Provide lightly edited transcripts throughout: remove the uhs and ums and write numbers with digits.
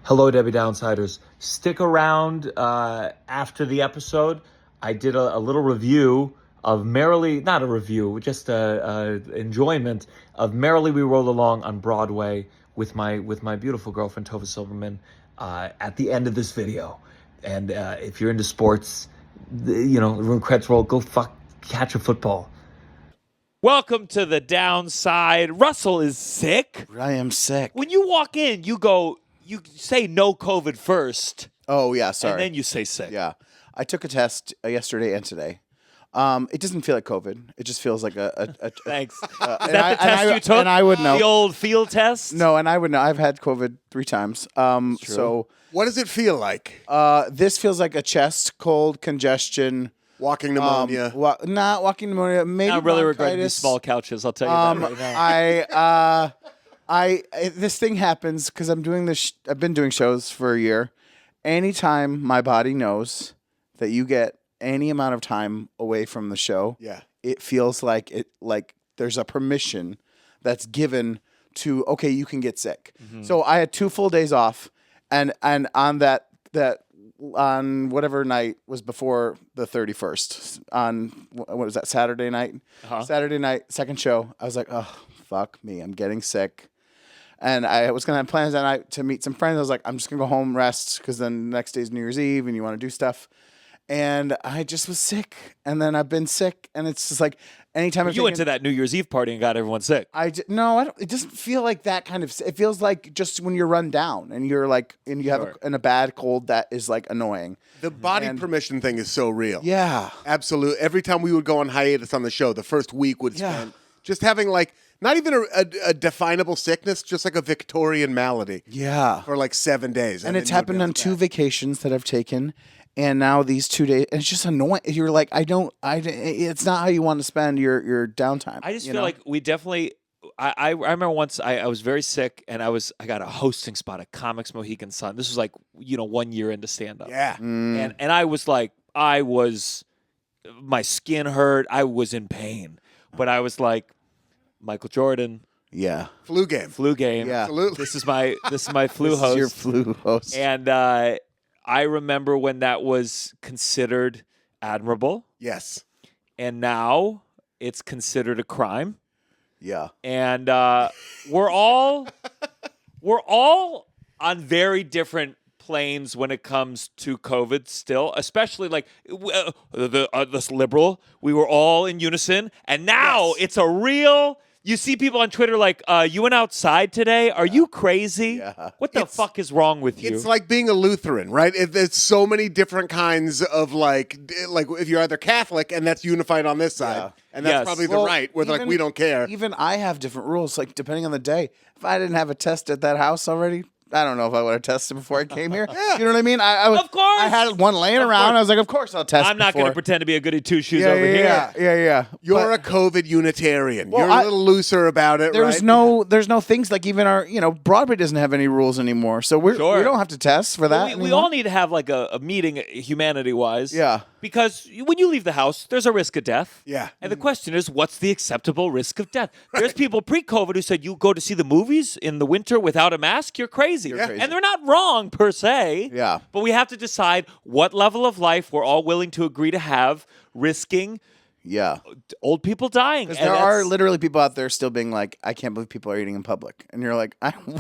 Hello, Debbie Downsiders. Stick around after the episode. I did a little review of not a review, just a enjoyment of Merrily We Roll Along on Broadway with my beautiful girlfriend, Tovah Silverman, at the end of this video. And if you're into sports, room credits roll, go catch a football. Welcome to the downside. Russell is sick. I am sick. When you walk in, you say no COVID first. Oh, yeah, sorry. And then you say sick. Yeah. I took a test yesterday and today. It doesn't feel like COVID. It just feels like a Thanks. Is that the test you took? And I would know. The old field test? No, and I would know. I've had COVID 3 times. So what does it feel like? this feels like a chest cold, congestion. Walking pneumonia. Not walking pneumonia. Maybe I'm really regretting bronchitis. these small couches. I'll tell you that right now. This thing happens because I'm doing this. I've been doing shows for a year. Anytime my body knows that you get any amount of time away from the show, Yeah. it feels like there's a permission that's given to, okay, you can get sick. Mm-hmm. So I had 2 full days off, and on that on whatever night was before the 31st, on what was that, Saturday night? Saturday night, second show. I was like, oh, fuck me, I'm getting sick. And I was going to have plans that night to meet some friends. I was like, I'm just going to go home, rest, because then the next day's New Year's Eve, and you want to do stuff. And I just was sick. And then I've been sick. And it's just like, anytime You went to that New Year's Eve party and got everyone sick. No, I don't. It doesn't feel like that kind of. It feels like just when you're run down and you're like, and you have a bad cold that is like annoying. The body permission thing is so real. Yeah. Absolutely. Every time we would go on hiatus on the show, the first week would spend just having like, not even a definable sickness, just like a Victorian malady. Yeah. For like 7 days. And it's happened on 2 vacations that I've taken. And now these 2 days, and it's just annoying. You're like, it's not how you want to spend your downtime. I just feel like we definitely. I remember once I was very sick and I got a hosting spot at Comics Mohegan Sun. This was like 1 year into stand up. Yeah. And I was like, my skin hurt. I was in pain, but I was like, Michael Jordan. Yeah. Flu game. Yeah. Absolutely. This is my flu This host. is your flu host. And I remember when that was considered admirable, Yes. and now it's considered a crime. Yeah. And we're all on very different planes when it comes to COVID still, especially like this liberal. We were all in unison, and now it's a real. You see people on Twitter like, you went outside today? Are you crazy? Yeah. What the fuck is wrong with you? It's like being a Lutheran, right? There's so many different kinds of like if you're either Catholic and that's unified on this side, and that's probably the right, where they're like, we don't care. Even I have different rules, like depending on the day. If I didn't have a test at that house already, I don't know if I would have tested before I came here. You know what I mean? Of course. I had one laying around. I was like, of course I'll test. I'm not going to pretend to be a goody two shoes Yeah, over here. Yeah. You're a COVID Unitarian. Well, You're a little looser about it, There's right? there's no things like even our, Broadway doesn't have any rules anymore. So we don't have to test for that. We all need to have like a meeting humanity-wise. Yeah. Because when you leave the house, there's a risk of death. Yeah. And the question is, what's the acceptable risk of death? There's people pre-COVID who said, you go to see the movies in the winter without a mask, you're crazy. crazy. And they're not wrong per se. Yeah. But we have to decide what level of life we're all willing to agree to have, risking Yeah. old people dying. Because And there are that's- literally people out there still being like, I can't believe people are eating in public. And you're like,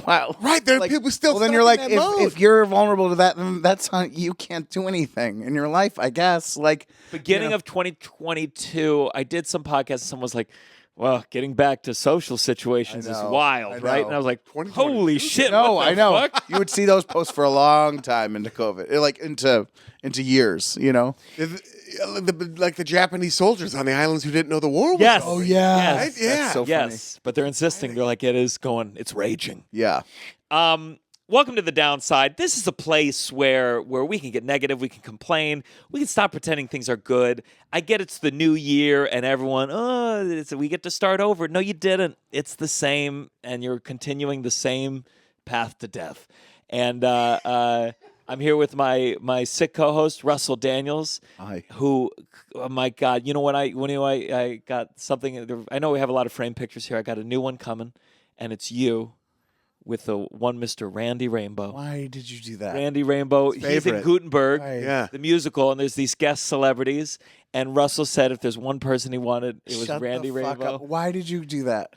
wow. Right, there are Like, people still Well, then stuck you're in like, that if mode. you're vulnerable to that, then that's on, you can't do anything in your life, I guess. Like, Beginning of 2022, I did some podcasts and someone was like, well, getting back to social situations is know, wild, I right? know. And I was like, 2022? holy shit. no, what the I know. fuck? You would see those posts for a long time into COVID, like into years, Like the Japanese soldiers on the islands who didn't know the war was Yes. over. yeah. Yes. Yeah. That's so funny. Yes. But they're insisting. They're like, it's raging. Yeah. Welcome to the downside. This is a place where we can get negative, we can complain, we can stop pretending things are good. I get it's the new year and everyone, we get to start over. No, you didn't. It's the same, and you're continuing the same path to death. And I'm here with my sick co-host Russell Daniels, Hi. who, oh my God, when I got something. I know we have a lot of frame pictures here. I got a new one coming, and it's you with the one Mr. Randy Rainbow. Why did you do that? Randy Rainbow. He's in favorite. Gutenberg, Right. the musical, and there's these guest celebrities. And Russell said if there's one person he wanted, it was Shut Randy the fuck Rainbow. up. Why did you do that?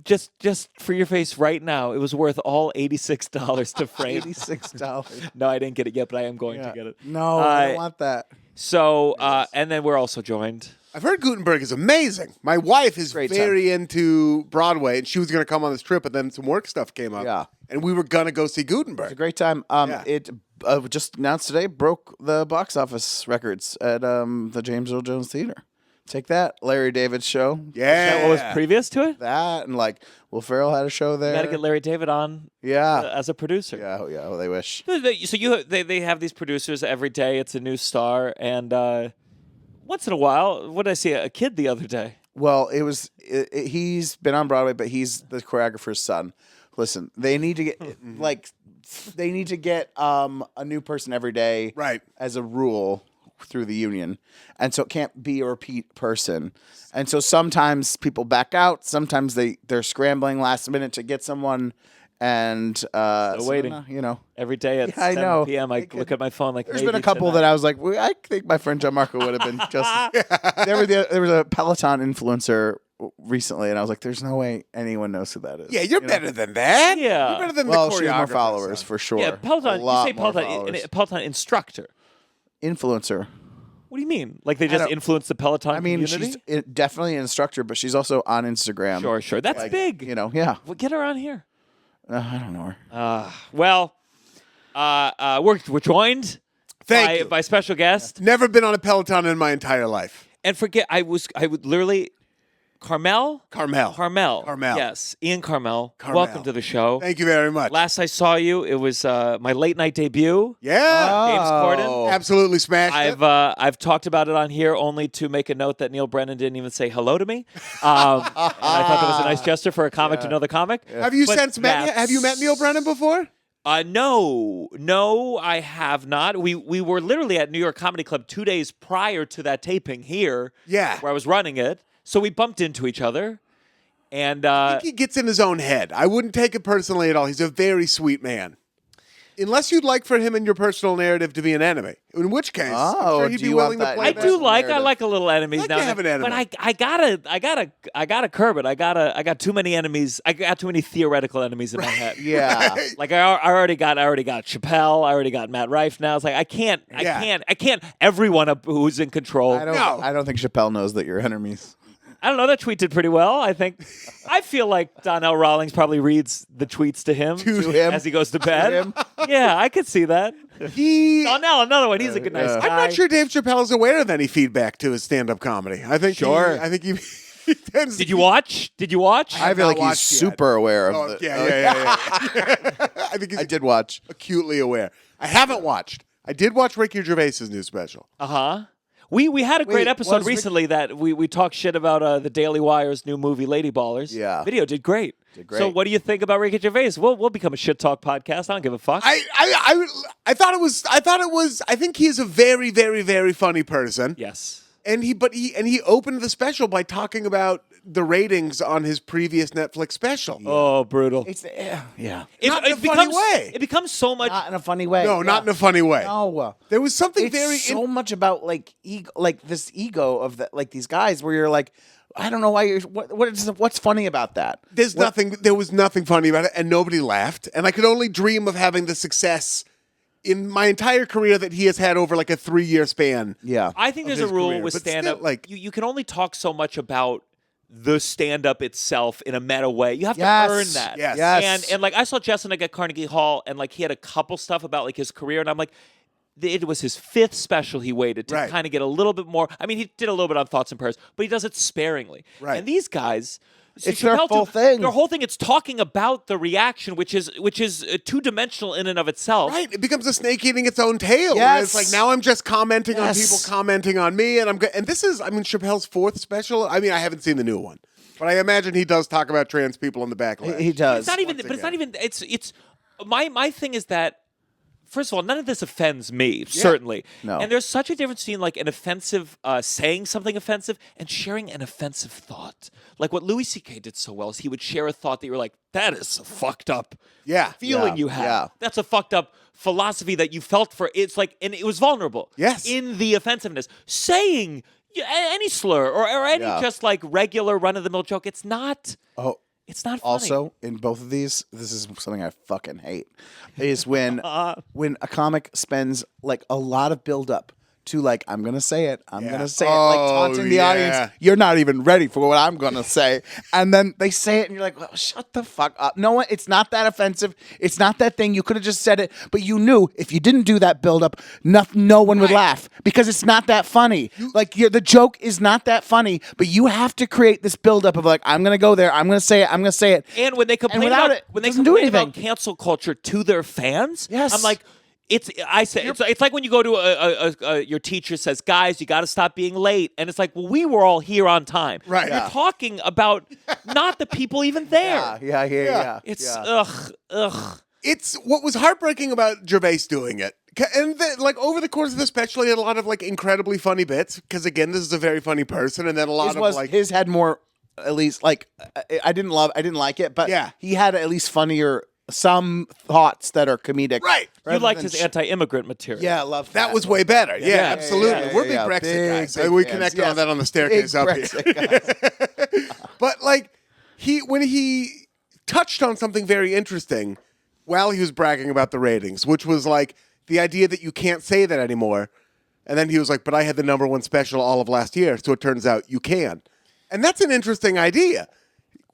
Just for your face right now, it was worth all $86 to frame. $86. No, I didn't get it yet, but I am going to get it. No, I don't want that. So, and then we're also joined. I've heard Gutenberg is amazing. My wife is Great very into Broadway, and she was going to come on this trip, and then some work stuff came up. Yeah. And we were going to go see Gutenberg. It's a great time. It just announced today broke the box office records at the James Earl Jones Theater. Take that, Larry David's show. Yeah. What was previous to it? That and like Will Ferrell had a show there. You got to get Larry David on as a producer. Yeah, oh, they wish. So they have these producers every day. It's a new star, and once in a while, what did I see? A kid the other day. Well, he's been on Broadway, but he's the choreographer's son. Listen, they need to get a new person every day, Right. as a rule through the union, and so it can't be a repeat person. And so sometimes people back out. Sometimes they're scrambling last minute to get someone, and waiting. Every day at 7 p.m. I look at my phone like there's been a couple that I was like, I think my friend Gianmarco would have been just. There was a Peloton influencer recently, and I was like, there's no way anyone knows who that is. Yeah, you're better than that. Yeah. You're better than Well, the she has more choreographer, followers son. for sure. Yeah, Peloton. A lot You say more Peloton, followers. Peloton instructor. Influencer. What do you mean? Like they just influence the Peloton I mean, community? she's definitely an instructor, but she's also on Instagram. Sure. That's big. Yeah. Well, get her on here. I don't know her. We're joined Thank you. by special guest. Never been on a Peloton in my entire life. And forget, I would literally, Karmel? Karmel. Yes, Ian Karmel. Welcome to the show. Thank you very much. Last I saw you, it was my late night debut. Yeah. James Corden. Absolutely smashed it. I've talked about it on here only to make a note that Neil Brennan didn't even say hello to me. And I thought that was a nice gesture for a comic to know the comic. Have you But Have you met Neil Brennan before? No, I have not. We were literally at New York Comedy Club 2 days prior to that taping here. Yeah. Where I was running it. So we bumped into each other. And I think he gets in his own head. I wouldn't take it personally at all. He's a very sweet man. Unless you'd like for him in your personal narrative to be an enemy, in which case, I'm sure he'd do be you willing want to that play in I your that. do I like a little enemies Like now. to and have then, an enemy. But I gotta curb it. I got too many enemies. I got too many theoretical enemies in my head. Yeah. Like I already got Chappelle. I already got Matt Rife. Now it's like I can't. Everyone who's in control. I don't think Chappelle knows that you're enemies. I don't know. That tweet did pretty well. I feel like Donnell Rawlings probably reads the tweets to him as he goes to bed. Yeah, I could see that. Donnell, another one. He's a good, nice guy. I'm not sure Dave Chappelle is aware of any feedback to his stand-up comedy. I think he tends. Did you watch? I feel like he's watched yet. super aware of Oh, it. yeah. I think I did watch. acutely aware. I haven't watched. I did watch Ricky Gervais's new special. We had a great Wait, episode was recently that we talked shit about the Daily Wire's new movie Lady Ballers. Yeah. Video did great. So what do you think about Ricky Gervais? We'll become a shit talk podcast. I don't give a fuck. I thought it was. I think he is a very, very, very funny person. Yes. And he opened the special by talking about the ratings on his previous Netflix special. Oh, brutal. It's Not in a funny way. It becomes so much. not in a funny way. No, not in a funny way. No. There was something It's very so much about like ego, like this ego of these guys where you're like, I don't know why you're what's funny about that. There was nothing funny about it, and nobody laughed. And I could only dream of having the success in my entire career that he has had over like a 3-year span. Yeah. I think there's a his rule career, with but stand-up. still, like- you can only talk so much about the stand-up itself in a meta way. You have Yes. to earn that. Yes. And like I saw Jessenick at Carnegie Hall, and like he had a couple stuff about like his career, and I'm like, it was his 5th special he waited to Right. kind of get a little bit more. I mean, he did a little bit on Thoughts and Prayers, but he does it sparingly. Right. And these guys, It's their Chappelle full too, thing. Their whole thing, it's talking about the reaction, which is two-dimensional in and of itself. Right, it becomes a snake eating its own tail. Yes. Where it's like now I'm just commenting on Yes. people commenting on me, and and this is, I mean, Chappelle's 4th special. I mean, I haven't seen the new one, but I imagine he does talk about trans people in the backlash. He does. It's not even. But it's not even. It's my thing is that first of all, none of this offends me, certainly. No. And there's such a difference between like an offensive, saying something offensive and sharing an offensive thought. Like what Louis C.K. did so well is he would share a thought that you were like, that is a fucked up feeling you have. Yeah. That's a fucked up philosophy that you felt for. It's like, and it was vulnerable. Yes. In the offensiveness. Saying any slur or any just like regular run-of-the-mill joke, it's not... It's not funny. Also, in both of these, this is something I fucking hate, is when a comic spends like a lot of build-up to like, I'm going to say it, I'm going to say it, like taunting the audience. You're not even ready for what I'm going to say. And then they say it and you're like, well, shut the fuck up. No, it's not that offensive. It's not that thing. You could have just said it, but you knew if you didn't do that build-up, no one would laugh because it's not that funny. The joke is not that funny, but you have to create this build-up of like, I'm going to go there, I'm going to say it, I'm going to say it. And when they complain about cancel culture to their fans, I'm like, it's like when you go to your teacher says, guys, you got to stop being late. And it's like, well, we were all here on time. Right. You're talking about not the people even there. Yeah. It's ugh. It's what was heartbreaking about Gervais doing it. And like over the course of the special, he had a lot of like incredibly funny bits. Because again, this is a very funny person. And then a lot of like his had more, at least like, I didn't like it, but he had at least funnier some thoughts that are comedic. Right. You liked his anti-immigrant material. Yeah, I love that. That was way better. Yeah, absolutely. yeah, We're big yeah. Brexit guys. Big We fans. connected Yes. on that on the staircase Big up here. But like when he touched on something very interesting while he was bragging about the ratings, which was like the idea that you can't say that anymore. And then he was like, but I had the #1 special all of last year, so it turns out you can. And that's an interesting idea.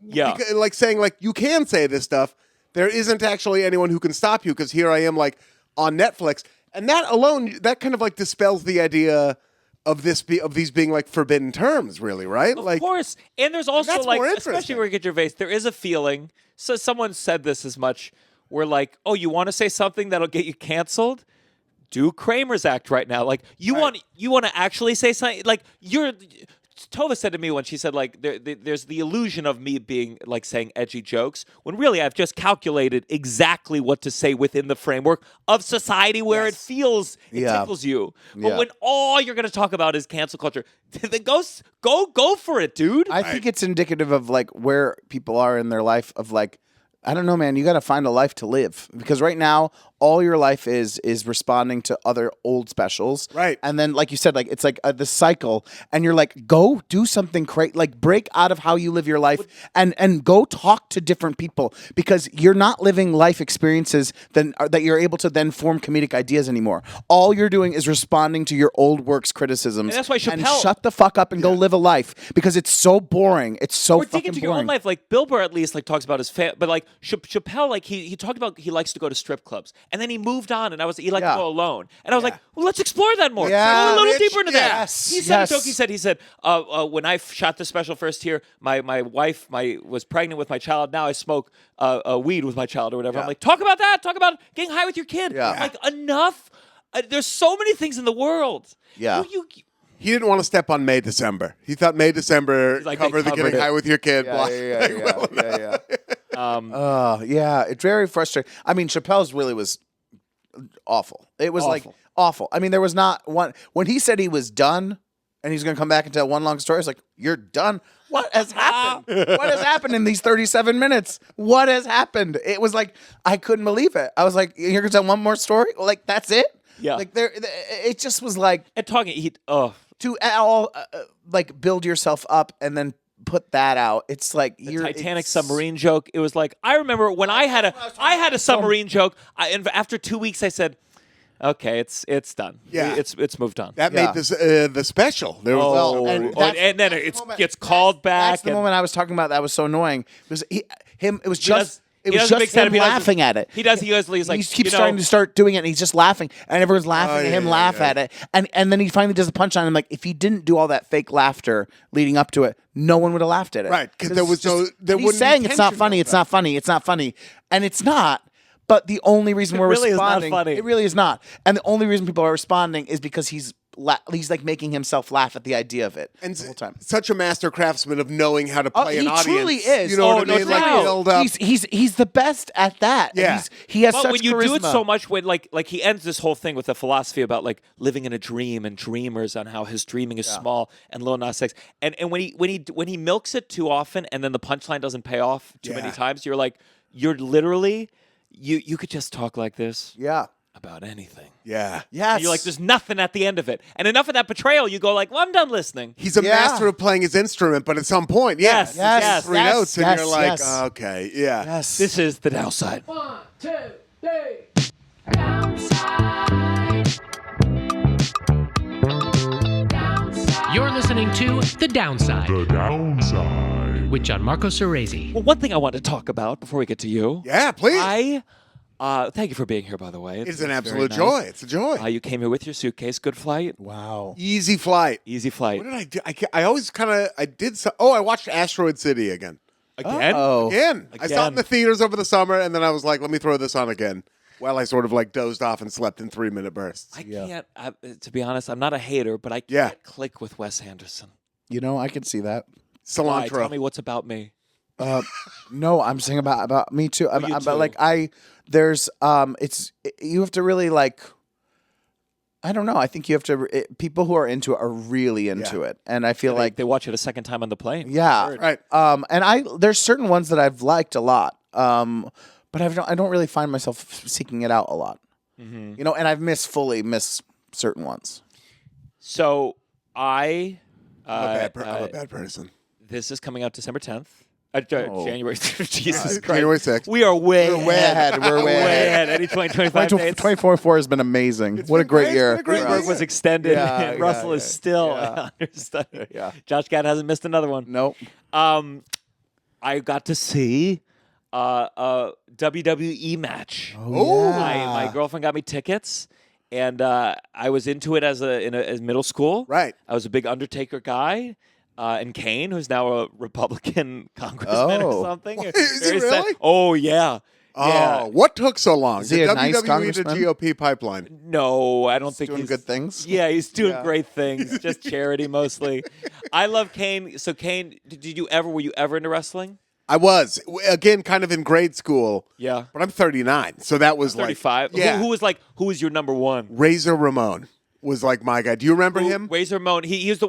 Yeah. Like saying like you can say this stuff. There isn't actually anyone who can stop you because here I am like on Netflix. And that alone, that kind of like dispels the idea of these being like forbidden terms, really, right? Of course. And there's also that's like, more especially interesting. where you get Gervais, there is a feeling, so someone said this as much, where like, oh, you want to say something that'll get you canceled? Do Kramer's Act right now. Like you want to actually say something like Tovah said to me when she said like there's the illusion of me being like saying edgy jokes when really I've just calculated exactly what to say within the framework of society where it feels it tickles you. But when all you're going to talk about is cancel culture, then go for it, dude. I think it's indicative of like where people are in their life of like, I don't know, man. You got to find a life to live because right now, all your life is responding to other old specials, right? And then, like you said, like it's like the cycle, and you're like, go do something crazy, like break out of how you live your life, and go talk to different people because you're not living life experiences that you're able to then form comedic ideas anymore. All you're doing is responding to your old work's criticisms. And that's why Chappelle. And shut the fuck up and go live a life because it's so boring. It's so or fucking dig into boring. your own life. Like Bill Burr at least like talks about his but like Chappelle, like he talked about he likes to go to strip clubs. And then he moved on, and he liked to go alone. And I was like, well, let's explore that more. Yeah. Go a little deeper into that. Yes. He said a joke. He said, when I shot the special first here, my wife was pregnant with my child. Now I smoke weed with my child or whatever. I'm like, talk about that. Talk about getting high with your kid. Yeah. Like, enough. There's so many things in the world. Yeah. He didn't want to step on May December. He thought May December like covered the getting high with your kid. Yeah. It's very frustrating. I mean, Chappelle's really was awful. It was like awful. I mean, there was not one when he said he was done and he's going to come back and tell one long story. I was like, "You're done? What has happened? What has happened in these 37 minutes? What has happened?" It was like I couldn't believe it. I was like, "You're going to tell one more story? Like that's it?" Yeah. Like it just was like and talking. To all like build yourself up and then put that out. It's like the Titanic submarine joke. It was like I remember when I had a submarine joke. And after 2 weeks, I said, "Okay, it's done. Yeah, it's moved on." That made this the special. There was and then it gets called back. That's the moment I was talking about. That was so annoying. It was him. It was just. It He was doesn't just make sense. him He doesn't- laughing at it. He does. He's like, he keeps trying to start doing it, and he's just laughing, and everyone's laughing at him laugh at it, and then he finally does a punchline. I'm like, if he didn't do all that fake laughter leading up to it, no one would have laughed at it. Right, because there was no. There He's wouldn't saying be it's not tension funny. built It's not funny. It's not funny, and it's not. But the only reason we're really is not responding, funny. it really is not, and the only reason people are responding is because he's he's like making himself laugh at the idea of it And the whole time. such a master craftsman of knowing how to play an He audience. truly is. You know what I no mean? Like doubt. build up. He's the best at that. Yeah. And he has But such when you charisma. do it so much, when like he ends this whole thing with a philosophy about like living in a dream and dreamers on how his dreaming is small and Lil Nas X, and when he milks it too often and then the punchline doesn't pay off too many times, you're literally you could just talk like this Yeah. about anything. Yeah. Yes. And you're like, there's nothing at the end of it, and enough of that betrayal. You go like, well, I'm done listening. He's a master of playing his instrument, but at some point, Yes, it's yes, just three yes, notes, and yes, you're like, yes. okay, yeah. Yes. This is the downside. 1, 2, 3. Downside. Downside. You're listening to The Downside The downside. with Gianmarco Soresi. Well, one thing I want to talk about before we get to you. Yeah, please. Thank you for being here, by the way. It's an very absolute nice. joy. It's a joy. You came here with your suitcase. Good flight. Wow. Easy flight. Easy flight. What did I do? I always kind of, I watched Asteroid City again. Again? Oh. Again. I saw it in Again. the theaters over the summer, and then I was like, let me throw this on again. Well, I sort of like dozed off and slept in 3-minute bursts. I can't, to be honest, I'm not a hater, but I can't Yeah. click with Wes Anderson. You know, I can see that. Why? Cilantro. Tell me what's about me. No, I'm saying about me too. you But too. like you have to really like. I don't know. I think you have to. People who are into it are really into it, and I feel like They watch it a second time on the plane. yeah, Right. And there's certain ones that I've liked a lot. But I don't really find myself seeking it out a lot. Mm-hmm. You know, and I've missed certain ones. So I'm I'm a bad person. This is coming out December 10th. January. Jesus Christ. January 6th. We are way, We're way ahead. We're way ahead. Any 2025 dates. 2024 has been amazing. What a been great great. year. It's been a great Greenberg year. was extended, Yeah, and yeah, Russell is yeah. still Yeah. understudy. Yeah. Josh Gad hasn't missed another one. Nope. I got to see a WWE match. Oh, My girlfriend got me tickets, and I was into it as in middle school. Right. I was a big Undertaker guy. And Kane, who's now a Republican congressman or Oh. something. Is he Very sad. really? Oh, yeah. Oh, Yeah. what took so long? Is he The a nice WWE to congressman? GOP pipeline. No, I don't think doing he's good things? Yeah, he's doing great things. Just charity mostly. I love Kane. So Kane, were you ever into wrestling? I was again kind of in grade school. Yeah. But I'm 39, so that was 35. Like, yeah, Who was your number one? Razor Ramon was like my guy. Do you remember him? Razor Ramon. He was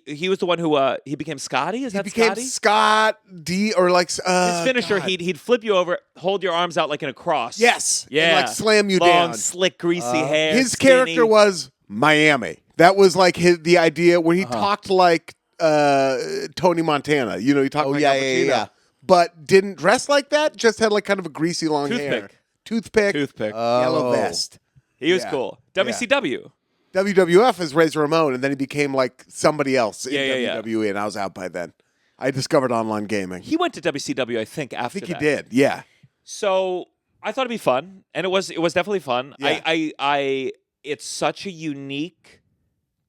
he was the one who he became Scotty. Is He that became Scotty? Scott D or like His finisher, God. he'd flip you over, hold your arms out like in a cross. Yes, and, Yeah. like, slam you Long, down. slick, greasy hair. His skinny. character was Miami. That was like the idea where he talked like Tony Montana. You know, he talked like Al Pacino, but didn't dress like that. Just had like kind of a greasy long hair. Toothpick. Yellow vest. He was Yeah. cool. WCW. WWF is Razor Ramon, and then he became like somebody else in Yeah. WWE, and I was out by then. I discovered online gaming. He went to WCW, I think, after I think that. he did. Yeah. So I thought it'd be fun, and it was definitely fun. Yeah. I it's such a unique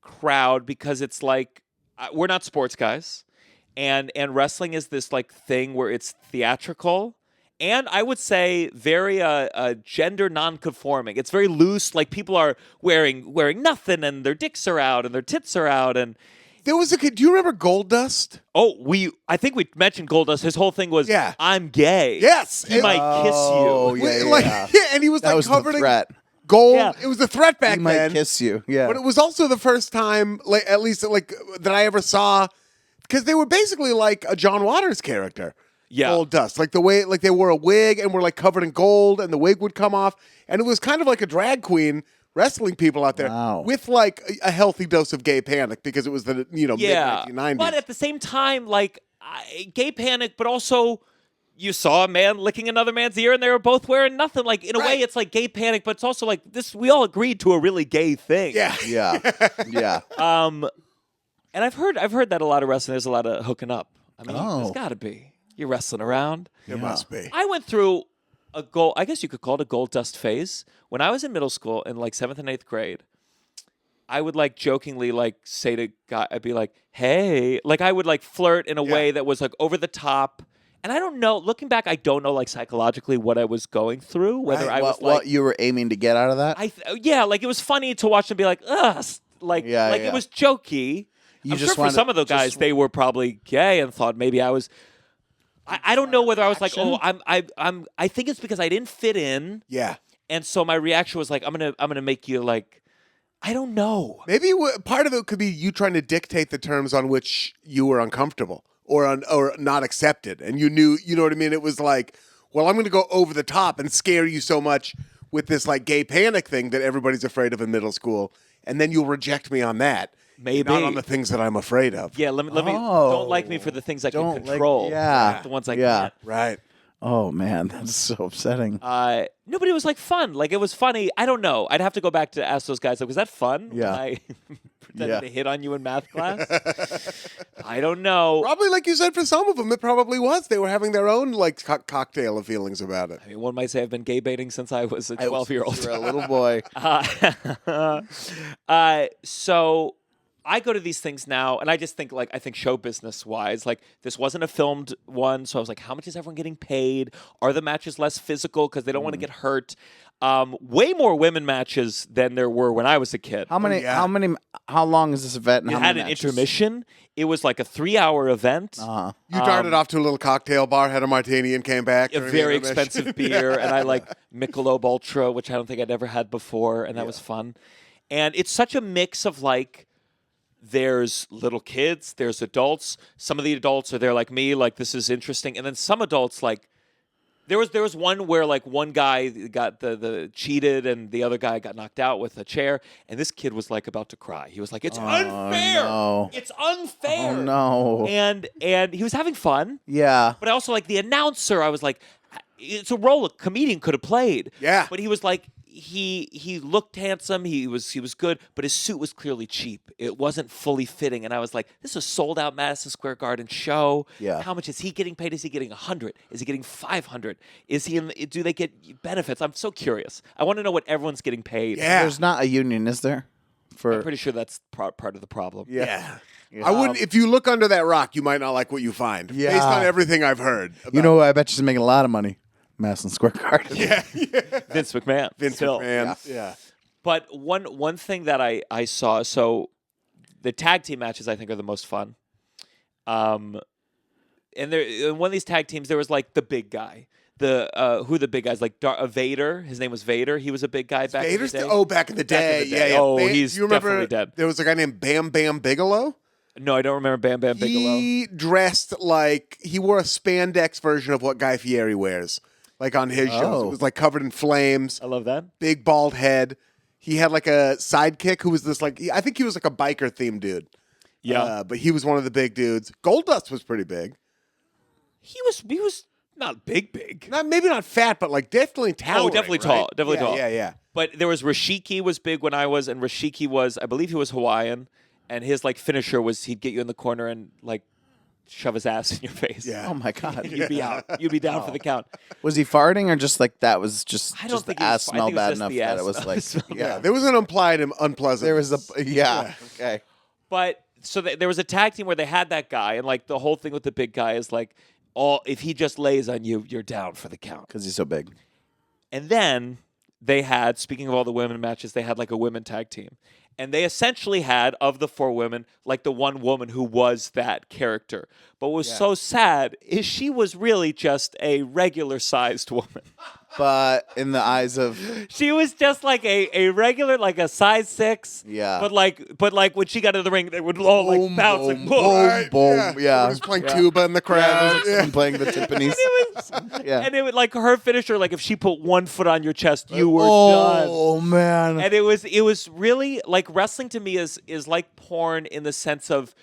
crowd because it's like we're not sports guys, and wrestling is this like thing where it's theatrical. And I would say very gender non-conforming. It's very loose. Like people are wearing nothing, and their dicks are out, and their tits are out, and There was a kid. Do you remember Goldust? I think we mentioned Goldust. His whole thing was, Yeah. I'm gay. Yes. He might kiss Oh, you. yeah, Like, yeah. and he was That like was the covered in threat. gold. Yeah. It was a threat back He might then. kiss you. Yeah. But it was also the first time, like at least like that I ever saw, because they were basically like a John Waters character. Yeah. Gold Dust, like the way, like they wore a wig and were like covered in gold, and the wig would come off, and it was kind of like a drag queen wrestling people out there Wow. with like a healthy dose of gay panic because it was the mid 1990s. But at the same time, like gay panic, but also you saw a man licking another man's ear, and they were both wearing nothing. Like in a way, Right. it's like gay panic, but it's also like this. We all agreed to a really gay thing. yeah, yeah. Yeah. And I've heard that a lot of wrestling, there's a lot of hooking up. I mean, Oh. there's got to be. You're wrestling around. there must be. I went through I guess you could call it a gold dust phase. When I was in middle school in like 7th and 8th grade, I would like jokingly like say to guy, I'd be like, hey, like I would like flirt in a way that was like over the top. And I don't know, looking back, I don't know like psychologically what I was going through, whether I was like, what you were aiming to get out of that? yeah, like it was funny to watch them be like, ugh, like Yeah, like yeah. it was jokey. You I'm just sure for wanted- some of the guys just- they were probably gay and thought maybe I was. I don't know whether I was like, oh, I think it's because I didn't fit in, Yeah. and so my reaction was like, I'm gonna make you like, I don't know. Maybe part of it could be you trying to dictate the terms on which you were uncomfortable or not accepted, and you knew, you know what I mean? It was like, well, I'm going to go over the top and scare you so much with this like gay panic thing that everybody's afraid of in middle school, and then you'll reject me on that, Maybe. not on the things that I'm afraid of. Yeah, let me. Oh. Don't like me for the things I can Don't like- control. yeah. not the ones I Yeah. can't. Right. Oh man, that's so upsetting. No, but it was like fun. Like it was funny. I don't know. I'd have to go back to ask those guys. Like, was that fun? Yeah. When I pretended Yeah. to hit on you in math class. I don't know. Probably, like you said, for some of them, it probably was. They were having their own like cocktail of feelings about it. I mean, one might say I've been gay baiting since I was a 12-year-old. You're a little boy. So I go to these things now, and I just think, like, I think show business wise, like, this wasn't a filmed one. So I was like, how much is everyone getting paid? Are the matches less physical because they don't want to get hurt? Way more women matches than there were when I was a kid. How many? yeah. How long is this event? And It how had many an matches? intermission. It was like a 3-hour event. Uh-huh. You darted off to a little cocktail bar, had a martini, and came back. A during the very intermission. expensive beer, and I like Michelob Ultra, which I don't think I'd ever had before, and that was fun. And it's such a mix of like, there's little kids, there's adults. Some of the adults are there like me, like this is interesting, and then some adults like. There was one where like one guy got the cheated and the other guy got knocked out with a chair, and this kid was like about to cry. He was like, "It's unfair! no. It's unfair!" Oh no. And he was having fun. Yeah. But I also like the announcer. I was like, it's a role a comedian could have played. Yeah. But he was like, he looked handsome. He was good, but his suit was clearly cheap. It wasn't fully fitting. And I was like, this is a sold out Madison Square Garden show. Yeah. How much is he getting paid? Is he getting 100? Is he getting 500? Is he do they get benefits? I'm so curious. I want to know what everyone's getting paid. Yeah. There's not a union, is there? I'm pretty sure that's part of the problem. Yeah. I wouldn't. If you look under that rock, you might not like what you find. Yeah. Based on everything I've heard. You know, I bet she's making a lot of money. Madison Square Garden. Yeah. Vince McMahon. Vince still. McMahon. Yeah. But one thing that I saw, so the tag team matches I think are the most fun. And there in one of these tag teams there was like the big guy. Who the big guys like Vader. His name was Vader. He was a big guy back Vader's in the day. back in the day. Back in the day. Yeah. Oh, he's you remember definitely dead. There was a guy named Bam Bam Bigelow. No, I don't remember Bam Bam Bigelow. He dressed like he wore a spandex version of what Guy Fieri wears, like on his shows. Oh. It was like covered in flames, I love that. big bald head. He had like a sidekick who was this like I think he was like a biker themed dude. Yeah. But he was one of the big dudes. Goldust was pretty big. He was not big. Maybe not fat, but like definitely towering. definitely right? tall. Definitely yeah, tall. Yeah. But there was Rashiki was big when I was, and Rashiki was, I believe he was Hawaiian, and his like finisher was he'd get you in the corner and like shove his ass in your face. Yeah. Oh my God. You'd be out. You'd be down for the count. Was he farting or just like that was just I don't just think the he was ass I smelled think it was bad just enough the that ass it was like smell. Yeah. There was an implied unpleasant. there was a yeah. Okay. But so there was a tag team where they had that guy, and like the whole thing with the big guy is like, if he just lays on you, you're down for the count. Because he's so big. And then they had, speaking of all the women matches, they had like a women tag team. And they essentially had, of the 4 women, like the one woman who was that character. But what was so sad is she was really just a regular sized woman. But in the eyes of She was just like a regular, like a size 6. Yeah. But like when she got into the ring, they would all like bounce like, whoa. boom, yeah. He was playing tuba in the crowd. Yeah, playing the timpanis. Yeah. And it would like her finisher, like if she put one foot on your chest, you were done. Oh man. And it was really like wrestling to me is like porn in the sense of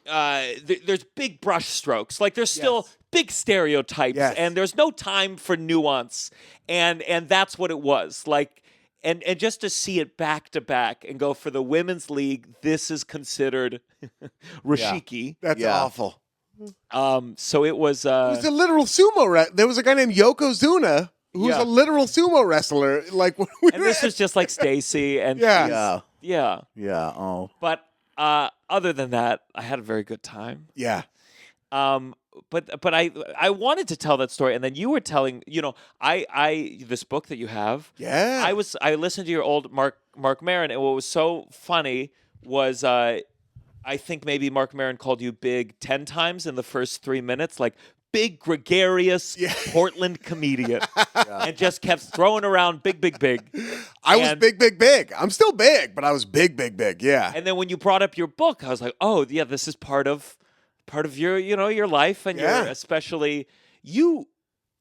there's big brush strokes. Like there's still big stereotypes and there's no time for nuance. And that's what it was. Like and just to see it back to back and go for the women's league, this is considered Rashiki. That's Yeah. awful. So it was It was a literal sumo. There was a guy named Yokozuna who was Yeah. a literal sumo wrestler. Like, when we and were this was just like Stacy and Yeah. she's- Yeah. yeah. Yeah. Oh. But other than that, I had a very good time. yeah. but I wanted to tell that story, and then you were telling, I this book that you have. Yeah. I listened to your old Mark Maron, and what was so funny was I think maybe Mark Maron called you big 10 times in the first 3 minutes, like big gregarious Portland comedian, and just kept throwing around big. I was big. I'm still big, but I was big. Yeah. And then when you brought up your book, I was like, oh yeah, this is part of your your life, and Yeah. your especially you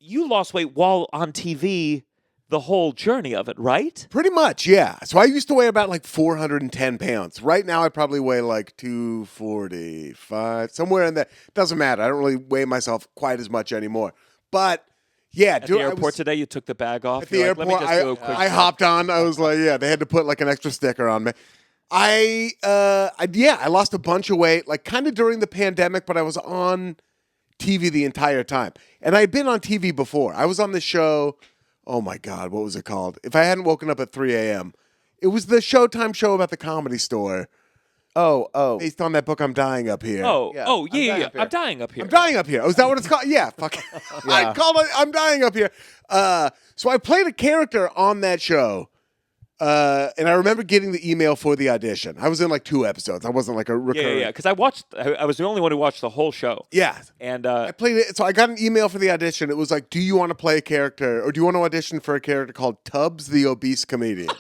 lost weight while on TV, the whole journey of it, right? Pretty much, yeah. So I used to weigh about like 410 pounds. Right now, I probably weigh like 245, somewhere in there. Doesn't matter. I don't really weigh myself quite as much anymore. But yeah, At the airport today, you took the bag off. At the You're like, airport, let me just do a quick I hopped on. I was like, yeah, they had to put like an extra sticker on me. I lost a bunch of weight, like kind of during the pandemic, but I was on TV the entire time. And I had been on TV before. I was on the show. Oh my God, what was it called? If I hadn't woken up at 3 a.m., it was the Showtime show about the Comedy Store. Oh. Based on that book, I'm Dying Up Here. yeah. I'm dying up here. I'm Dying Up Here. Oh, is that what it's called? Yeah, fuck. I called it I'm Dying Up Here. So I played a character on that show. And I remember getting the email for the audition. I was in like 2 episodes. I wasn't like a recurring. Yeah. Because I was the only one who watched the whole show. Yeah. And I played it. So I got an email for the audition. It was like, do you want to play a character or do you want to audition for a character called Tubbs the Obese Comedian?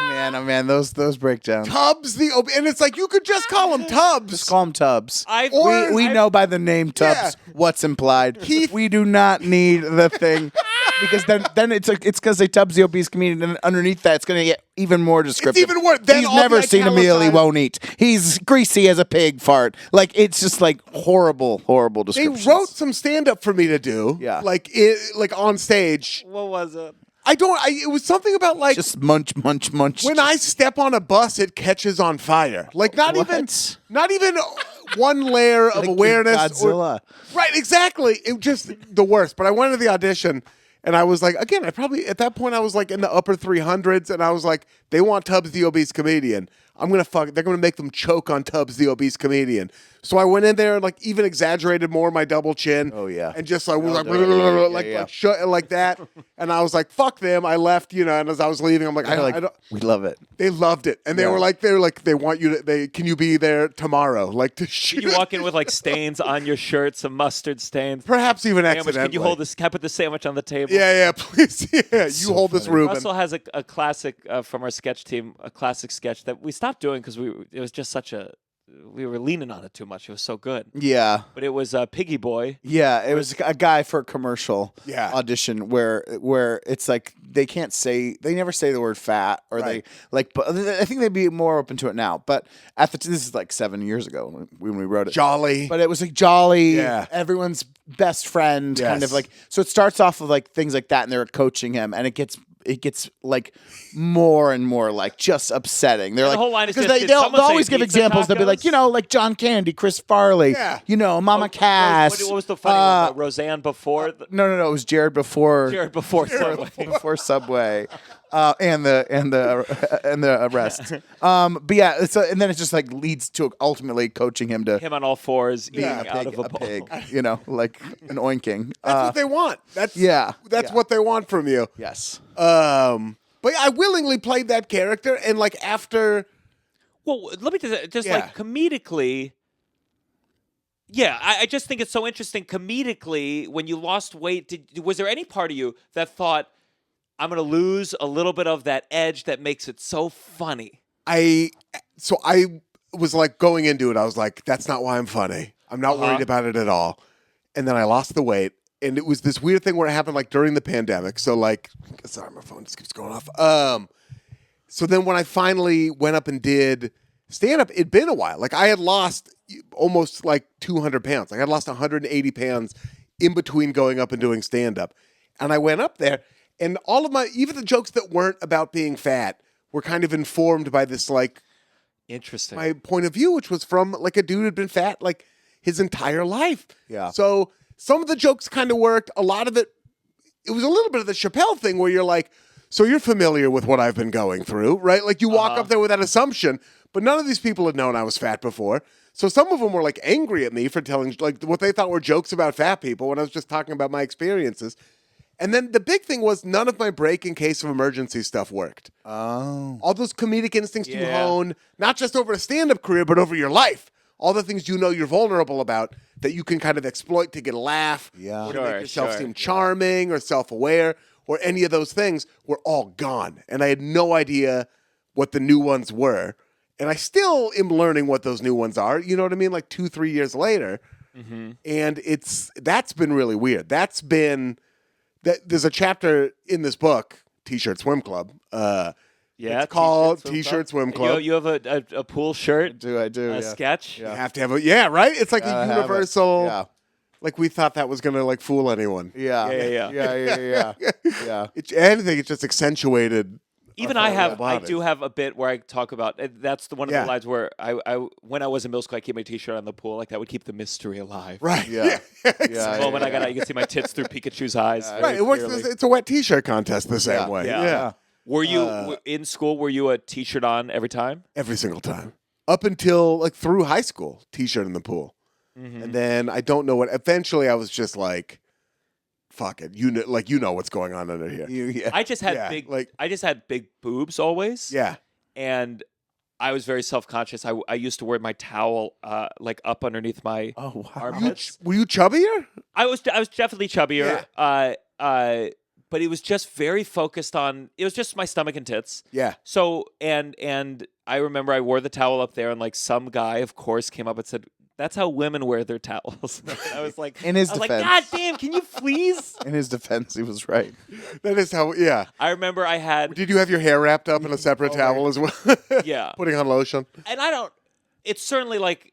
Man, oh man, those breakdowns. Tubbs the Obese. And it's like, you could just call him Tubbs. Just call him Tubbs. We I've- know by the name Tubbs what's implied. We do not need the thing. Because then it's because they Tubbs the Obese Comedian, and underneath that, it's going to get even more descriptive. It's even worse. Then He's all never the seen a meal he italicized- won't eat. He's greasy as a pig fart. Like, it's just like horrible They descriptions. wrote some stand-up for me to do. Yeah. Like on stage. what was it? It was something about like Just munch. when I step on a bus, it catches on fire. Like not even one layer of Like awareness. Godzilla. Right, exactly. It was just the worst. But I went to the audition and I was like, again, at that point I was like in the upper 300s and I was like, they want Tubbs the Obese Comedian. They're gonna make them choke on Tubbs the Obese Comedian. So I went in there and like even exaggerated more my double chin. Oh, yeah. And just like was like Yeah. like that. And I was like, fuck them. I left, and as I was leaving, I'm like, I don't we love it. they loved it. And they were like, they want you to can you be there tomorrow? Like to shoot. You walk in with like stains on your shirt, some mustard stains. Perhaps even Sandwich, accidentally. can you hold this? Can I put the sandwich on the table? Yeah, please. Yeah, you hold this, Ruben. Russell has a classic from our sketch team, a classic sketch that we stopped doing because it was just we were leaning on it too much. It was so good. Yeah. But it was Piggy Boy. Yeah, it was a guy for a commercial audition where it's like they never say the word fat or Right. but I think they'd be more open to it now. But this is like 7 years ago when we wrote it. Jolly. But it was like jolly, Yeah. everyone's best friend, kind Yes. of like. So it starts off with like things like that, and they're coaching him, and it gets like more and more like just upsetting. They're And like the whole line is because just, did they'll someone say always give pizza examples. They'll be like tacos? like John Candy, Chris Farley, Yeah. Mama Cass. What was the funny one? Roseanne before? No, it was Jared before Subway. before Subway, and the arrest. But yeah, and then it just like leads to ultimately coaching him to Him on all fours eating being out of a bowl. pig, like an oinking. That's what they want. That's yeah. what they want from you. Yes. But I willingly played that character, and like after. Well, let me just Yeah. like comedically. Yeah, I just think it's so interesting comedically when you lost weight. Was there any part of you that thought, I'm going to lose a little bit of that edge that makes it so funny? I was like going into it. I was like, that's not why I'm funny. I'm not worried about it at all. And then I lost the weight. And it was this weird thing where it happened like during the pandemic. So like, sorry, my phone just keeps going off. So then when I finally went up and did stand-up, it'd been a while. Like I had lost almost like 200 pounds. Like I had lost 180 pounds in between going up and doing stand-up. And I went up there and all of even the jokes that weren't about being fat were kind of informed by this like Interesting. my point of view, which was from like a dude who'd been fat like his entire life. Yeah. So some of the jokes kind of worked. A lot of it was a little bit of the Chappelle thing where you're like, so you're familiar with what I've been going through, right? Like you walk up there with that assumption, but none of these people had known I was fat before. So some of them were like angry at me for telling like what they thought were jokes about fat people when I was just talking about my experiences. And then the big thing was none of my break in case of emergency stuff worked. Oh. All those comedic instincts you Yeah. hone, not just over a stand-up career, but over your life. All the things you know you're vulnerable about that you can kind of exploit to get a laugh Yeah. or to Sure, make yourself sure. seem charming or self-aware or any of those things were all gone. And I had no idea what the new ones were. And I still am learning what those new ones are. You know what I mean? Like 2-3 years later. Mm-hmm. And that's been really weird. There's a chapter in this book, T-Shirt Swim Club. Yeah, It's called T-shirt T-Shirt Swim Club. You have a pool shirt, I do. a sketch. You have to have right? It's like Gotta a have it. universal. Yeah. Like we thought that was gonna like fool anyone. Yeah. Yeah. Yeah. Yeah. Anything, it's just accentuated. Even our I bodies. do have a bit where I talk about that's one of Yeah. the lines where I when I was in middle school I keep my T-shirt on the pool like that would keep the mystery alive. Right. Yeah. The moment I got out, you can see my tits through Pikachu's eyes. Right. very It works. clearly. It's a wet T-shirt contest the same Yeah. way. Yeah. Yeah. Were you in school? Were you a T-shirt on every time? Every single time. Up until like through high school, T-shirt in the pool. Mm-hmm. And then I don't know what. Eventually, I was just like, "Fuck it." You know what's going on under here. Yeah. I just had big boobs always. Yeah. And I was very self-conscious. I used to wear my towel like up underneath my Oh, wow. armpits. Were you chubbier? I was definitely chubbier. But it was just very focused on. It was just my stomach and tits. Yeah. So and I remember I wore the towel up there, and like some guy, of course, came up and said, "That's how women wear their towels." I was like, In his I was defense. like, "God damn, can you please?" In his defense, he was right. That is how. Yeah. I remember I had Did you have your hair wrapped up in a separate towel as well? yeah, Putting on lotion. and I don't. It's certainly like.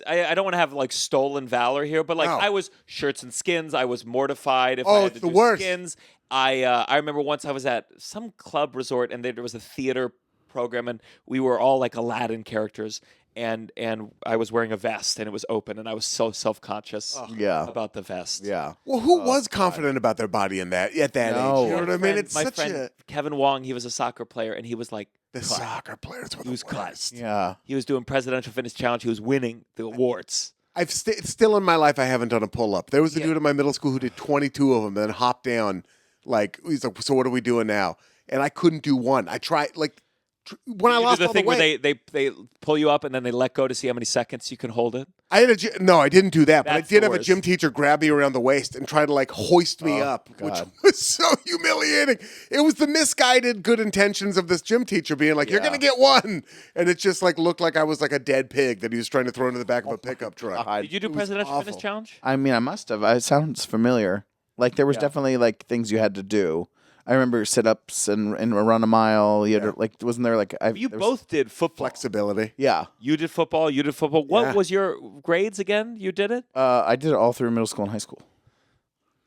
I don't want to have like stolen valor here, but like No. I was shirts and skins. I was mortified if Oh, I had it's to the do worst. skins. I remember once I was at some club resort and there was a theater program and we were all like Aladdin characters and I was wearing a vest and it was open and I was so self-conscious Yeah. about the vest. Yeah. Well, who was confident about their body in that at that No. age? You know what I mean? It's my such friend a Kevin Wong, he was a soccer player and he was like the soccer players were he was the cut. worst. Yeah. He was doing Presidential Fitness Challenge. He was winning the awards. Still in my life, I haven't done a pull up. There was a dude in my middle school who did 22 of them, and then hopped down. Like he's like, so what are we doing now? And I couldn't do one. I tried when I You do lost the all thing the weight. where they pull you up and then they let go to see how many seconds you can hold it. I didn't do that, but I That's did the have a worst. gym teacher grab me around the waist and try to like hoist me up, which God. was so humiliating. It was the misguided good intentions of this gym teacher being like, "You're Yeah. gonna get one," and it just like looked like I was like a dead pig that he was trying to throw into the back of a pickup truck. God. Did you do Presidential Fitness awful. Challenge? I mean, I must have. It sounds familiar. Like there was definitely like things you had to do. I remember sit-ups and run a mile. You had to, like, wasn't there like You there was- both did football. Flexibility. Yeah. You did football. You did football. What Yeah. was your grades again? You did it. I did it all through middle school and high school.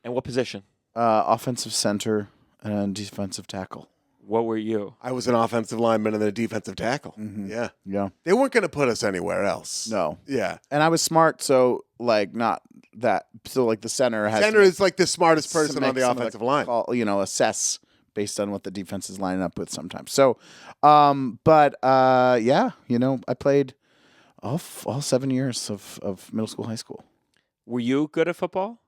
And what position? Offensive center and defensive tackle. What were you? I was an offensive lineman and then a defensive tackle. Yeah, Yeah. they weren't going to put us anywhere else. No. Yeah, And I was smart, so like not that. So like the center has center to is like the smartest to person on make the some of offensive line. assess based on what the defense is lining up with sometimes. So, yeah, I played all 7 years of middle school, high school. Were you good at football?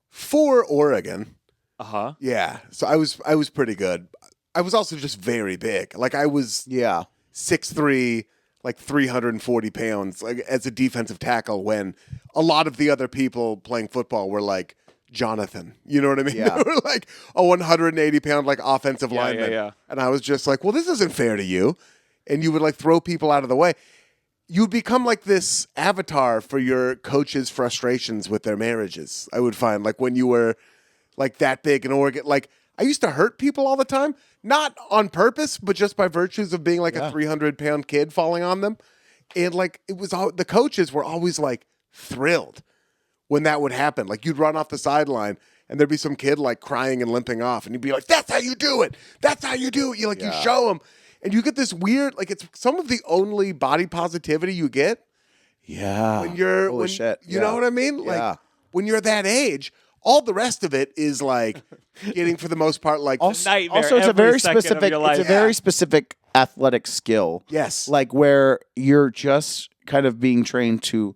For Oregon, Uh-huh. yeah. So I was pretty good. I was also just very big. Like I was Yeah. 6'3", like 340 pounds, like as a defensive tackle. When a lot of the other people playing football were like Jonathan, you know what I mean? Yeah. They were like a 180-pound like offensive Yeah, lineman, yeah. and I was just like, well, this isn't fair to you. And you would like throw people out of the way. You become like this avatar for your coach's frustrations with their marriages. I would find like when you were like that big in Oregon, like I used to hurt people all the time, not on purpose, but just by virtues of being like a 300-pound kid falling on them. And like it was all the coaches were always like thrilled when that would happen. Like you'd run off the sideline and there'd be some kid like crying and limping off, and you'd be like, "That's how you do it. That's how you do it." You you show them, and you get this weird like it's some of the only body positivity you get Yeah. when you're Holy shit. You Yeah. know what I mean? Like Yeah. when you're that age, all the rest of it is like getting for the most part like nightmare Also, it's a every very second of specific. your life. It's a very specific athletic skill. Yes. Like where you're just kind of being trained to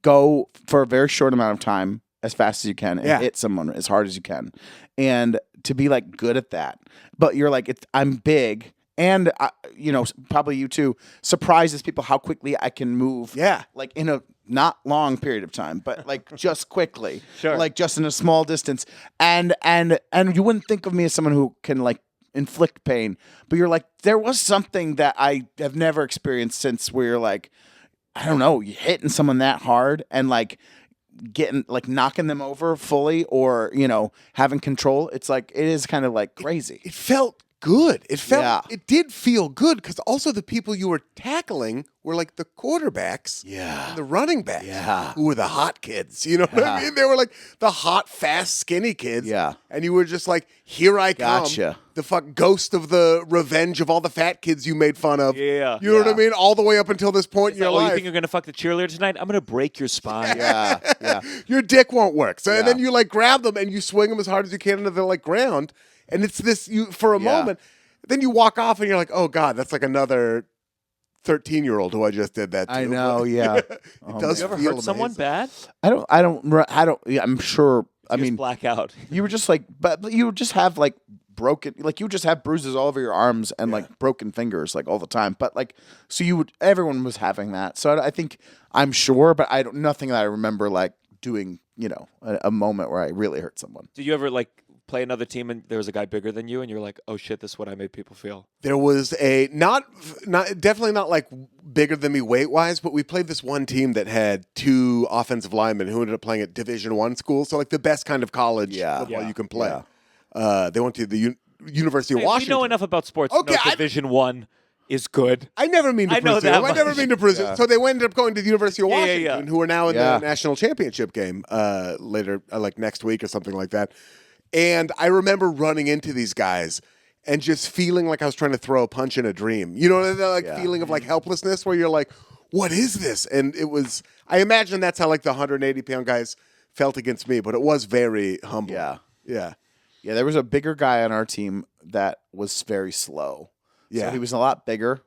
go for a very short amount of time as fast as you can and hit someone as hard as you can, and to be like good at that. But you're like, I'm big, and probably you too, surprises people how quickly I can move. Yeah. Like in a not long period of time, but like just quickly, Sure. like just in a small distance, and you wouldn't think of me as someone who can like inflict pain, but you're like, there was something that I have never experienced since, where you're like, I don't know, you hitting someone that hard and like getting like knocking them over fully, or having control. It's like, it is kind of like crazy. It felt good. It did feel good, because also the people you were tackling were like the quarterbacks, and the running backs, who were the hot kids. You know what I mean? They were like the hot, fast, skinny kids. Yeah. And you were just like, here I come, Gotcha. the ghost of the revenge of all the fat kids you made fun of. Yeah. You know what I mean? All the way up until this point in your You life. think you're gonna fuck the cheerleader tonight? I'm gonna break your spine. Yeah. Your dick won't work. So and then you like grab them and you swing them as hard as you can into the like ground, and it's this for a moment. Then you walk off and you're like, oh God, that's like another 13-year-old who I just did that to. I know. Yeah. It does You ever feel hurt someone amazing. bad? I don't. Yeah, I'm sure. I mean, black out. you were just like, but you would just have like broken, like you would just have bruises all over your arms and like broken fingers like all the time. But like, so everyone was having that. So I think, I'm sure, but nothing that I remember like doing, a moment where I really hurt someone. Did you ever like play another team and there was a guy bigger than you and you're like, oh shit, this is what I made people feel? There was a not definitely not like bigger than me weight wise, but we played this one team that had 2 offensive linemen who ended up playing at Division I school, so like the best kind of college football you can play. They went to the University of Hey, Washington. we know enough about sports. Okay, to know Division I is good. I never mean to I know presume. that I never much. mean to presume. So they ended up going to the University of Washington, who are now in Yeah. the national championship game later, like next week or something like that. And I remember running into these guys and just feeling like I was trying to throw a punch in a dream. You know, that like feeling of like helplessness where you're like, what is this? And it was, I imagine that's how like the 180-pound guys felt against me, but it was very humble. Yeah. Yeah. Yeah, there was a bigger guy on our team that was very slow. Yeah. So he was a lot bigger,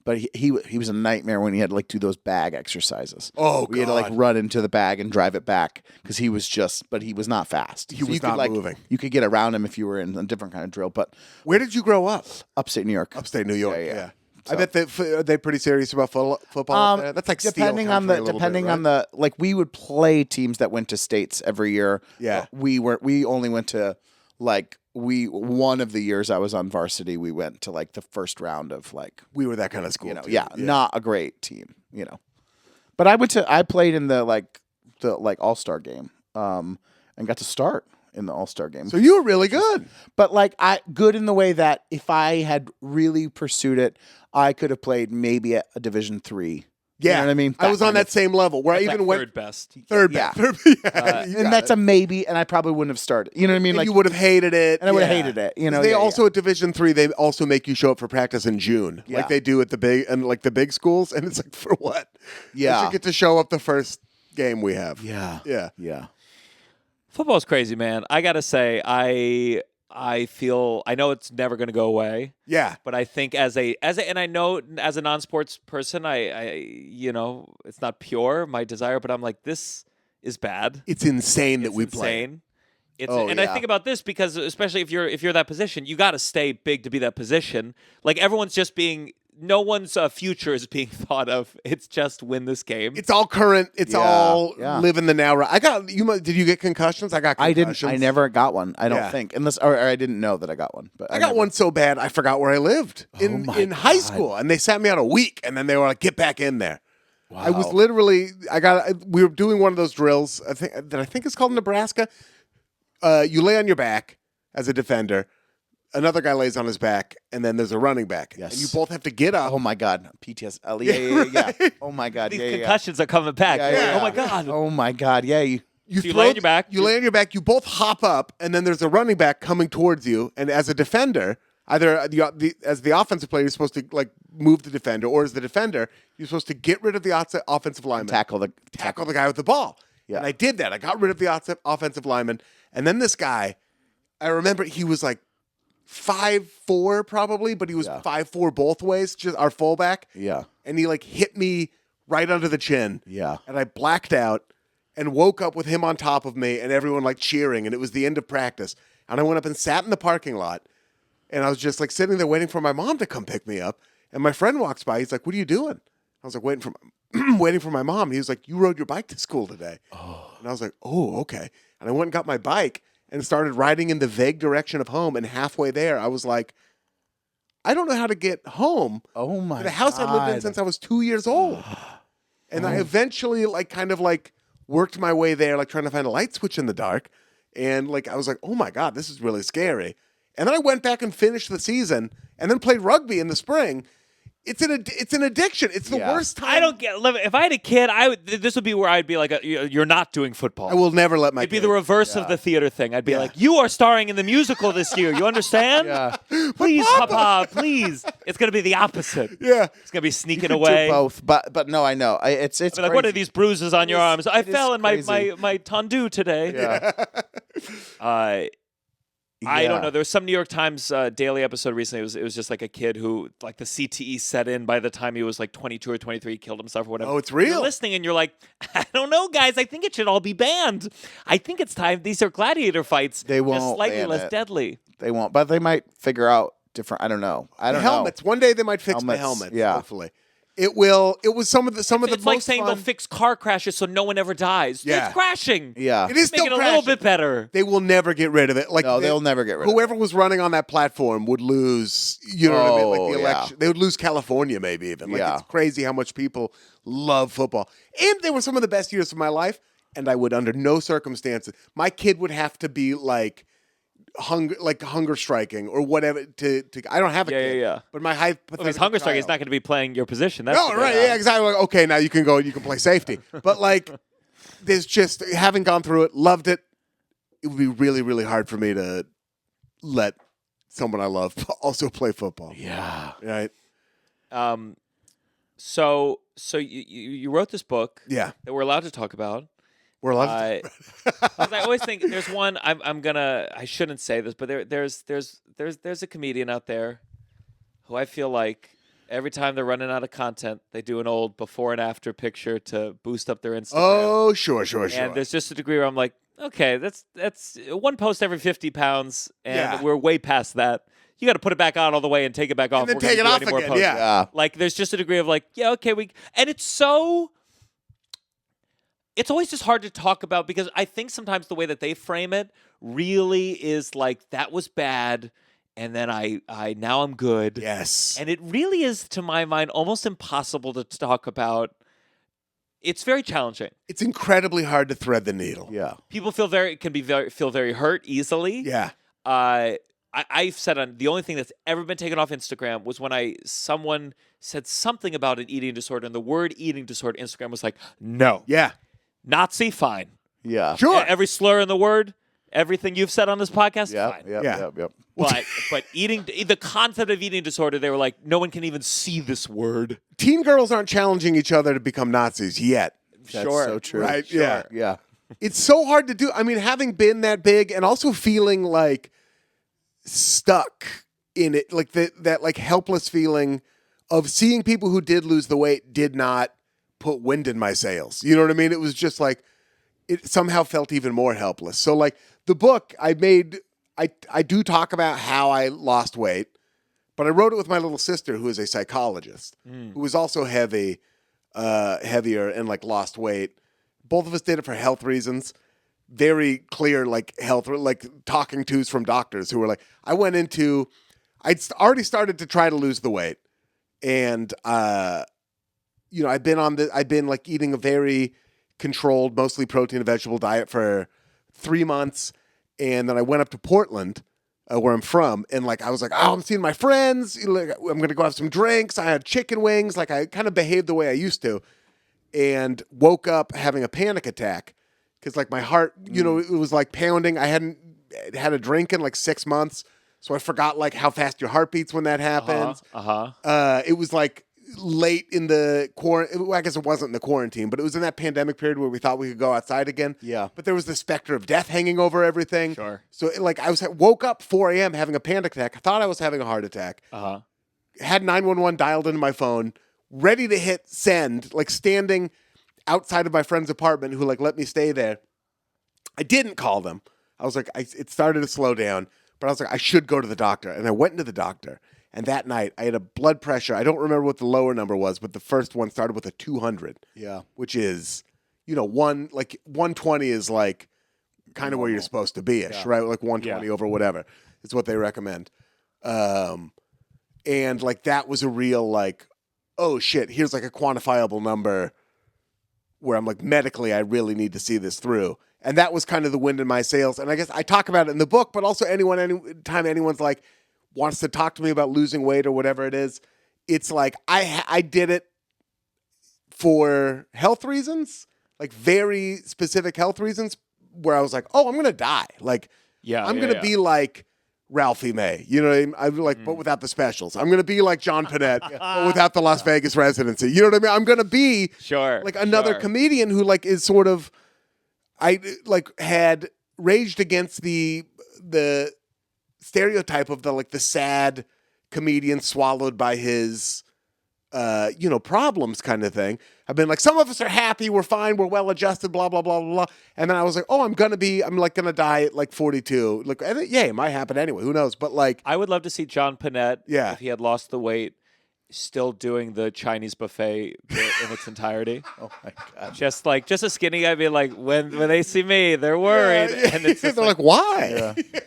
but he was a nightmare when he had to like do those bag exercises. Oh, we had to like God. run into the bag and drive it back, because he was but he was not fast. He was you could, not like, moving. You could get around him if you were in a different kind of drill, but Where did you grow up? upstate New York. Upstate New York. Yeah. Yeah. So- I bet are they pretty serious about football up there? That's like depending steel on country a little bit, on right? the like, we would play teams that went to states every year. Yeah. We only went to like one of the years I was on varsity, we went to like the first round of like, We were that kind of school. too. not a great team, But I played in the All-Star game, and got to start in the All-Star game. So you were really good. But like, good in the way that if I had really pursued it, I could have played maybe at a Division III. Yeah. You know what I mean? I was on that same level where I That's even like went third best. third Yeah. best. You got And that's it. a maybe, and I probably wouldn't have started. You know what I mean? And Like, you would have hated it. and I would have Yeah. hated it. They also at Division III, they also make you show up for practice in June, Yeah. like they do at the big schools, and it's like, for what? Yeah. I should get to show up the first game we have. Yeah. Yeah. Yeah. Football's crazy, man. I gotta say, I feel, I know it's never gonna go away. Yeah. But I think as a and I know as a non-sports person, I it's not pure my desire, but I'm like, this is bad. It's insane that It's we play. insane. It's Oh, and I yeah. think about this because especially if you're that position, you got to stay big to be that position. Like everyone's just being, no one's future is being thought of. It's just win this game. It's all current. It's all Yeah. live in the now. I got you. Did you get concussions? I got I concussions. didn't. I never got one. I don't Yeah. think, unless or I didn't know that I got one. But I got never- one so bad I forgot where I lived in high God. school, and they sat me out a week, and then they were like, "Get back in there." Wow. I was literally. We were doing one of those drills. I think it's called Nebraska. You lay on your back as a defender. Another guy lays on his back, and then there's a running back. Yes. And you both have to get up. Oh my God, PTSD. Yeah. Oh my God. These Yeah. concussions are coming back. Yeah, You're yeah, like, yeah. oh my god. Oh my God. Yeah. You So you lay on your back. You lay on your back. You both hop up, and then there's a running back coming towards you. And as a defender, either as the offensive player, you're supposed to like move the defender, or as the defender, you're supposed to get rid of the offensive lineman, Tackle the guy with the ball. Yeah. And I did that. I got rid of the offensive lineman, and then this guy, I remember he was like 5'4" probably, but he was 5'4" both ways. Just our fullback. Yeah. And he like hit me right under the chin. Yeah. And I blacked out and woke up with him on top of me and everyone like cheering. And it was the end of practice. And I went up and sat in the parking lot. And I was just like sitting there waiting for my mom to come pick me up. And my friend walks by. He's like, "What are you doing?" I was like, waiting for my mom. He was like, "You rode your bike to school today." Oh. And I was like, "Oh, okay." And I went and got my bike and started riding in the vague direction of home. And halfway there, I was like, I don't know how to get home. Oh my to the house I lived in since I was 2 years old. And I eventually kind of worked my way there, like trying to find a light switch in the dark. And I was like, oh my God, this is really scary. And then I went back and finished the season and then played rugby in the spring. It's an addiction. It's the worst time. I don't get. If I had a kid, this would be where I'd be like, "You're not doing football." I will never let my. It'd be the reverse of the theater thing. I'd be like, "You are starring in the musical this year. You understand? Yeah. Please, Papa, please." It's gonna be the opposite. Yeah, it's gonna be sneaking You could away. do both, but no, I know. It's I'd be like, crazy. what are these bruises on your arms? I it is fell in my crazy. tendu today. Yeah. I don't know. There was some New York Times daily episode recently. It was just like a kid who, like, the CTE set in by the time he was like 22 or 23, killed himself or whatever. Oh, it's real. You're listening and you're like, I don't know, guys. I think it should all be banned. I think it's time. These are gladiator fights. They won't Just slightly ban less it. deadly. They won't, but they might figure out different. I don't know. I don't know. helmets. One day they might fix the Helmets, helmets. yeah. Hopefully, it will. It was some of the It's most like saying fun. they'll fix car crashes so no one ever dies. Yeah. It's crashing. Yeah. It is Make still it a crashing. little bit better. They will never get rid of it. No, they'll never get rid of it. Whoever was running on that platform would lose. You know what I mean? Like the Oh, yeah. election, they would lose California, maybe even. Yeah. It's crazy how much people love football. And they were some of the best years of my life. And I would, under no circumstances, my kid would have to be hunger striking or whatever. To I don't have a kid. Yeah. But my Well, if he's hunger striking, he's not going to be playing your position. That's No, the right? thing. Yeah, exactly. Like, okay, now you can go. You can play safety. But there's just having gone through it, loved it. It would be really, really hard for me to let someone I love also play football. Yeah. Right. So you wrote this book Yeah. that we're allowed to talk about. We're allowed. Because I always think there's one. I shouldn't say this, but there's a comedian out there who I feel like every time they're running out of content, they do an old before and after picture to boost up their Instagram. Oh, sure. And there's just a degree where I'm like, okay, that's one post every 50 pounds, and Yeah. we're way past that. You got to put it back on all the way and take it back off. And then We're gonna take it do off any more again, posts. yeah. Yeah. Like, there's just a degree of okay, and it's so. It's always just hard to talk about because I think sometimes the way that they frame it really is like, that was bad, and then I now I'm good. Yes. And it really is, to my mind, almost impossible to talk about. It's very challenging. It's incredibly hard to thread the needle. Yeah. People feel very hurt easily. Yeah. I've said the only thing that's ever been taken off Instagram was when someone said something about an eating disorder, and the word eating disorder, Instagram was like, no. Yeah. Nazi, fine. Yeah. Sure. Every slur in the word, everything you've said on this podcast, fine. Yep. But eating, the concept of eating disorder, they were like, no one can even see this word. Teen girls aren't challenging each other to become Nazis yet. That's Sure. so true. Right? Sure. Yeah. Yeah. It's so hard to do. I mean, having been that big and also feeling stuck in it, that helpless feeling of seeing people who did lose the weight did not put wind in my sails. You know what I mean? It was just it somehow felt even more helpless. So the book I made, I do talk about how I lost weight, but I wrote it with my little sister who is a psychologist who was also heavier and lost weight. Both of us did it for health reasons. Very clear, health, talking tos from doctors who were like, I'd already started to try to lose the weight. And, I've been eating a very controlled, mostly protein and vegetable diet for 3 months. And then I went up to Portland, where I'm from. And I was like, oh, I'm seeing my friends. I'm going to go have some drinks. I had chicken wings. I kind of behaved the way I used to. And woke up having a panic attack because my heart, it was pounding. I hadn't had a drink in 6 months, so I forgot how fast your heart beats when that happens. It was late in the quarantine. Well, I guess it wasn't in the quarantine, but it was in that pandemic period where we thought we could go outside again. Yeah. But there was the specter of death hanging over everything. Sure. So I woke up 4 a.m. having a panic attack. I thought I was having a heart attack. Had 911 dialed into my phone. ready to hit send, like standing outside of my friend's apartment who like let me stay there. I didn't call them. I was like, it started to slow down, but I was like, I should go to the doctor. And I went into the doctor. And that night, I had a blood pressure. I don't remember what the lower number was, but the first one started with a 200. Yeah. Which is, 120 is like kind of where you're supposed to be-ish, right? Like 120 over whatever is what they recommend. And like that was a real like, oh shit, here's like a quantifiable number where I'm like, medically, I really need to see this through. And that was kind of the wind in my sails. And I guess I talk about it in the book, but also anytime anyone's like wants to talk to me about losing weight or whatever it is, it's like I did it for health reasons, like very specific health reasons, where I was like, oh, I'm gonna die. Like, I'm gonna be like Ralphie May. You know what I mean? I'm like, but without the specials. I'm gonna be like John Panette, but without the Las Vegas residency. You know what I mean? I'm gonna be like another comedian who like is sort of. I like had raged against the stereotype of the sad comedian swallowed by his problems kind of thing. I've been like, some of us are happy, we're fine, we're well adjusted, blah blah blah blah blah. And then I was like, oh, I'm gonna die at like 42. Like, it might happen anyway. Who knows? But like, I would love to see John Panette if he had lost the weight, still doing the Chinese buffet bit in its entirety. Oh my God. Just a skinny guy being like, when they see me, they're worried. And it's just they're like, why? Yeah.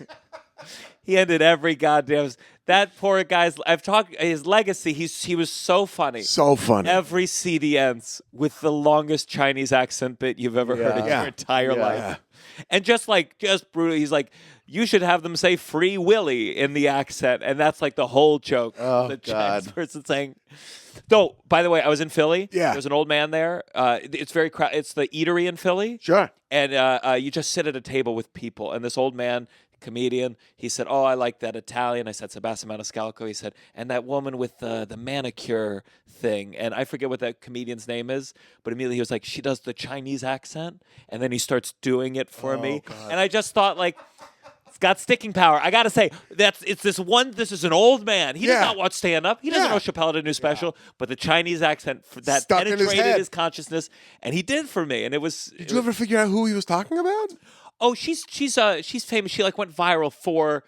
He ended every goddamn. That poor guy's. I've talked his legacy. He was so funny. So funny. Every CD ends with the longest Chinese accent bit you've ever heard in your entire life. And just brutal. He's like, you should have them say "Free Willy" in the accent, and that's like the whole joke. Oh, the God. Chinese person saying. Though, by the way, I was in Philly. Yeah. There's an old man there. It's very It's the eatery in Philly. Sure. And you just sit at a table with people, and this old man, comedian, he said, oh, I like that Italian. I said, Sebastian Maniscalco. He said, and that woman with the manicure thing. And I forget what that comedian's name is, but immediately he was like, she does the Chinese accent. And then he starts doing it for me. God. And I just thought, like, it's got sticking power. I got to say, this is an old man. He does not watch stand-up. He doesn't know Chappelle did a new special, but the Chinese accent, that stuck penetrated his consciousness, and he did for me. And it was... Did you ever figure out who he was talking about? Oh, she's famous. She like went viral for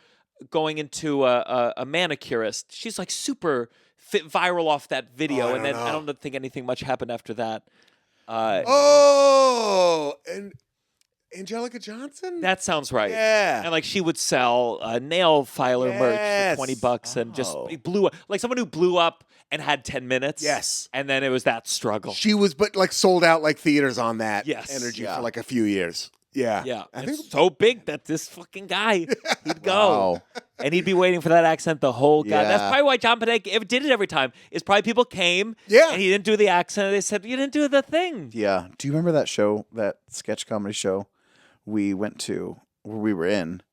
going into a manicurist. She's like super viral off that video, and then I don't think anything much happened after that. And Angelica Johnson? That sounds right. Yeah. And like she would sell nail filer merch for $20 and just blew up. Like someone who blew up and had 10 minutes. Yes. And then it was that struggle. She was, but like sold out like theaters on that energy Yeah. for like a few years. Yeah. Yeah. I think so big that this fucking guy, he'd go. Wow. And he'd be waiting for that accent the whole guy. Yeah. That's probably why John Panette did it every time. Is probably people came and he didn't do the accent. They said, you didn't do the thing. Yeah. Do you remember that show, that sketch comedy show we went to, where we were in?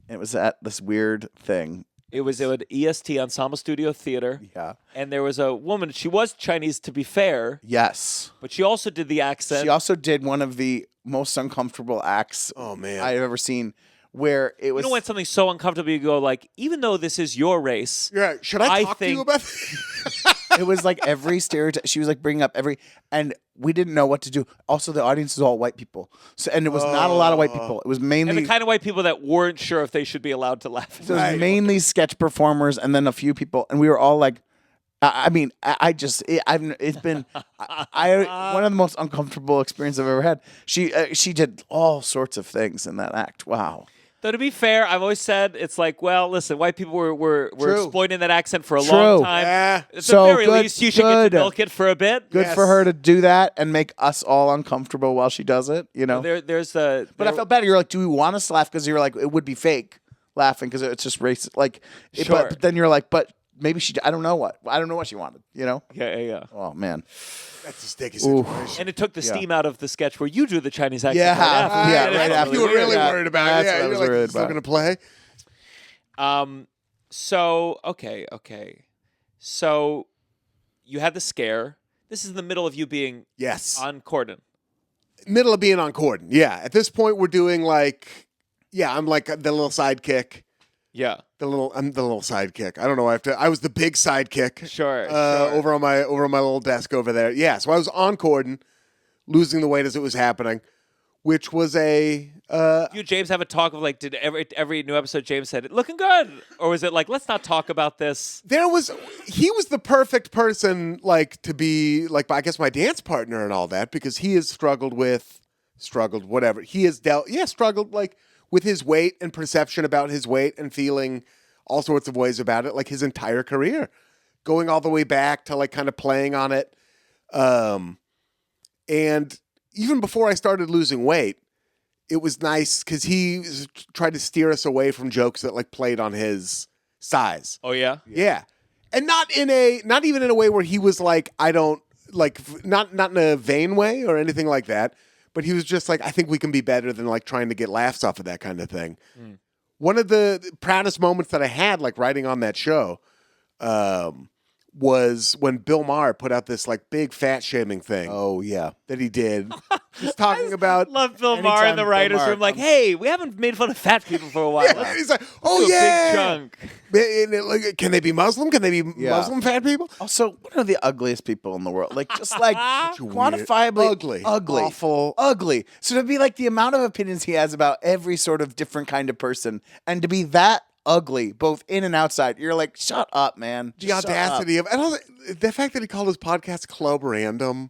It was at this weird thing. It was at EST, Ensemble Studio Theater. Yeah. And there was a woman. She was Chinese, to be fair. Yes. But she also did the accent. She also did one of the most uncomfortable acts I've ever seen, where it was... You know when something's so uncomfortable, you go like, even though this is your race... Yeah, should I talk to you about this? It was like every stereotype. She was like bringing up every... And we didn't know what to do. Also, the audience is all white people. And it was not a lot of white people. It was mainly... And the kind of white people that weren't sure if they should be allowed to laugh. So it was mainly sketch performers and then a few people. And we were all like... it's been one of the most uncomfortable experiences I've ever had. She did all sorts of things in that act. Wow. Though to be fair, I've always said it's like, well, listen, white people were exploiting that accent for a True. long time. Yeah. At So the very good- least, you should get to good. milk it for a bit. Good for her to do that and make us all uncomfortable while she does it, you know? But I felt bad. You're like, do we want us to laugh? Because you're like, it would be fake laughing because it's just racist. Like, Sure. but then you're like, but maybe she, I don't know what she wanted, you know? Yeah. Oh, man. That's a sticky situation. And it took the steam out of the sketch where you do the Chinese accent. Yeah. right after. Yeah, And right it's after. You were weird. really worried about it. That's Yeah, what I you're was like, worried still about. going to play? So, okay. So, you had the scare. This is in the middle of you being Yes. on Corden. Middle of being on Corden. Yeah. At this point, we're doing like, I'm like the little sidekick. Yeah. I'm the little sidekick. I don't know. I was the big sidekick. Sure. Over on my little desk over there. Yeah. So I was on Corden, losing the weight as it was happening, which was a. You and James have a talk of like, did every new episode James said, looking good? Or was it like, let's not talk about this? He was the perfect person, like, to be, like, I guess my dance partner and all that, because he has struggled, whatever. He has struggled, like, with his weight and perception about his weight and feeling all sorts of ways about it, like, his entire career. Going all the way back to, like, kind of playing on it. And even before I started losing weight, it was nice because he tried to steer us away from jokes that like played on his size. Oh yeah, yeah, and not even in a way where he was like, I don't like, not in a vain way or anything like that. But he was just like, I think we can be better than like trying to get laughs off of that kind of thing. One of the proudest moments that I had, like writing on that show, was when Bill Maher put out this like big fat shaming thing. Oh yeah, that he did. Just talking about. Love Bill Maher in the writers' room. Like, hey, we haven't made fun of fat people for a while. Yeah, he's like, oh do a yeah, big chunk. Like, can they be Muslim? Can they be Muslim fat people? Also, what are the ugliest people in the world? Like, just like quantifiably ugly, awful, ugly. So to be like the amount of opinions he has about every sort of different kind of person, and to be that ugly, both in and outside, you're like, shut up, man. The audacity of, and also the fact that he called his podcast Club Random.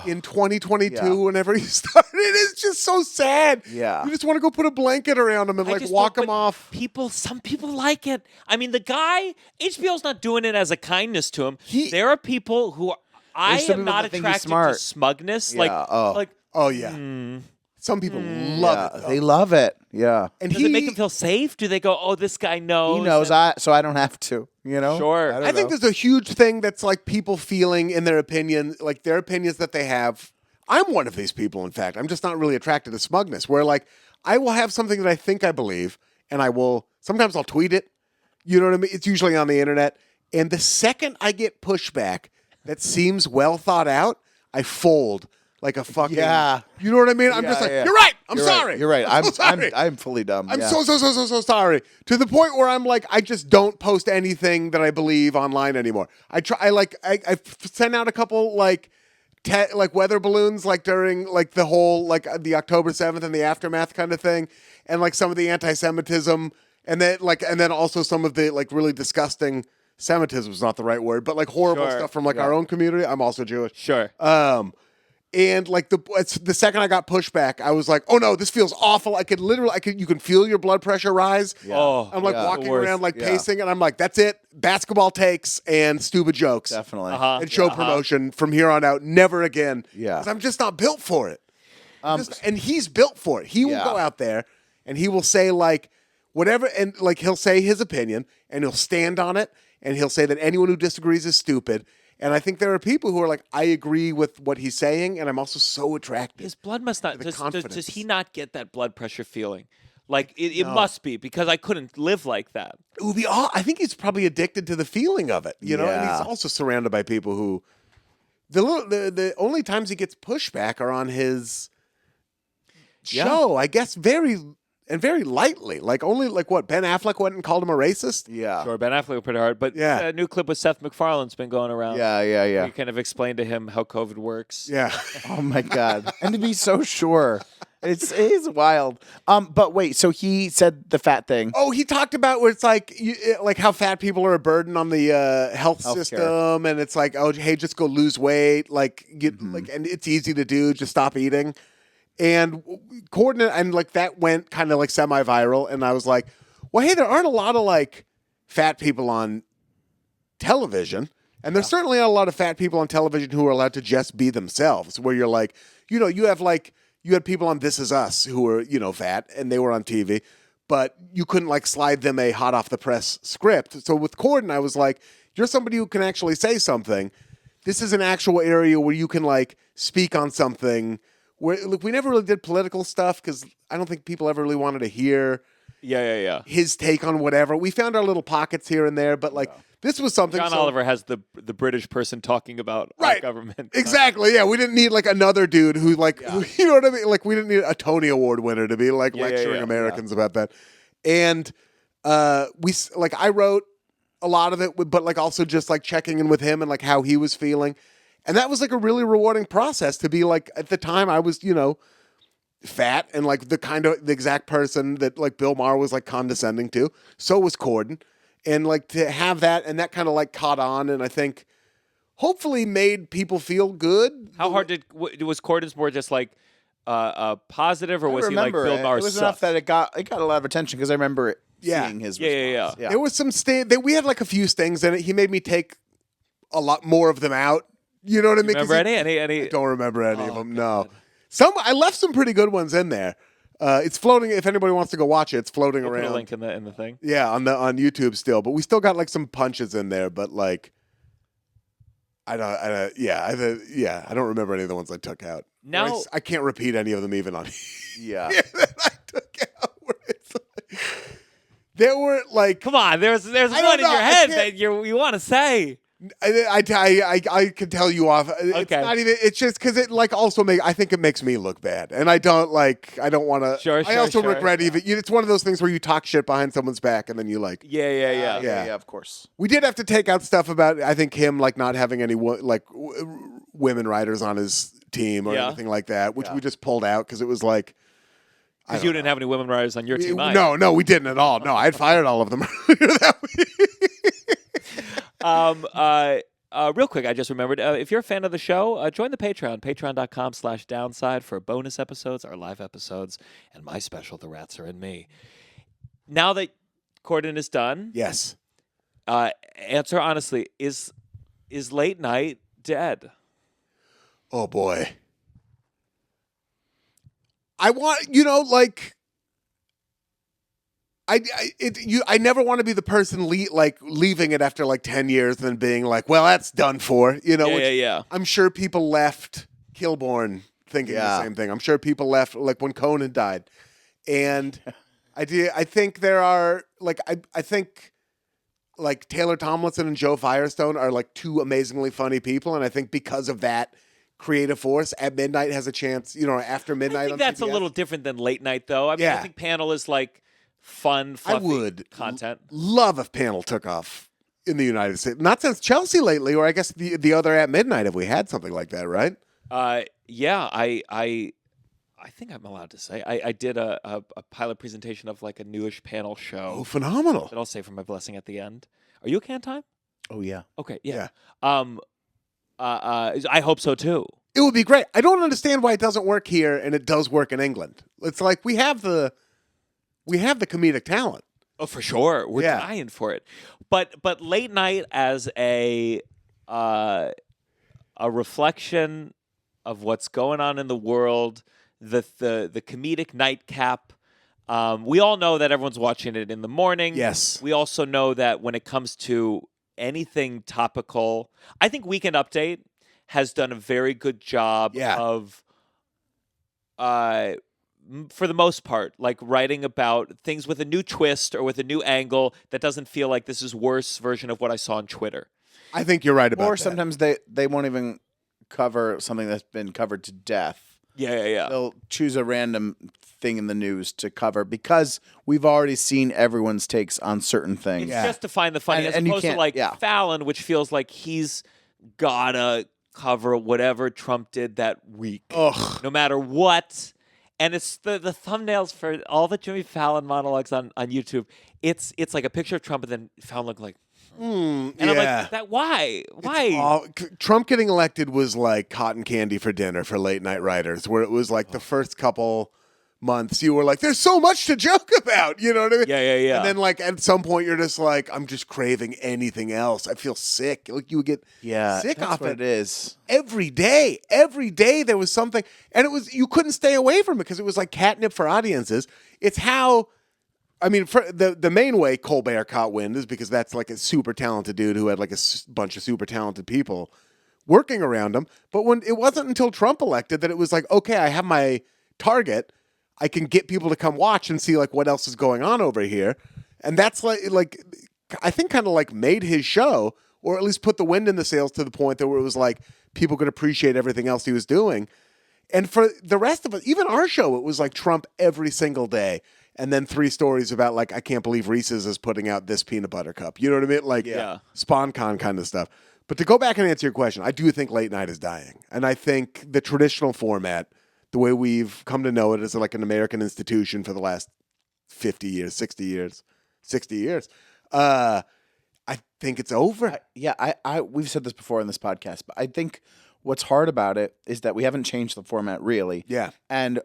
In 2022, whenever he started, it's just so sad. Yeah. You just want to go put a blanket around him and like walk him off. Some people like it. I mean, the guy, HBO's not doing it as a kindness to him. There are people who I am not attracted to smugness. Yeah. Oh yeah. Some people love it. They love it. Yeah. And does it make them feel safe? Do they go, oh, this guy knows? He knows, so I don't have to. You know? Sure. I think there's a huge thing that's like people feeling in their opinion, like their opinions that they have. I'm one of these people, in fact. I'm just not really attracted to smugness, where like I will have something that I think I believe, and sometimes I'll tweet it. You know what I mean? It's usually on the internet. And the second I get pushback that seems well thought out, I fold. Like a fucking, you know what I mean? I'm just like, you're right. I'm sorry. You're right. I'm sorry. I'm fully dumb. I'm so sorry. To the point where I'm like, I just don't post anything that I believe online anymore. I sent out a couple like weather balloons like during like the whole like the October 7th and the aftermath kind of thing, and like some of the anti-Semitism, and then also some of the like really disgusting Semitism is not the right word, but like horrible stuff from like our own community. I'm also Jewish. Sure. And like the second I got pushback, I was like, "Oh no, this feels awful." You can feel your blood pressure rise. Yeah. Oh, I'm like walking around like pacing, and I'm like, "That's it. Basketball takes and stupid jokes, definitely, and show promotion from here on out. Never again." Yeah, because I'm just not built for it. And he's built for it. He will go out there and he will say like whatever, and like he'll say his opinion, and he'll stand on it, and he'll say that anyone who disagrees is stupid. And I think there are people who are like, I agree with what he's saying, and I'm also so attracted. His blood must not. Does he not get that blood pressure feeling? Like it must be, because I couldn't live like that. It would be. I think he's probably addicted to the feeling of it, you know. And he's also surrounded by people who the only times he gets pushback are on his show. I guess very lightly. Like only like what Ben Affleck went and called him a racist. Yeah, sure. Ben Affleck was pretty hard, but a new clip with Seth MacFarlane's been going around. Yeah. You kind of explained to him how COVID works. Yeah. Oh my God, and to be so sure. It is wild. But wait, so he said the fat thing. Oh, he talked about where it's like how fat people are a burden on the health system, and it's like, oh, hey, just go lose weight, like and it's easy to do, just stop eating. And Corden and like that went kind of like semi-viral, and I was like, well, hey, there aren't a lot of like fat people on television, and there's certainly not a lot of fat people on television who are allowed to just be themselves. Where you're like, you had people on This Is Us who were, fat, and they were on TV, but you couldn't like slide them a hot off the press script. So with Corden, I was like, you're somebody who can actually say something. This is an actual area where you can like speak on something. Where look, we never really did political stuff because I don't think people ever really wanted to hear his take on whatever. We found our little pockets here and there, but like this was something. John Oliver has the British person talking about our government. Exactly. Yeah, we didn't need like another dude who like you know what I mean. Like we didn't need a Tony Award winner to be like lecturing Americans about that. And I wrote a lot of it, but like also just like checking in with him and like how he was feeling. And that was like a really rewarding process to be like, at the time I was, fat and like the exact person that like Bill Maher was like condescending to. So was Corden. And like to have that, and that kind of like caught on, and I think hopefully made people feel good. How hard was Corden's more just like positive, or was he like Bill Maher? It was enough that it got a lot of attention because I remember seeing his response. Yeah. There was some we had like a few stings in it. He made me take a lot more of them out. You know what I mean? Remember any? I don't remember any of them. God. No, I left some pretty good ones in there. It's floating. If anybody wants to go watch it, it's floating around. Put a link in the thing. Yeah, on YouTube still, but we still got like some punches in there. But like, I don't remember any of the ones I took out. Now I can't repeat any of them even on. Yeah. That I took out. There were like, come on, there's one in your head that you want to say. I can tell you off. It's not even. It's just because it like also I think it makes me look bad, and I don't want to. Sure. I also regret even. It's one of those things where you talk shit behind someone's back, and then you like. Yeah. Of course. We did have to take out stuff about I think him like not having any women writers on his team or anything like that, which we just pulled out because it was like. Because you didn't have any women writers on your team. No, we didn't at all. No, I'd fired all of them. Real quick, I just remembered, if you're a fan of the show, join the Patreon, patreon.com/downside for bonus episodes, our live episodes, and my special, The Rats Are In Me. Now that Corden is done, yes. Answer honestly, is late night dead? Oh, boy. I want, like... I never want to be the person leaving it after like 10 years and then being like, well, that's done for, Yeah. I'm sure people left Kilborn thinking the same thing. I'm sure people left like when Conan died. And I think there are like, I think like Taylor Tomlinson and Joe Firestone are like two amazingly funny people. And I think because of that creative force at midnight has a chance, after midnight. I think that's CBS. a little different than late night though. I mean, I think Panel is like, fun, fluffy content. Love if Panel took off in the United States. Not since Chelsea lately, or I guess the other At Midnight if we had something like that, right? Yeah, I think I'm allowed to say I did a pilot presentation of like a newish Panel show. Oh, phenomenal! That I'll say for my blessing at the end. Are you a Can Time? Oh yeah. Okay, yeah. I hope so too. It would be great. I don't understand why it doesn't work here and it does work in England. It's like we have the comedic talent. Oh, for sure. We're dying for it. But late night as a reflection of what's going on in the world, the comedic nightcap. We all know that everyone's watching it in the morning. Yes. We also know that when it comes to anything topical, I think Weekend Update has done a very good job of for the most part, like writing about things with a new twist or with a new angle that doesn't feel like this is worse version of what I saw on Twitter. I think you're right about that. Or sometimes they won't even cover something that's been covered to death. Yeah. They'll choose a random thing in the news to cover because we've already seen everyone's takes on certain things. It's just to find the funny, as opposed to like Fallon, which feels like he's gotta cover whatever Trump did that week. Ugh. No matter what. And it's the thumbnails for all the Jimmy Fallon monologues on YouTube. It's like a picture of Trump and then Fallon looking like, and I'm like, that why? Trump getting elected was like cotton candy for dinner for late night writers, where it was like the first couple months you were like, there's so much to joke about, you know what I mean? Yeah. And then like at some point you're just like, I'm just craving anything else. I feel sick. Like you would get sick off what it is. Every day there was something, and it was, you couldn't stay away from it because it was like catnip for audiences. It's how, I mean, for the main way Colbert caught wind is because that's like a super talented dude who had like a bunch of super talented people working around him. But when it wasn't until Trump elected that it was like, okay, I have my target. I can get people to come watch and see like what else is going on over here. And that's like I think kind of like made his show, or at least put the wind in the sails to the point that where it was like people could appreciate everything else he was doing. And for the rest of it, even our show, it was like Trump every single day. and then 3 stories about like, I can't believe Reese's is putting out this peanut butter cup. You know what I mean? Like SpawnCon kind of stuff. But to go back and answer your question, I do think late night is dying. And I think the traditional format, the way we've come to know it as like an American institution for the last 50 years, 60 years, I think it's over. We've said this before in this podcast, but I think what's hard about it is that we haven't changed the format really. Yeah. And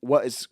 what is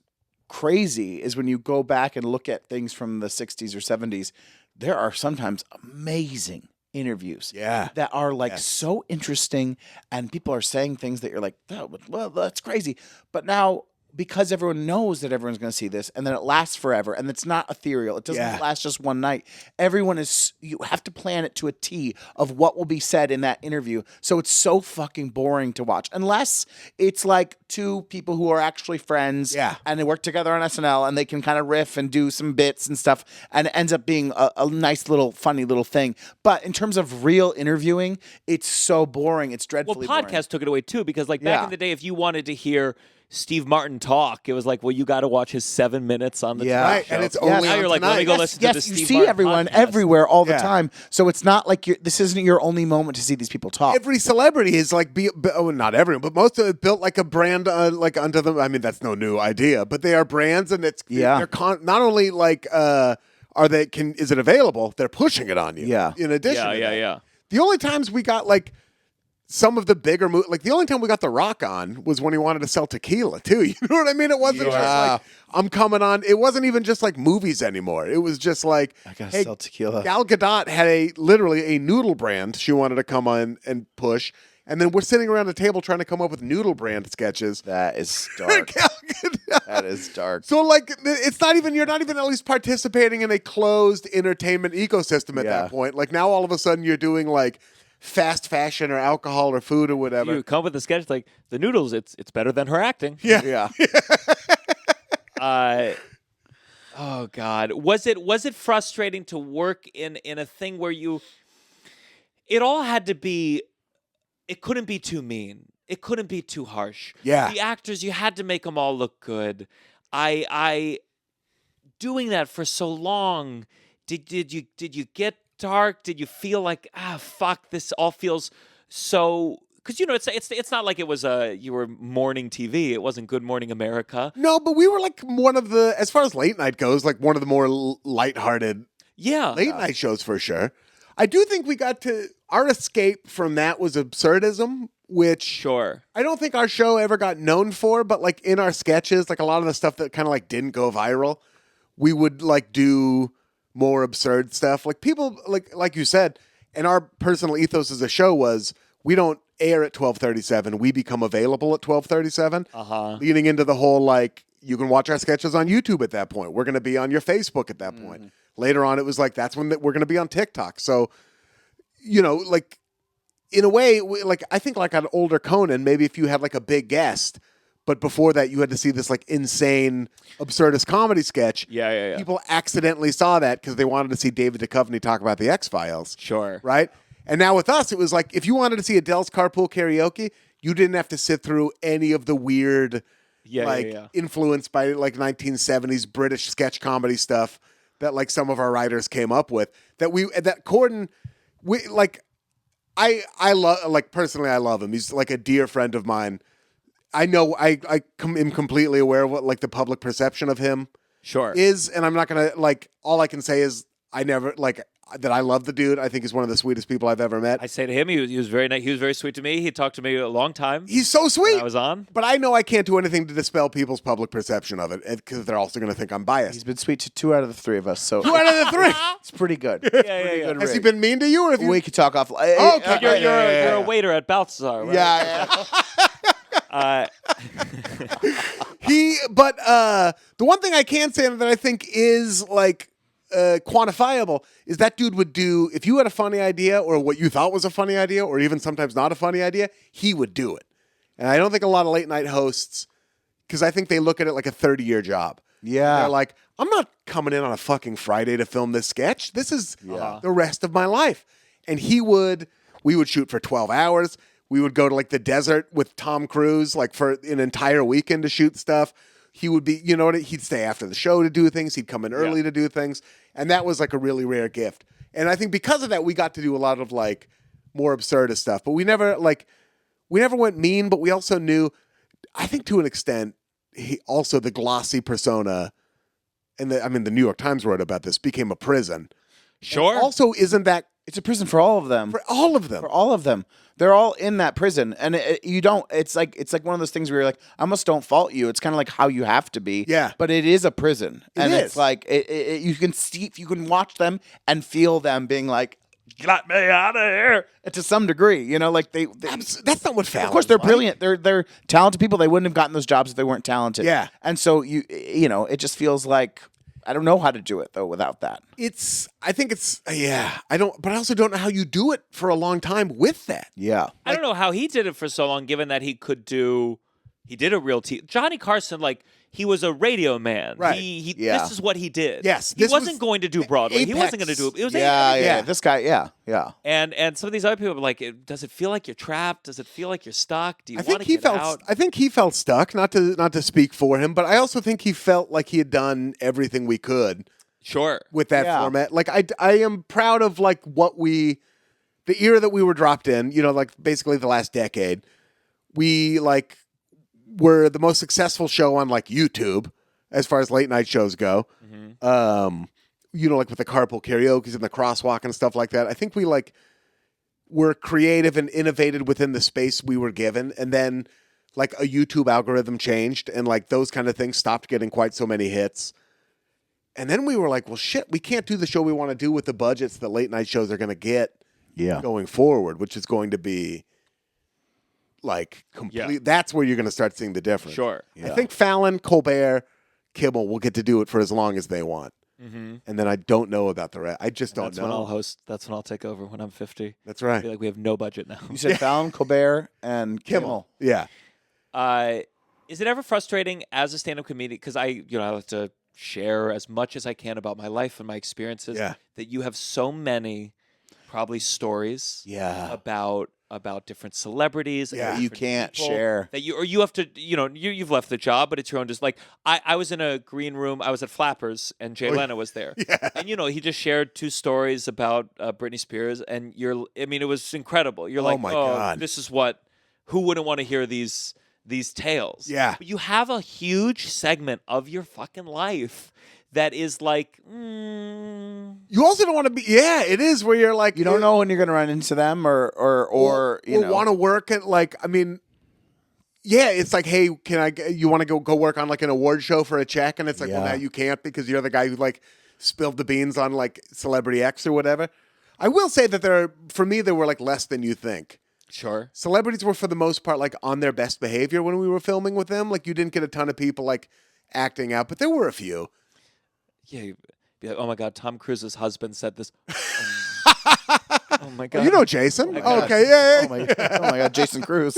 crazy is when you go back and look at things from the 60s or 70s, there are sometimes amazing interviews that are like so interesting, and people are saying things that you're like, oh, well, that's crazy. But now, because everyone knows that everyone's going to see this, and then it lasts forever, and it's not ethereal. It doesn't last just one night. You have to plan it to a T of what will be said in that interview. So it's so fucking boring to watch, unless it's like 2 people who are actually friends, and they work together on SNL, and they can kind of riff and do some bits and stuff, and it ends up being a nice little, funny little thing. But in terms of real interviewing, it's so boring. It's dreadfully boring. Podcasts took it away too, because like back in the day, if you wanted to hear Steve Martin talk, it was like, well, you got to watch his 7 minutes on the Tonight Show. And it's only now on you're like, let me go listen to the you Steve see Martin everyone podcast. everywhere all the time, so it's not like this isn't your only moment to see these people talk. Every celebrity is like, not everyone, but most of it built like a brand, like unto them. I mean, that's no new idea, but they are brands, and it's they're not only like is it available? They're pushing it on you. Yeah. In addition, to that. Yeah. The only times we got like some of the bigger like the only time we got The Rock on was when he wanted to sell tequila too. You know what I mean? It wasn't just like I'm coming on. It wasn't even just like movies anymore. It was just like, I gotta sell tequila. Gal Gadot had literally a noodle brand she wanted to come on and push. And then we're sitting around the table trying to come up with noodle brand sketches. That is dark. That is dark. So like, it's not even, you're not even at least participating in a closed entertainment ecosystem at that point. Like now all of a sudden you're doing like fast fashion or alcohol or food or whatever. You come up with a sketch like the noodles. It's better than her acting. Yeah. Oh God, was it frustrating to work in a thing where it all had to be, it couldn't be too mean, it couldn't be too harsh. Yeah, the actors, you had to make them all look good. I doing that for so long. Did you get dark? Did you feel like fuck, this all feels so? Because it's not like it was you were morning TV. It wasn't Good Morning America. No, but we were like one of the, as far as late night goes, like one of the more lighthearted late night shows for sure. I do think we got to, our escape from that was absurdism, which I don't think our show ever got known for, but like in our sketches, like a lot of the stuff that kind of like didn't go viral, we would like do more absurd stuff. Like people, like you said, and our personal ethos as a show was, we don't air at 12:37. We become available at 12:37. Leading into the whole, like, you can watch our sketches on YouTube at that point. We're going to be on your Facebook at that point. Later on, it was like, that's when we're going to be on TikTok. So, like, in a way, like, I think like on older Conan, maybe if you had like a big guest, but before that, you had to see this like insane absurdist comedy sketch. Yeah. People accidentally saw that because they wanted to see David Duchovny talk about the X-Files. Sure. Right? And now with us, it was like, if you wanted to see Adele's Carpool Karaoke, you didn't have to sit through any of the weird, influenced by like 1970s British sketch comedy stuff that like some of our writers came up with. That Corden, I love, like personally, I love him. He's like a dear friend of mine. I know I am completely aware of what like the public perception of him is, and I'm not gonna like. All I can say is I never like that. I love the dude. I think he's one of the sweetest people I've ever met. I say to him, he was very nice. He was very sweet to me. He talked to me a long time. He's so sweet. I was on, but I know I can't do anything to dispel people's public perception of it because they're also going to think I'm biased. He's been sweet to 2 out of the 3 of us. So 2 out of the 3. It's pretty good. Yeah. Has he been mean to you, or have you? We could talk off. Oh, okay. You're a waiter at Balthazar, right? Yeah. But the one thing I can say that I think is like quantifiable is that dude would do, if you had a funny idea or what you thought was a funny idea or even sometimes not a funny idea, he would do it. And I don't think a lot of late night hosts, because I think they look at it like a 30-year job. Yeah. They're like, I'm not coming in on a fucking Friday to film this sketch. This is the rest of my life. And we would shoot for 12 hours. We would go to like the desert with Tom Cruise, like for an entire weekend to shoot stuff. he would be, you know what, he'd stay after the show to do things. He'd come in early to do things. And that was like a really rare gift. And I think because of that, we got to do a lot of like more absurdist stuff. But we never went mean, but we also knew, I think to an extent, he also the glossy persona, and the New York Times wrote about this, became a prison. Sure. And also, isn't that It's a prison for all of them. for all of them? For all of them. They're all in that prison. And you don't, it's like one of those things where you're like, I almost don't fault you. It's kind of like how you have to be. Yeah. But it is a prison. It and is. it's like, you can watch them and feel them being like, get me out of here. To some degree, you know, like they That's not what Fallon's of course, they're like. brilliant. They're talented people. They wouldn't have gotten those jobs if they weren't talented. Yeah. And so you know, it just feels like I don't know how to do it though without that. But I also don't know how you do it for a long time with that. Yeah. I don't know how he did it for so long, given that he did a real Johnny Carson, like, he was a radio man. Right. Yeah. This is what he did. Yes, He this wasn't was going to do Broadway. He wasn't going to do it. It was Yeah. This guy, yeah. And some of these other people were like, does it feel like you're trapped? Does it feel like you're stuck? Do you I want think to he get felt. out? I think he felt stuck. Not to speak for him, but I also think he felt like he had done everything we could Sure. with that Yeah. format. Like I am proud of like the era that we were dropped in. You know, like basically the last decade. We like were the most successful show on like YouTube as far as late night shows go. You know, like with the carpool karaoke and the crosswalk and stuff like that. I think we like were creative and innovated within the space we were given, and then like a YouTube algorithm changed, and like those kind of things stopped getting quite so many hits. And then we were like, well, shit, we can't do the show we want to do with the budgets that late night shows are going to get going forward, which is going to be like complete. Yeah. That's where you're going to start seeing the difference. Sure. I think Fallon, Colbert, Kimmel will get to do it for as long as they want. And then I don't know about the rest. I just don't That's know. when I'll host. That's when I'll take over when I'm 50. That's I right. feel like we have no budget now. You said Fallon, Colbert, and Kimmel. Yeah. Is it ever frustrating as a stand-up comedian? Because I like to share as much as I can about my life and my experiences. Yeah. That you have so many, probably stories. Yeah. About different celebrities. and Yeah. You different can't people share. that you have to you've left the job, but it's your own. Just like I was in a green room. I was at Flappers, and Jay Leno was there. Yeah. And he just shared 2 stories about Britney Spears, and it was incredible. You're like, my God. this is who wouldn't want to hear these tales? Yeah. But you have a huge segment of your fucking life that is like, You also don't want to be. Yeah, it is where you're like You don't know when you're going to run into them or you know. want to work at like. I mean, yeah, it's like, hey, you want to go work on like an award show for a check, and it's like, well, Yeah. now you can't because you're the guy who like spilled the beans on like Celebrity X or whatever. I will say that for me, there were like less than you think. sure. Celebrities were for the most part like on their best behavior when we were filming with them. Like you didn't get a ton of people like acting out, but there were a few. Yeah. You'd be like, oh my God, Tom Cruise's husband said this. Oh my God. You know Jason? God. Okay, yeah. Oh my God, Jason Cruz.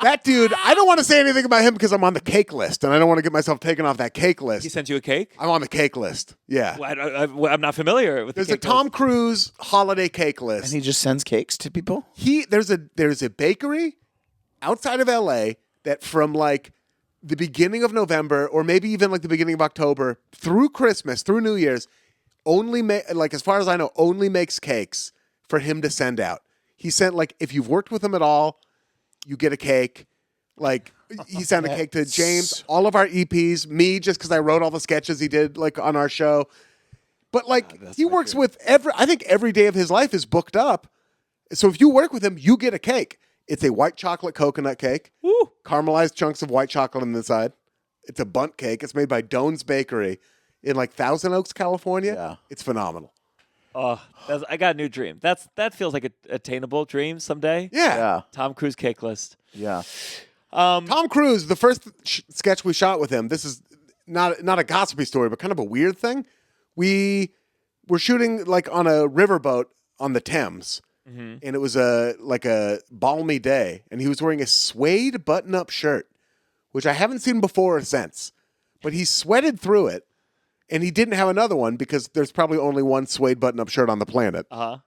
That dude, I don't want to say anything about him because I'm on the cake list, and I don't want to get myself taken off that cake He list. sent you a cake? I'm on the cake list. Yeah. I'm not familiar with There's the a cake Tom list. Cruise holiday cake And list. he just sends cakes to people? There's a bakery outside of LA that from like the beginning of November or maybe even like the beginning of October through Christmas, through New Year's, as far as I know, only makes cakes for him to send out. He sent like, if you've worked with him at all, you get a cake. Like he sent a cake to James, all of our EPs, me, just because I wrote all the sketches he did like on our show. But like he works with I think every day of his life is booked up. So if you work with him, you get a cake. It's a white chocolate coconut cake, Woo. caramelized chunks of white chocolate on the side. It's a bundt cake. It's made by Doan's Bakery in like Thousand Oaks, California. Yeah. It's phenomenal. Oh, I got a new dream. That feels like an attainable dream someday. Yeah. Tom Cruise cake list. Yeah. Tom Cruise, the first sketch we shot with him, this is not a gossipy story, but kind of a weird thing. We were shooting like on a riverboat on the Thames, and it was a balmy day, and he was wearing a suede button-up shirt, which I haven't seen before or since, but he sweated through it, and he didn't have another one because there's probably only one suede button-up shirt on the planet. Uh-huh.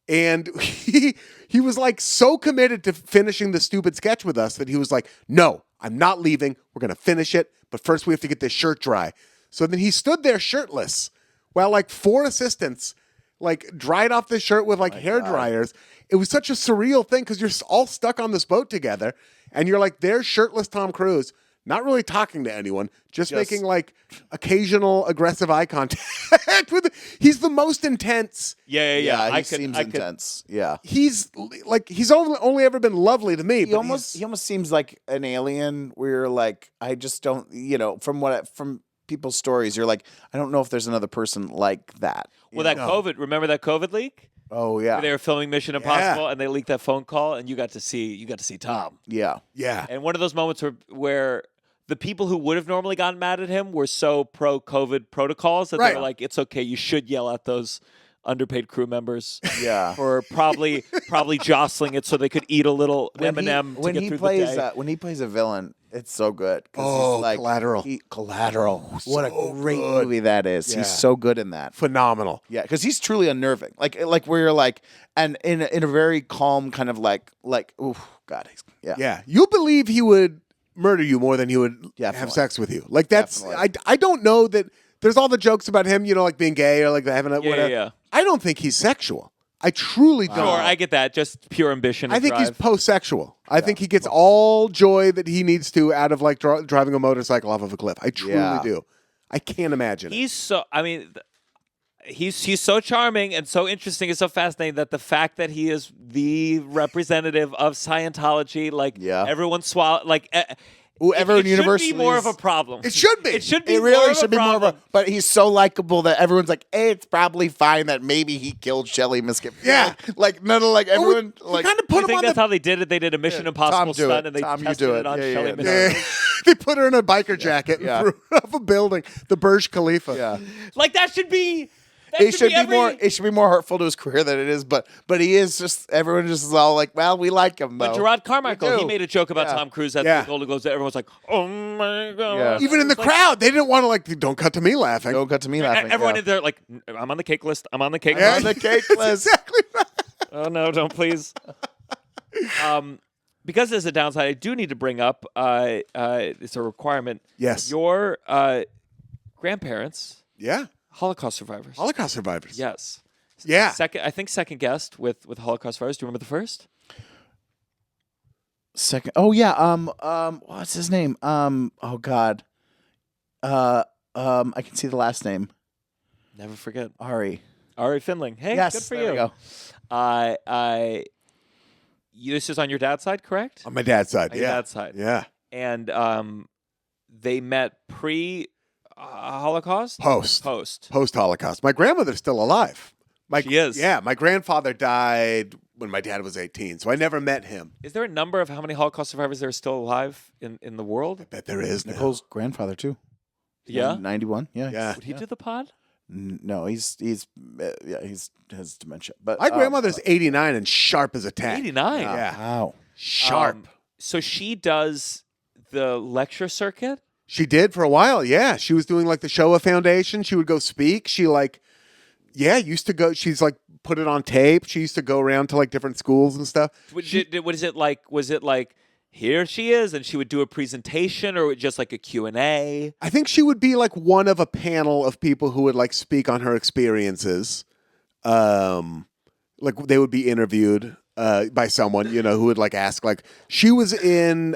And he was like so committed to finishing the stupid sketch with us that he was like, no, I'm not leaving. We're going to finish it. But first we have to get this shirt dry. So then he stood there shirtless while like 4 assistants like dried off the shirt with like hair dryers. It was such a surreal thing because you're all stuck on this boat together and you're like, there's shirtless Tom Cruise, not really talking to anyone, just making like occasional aggressive eye contact. He's the most intense. Yeah, he seems intense. Yeah. He's only ever been lovely to me. He almost seems like an alien where you're like, I just don't, from people's stories, you're like, I don't know if there's another person like that. Well, remember that COVID leak? Oh yeah. Where they were filming Mission Impossible and they leaked that phone call and you got to see Tom. Yeah. Yeah. And one of those moments where the people who would have normally gotten mad at him were so pro-COVID protocols that they were like, it's okay, you should yell at those underpaid crew members for probably jostling it so they could eat a little M&M to get through the day. When he plays a villain, it's so good. Oh, he's like, Collateral. Collateral. What a great good. movie that is. Yeah. He's so good in that. Phenomenal. Yeah, because he's truly unnerving. Like where you're like, and in a very calm kind of like, ooh, God. Yeah. You believe he would murder you more than he would have Definitely. sex with you. Like that's, I don't know that, there's all the jokes about him, like being gay or like having a whatever. Yeah. I don't think he's sexual. I truly don't. Sure, I get that. Just pure ambition. I think he's post-sexual. I think he gets all joy that he needs to out of like driving a motorcycle off of a cliff. I truly do. I can't imagine. He's so. I mean, he's so charming and so interesting and so fascinating that the fact that he is the representative of Scientology, everyone whoever in it universe should be more of a problem. It should be. It should be. It really more should of be a more of a. problem. But he's so likable that everyone's like, hey, it's probably fine that maybe he killed Shelly Miskin. Yeah. Like none of everyone we like. kind of I put him think on that's the. how they did it. They did a Mission Impossible Tom, do stunt it. and they Tom, you tested do it it. on Yeah, Shelley yeah, Miskin. Yeah. They put her in a biker jacket and threw off a building, the Burj Khalifa. Yeah. Like that should be. It should be more. It should be more hurtful to his career than it is. But he is just. Everyone just is all like, well, we like him though. But Gerard Carmichael, We he do. made a joke about Tom Cruise at the Golden Globes. Everyone's like, "Oh my god!" Yeah. Even in the crowd, they didn't want to don't cut to me laughing. Don't cut to me laughing. Everyone in there like, "I'm on the cake list. I'm on the cake I'm on list." the cake That's list. exactly right. Oh no, don't please. Because there's a downside, I do need to bring up. It's a requirement. Yes. Your grandparents, Yeah. Holocaust survivors. Holocaust survivors. Yes. Yeah. Second guest with Holocaust survivors. Do you remember the first? Second. Oh yeah. What's his name? Oh God. I can see the last name. Never forget. Ari. Ari Finling. Hey, Yes. good for there you. We go. This is on your dad's side, correct? On my dad's side. On Yeah. your dad's side. Yeah. And they met pre-Holocaust? Post. Post-Holocaust. My grandmother's still alive. She is. Yeah. My grandfather died when my dad was 18, so I never met him. Is there a number of how many Holocaust survivors there are still alive in the world? I bet there is now. Nicole's grandfather too. Yeah? 91. Yeah. Yeah. Would he do the pod? No, he's has dementia. But My grandmother's 89 and sharp as a tack. 89. Yeah. Wow. Sharp. So she does the lecture circuit? She did for a while, yeah. She was doing like the Shoah Foundation. She would go speak. She used to go, she's like put it on tape. She used to go around to like different schools and stuff. What is it like? Was it like, here she is, and she would do a presentation, or just like a Q&A? I think she would be like one of a panel of people who would like speak on her experiences. Like they would be interviewed by someone, who would like ask, like she was in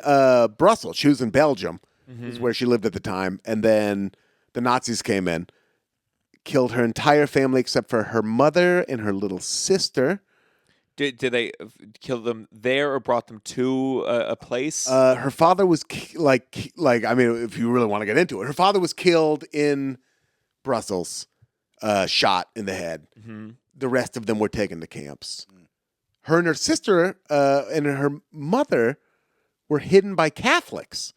Brussels. She was in Belgium, is where she lived at the time. And then the Nazis came in, killed her entire family except for her mother and her little sister. Did they kill them there or brought them to a place? Her father was if you really want to get into it, her father was killed in Brussels, shot in the head. Mm-hmm. The rest of them were taken to camps. Her and her sister and her mother were hidden by Catholics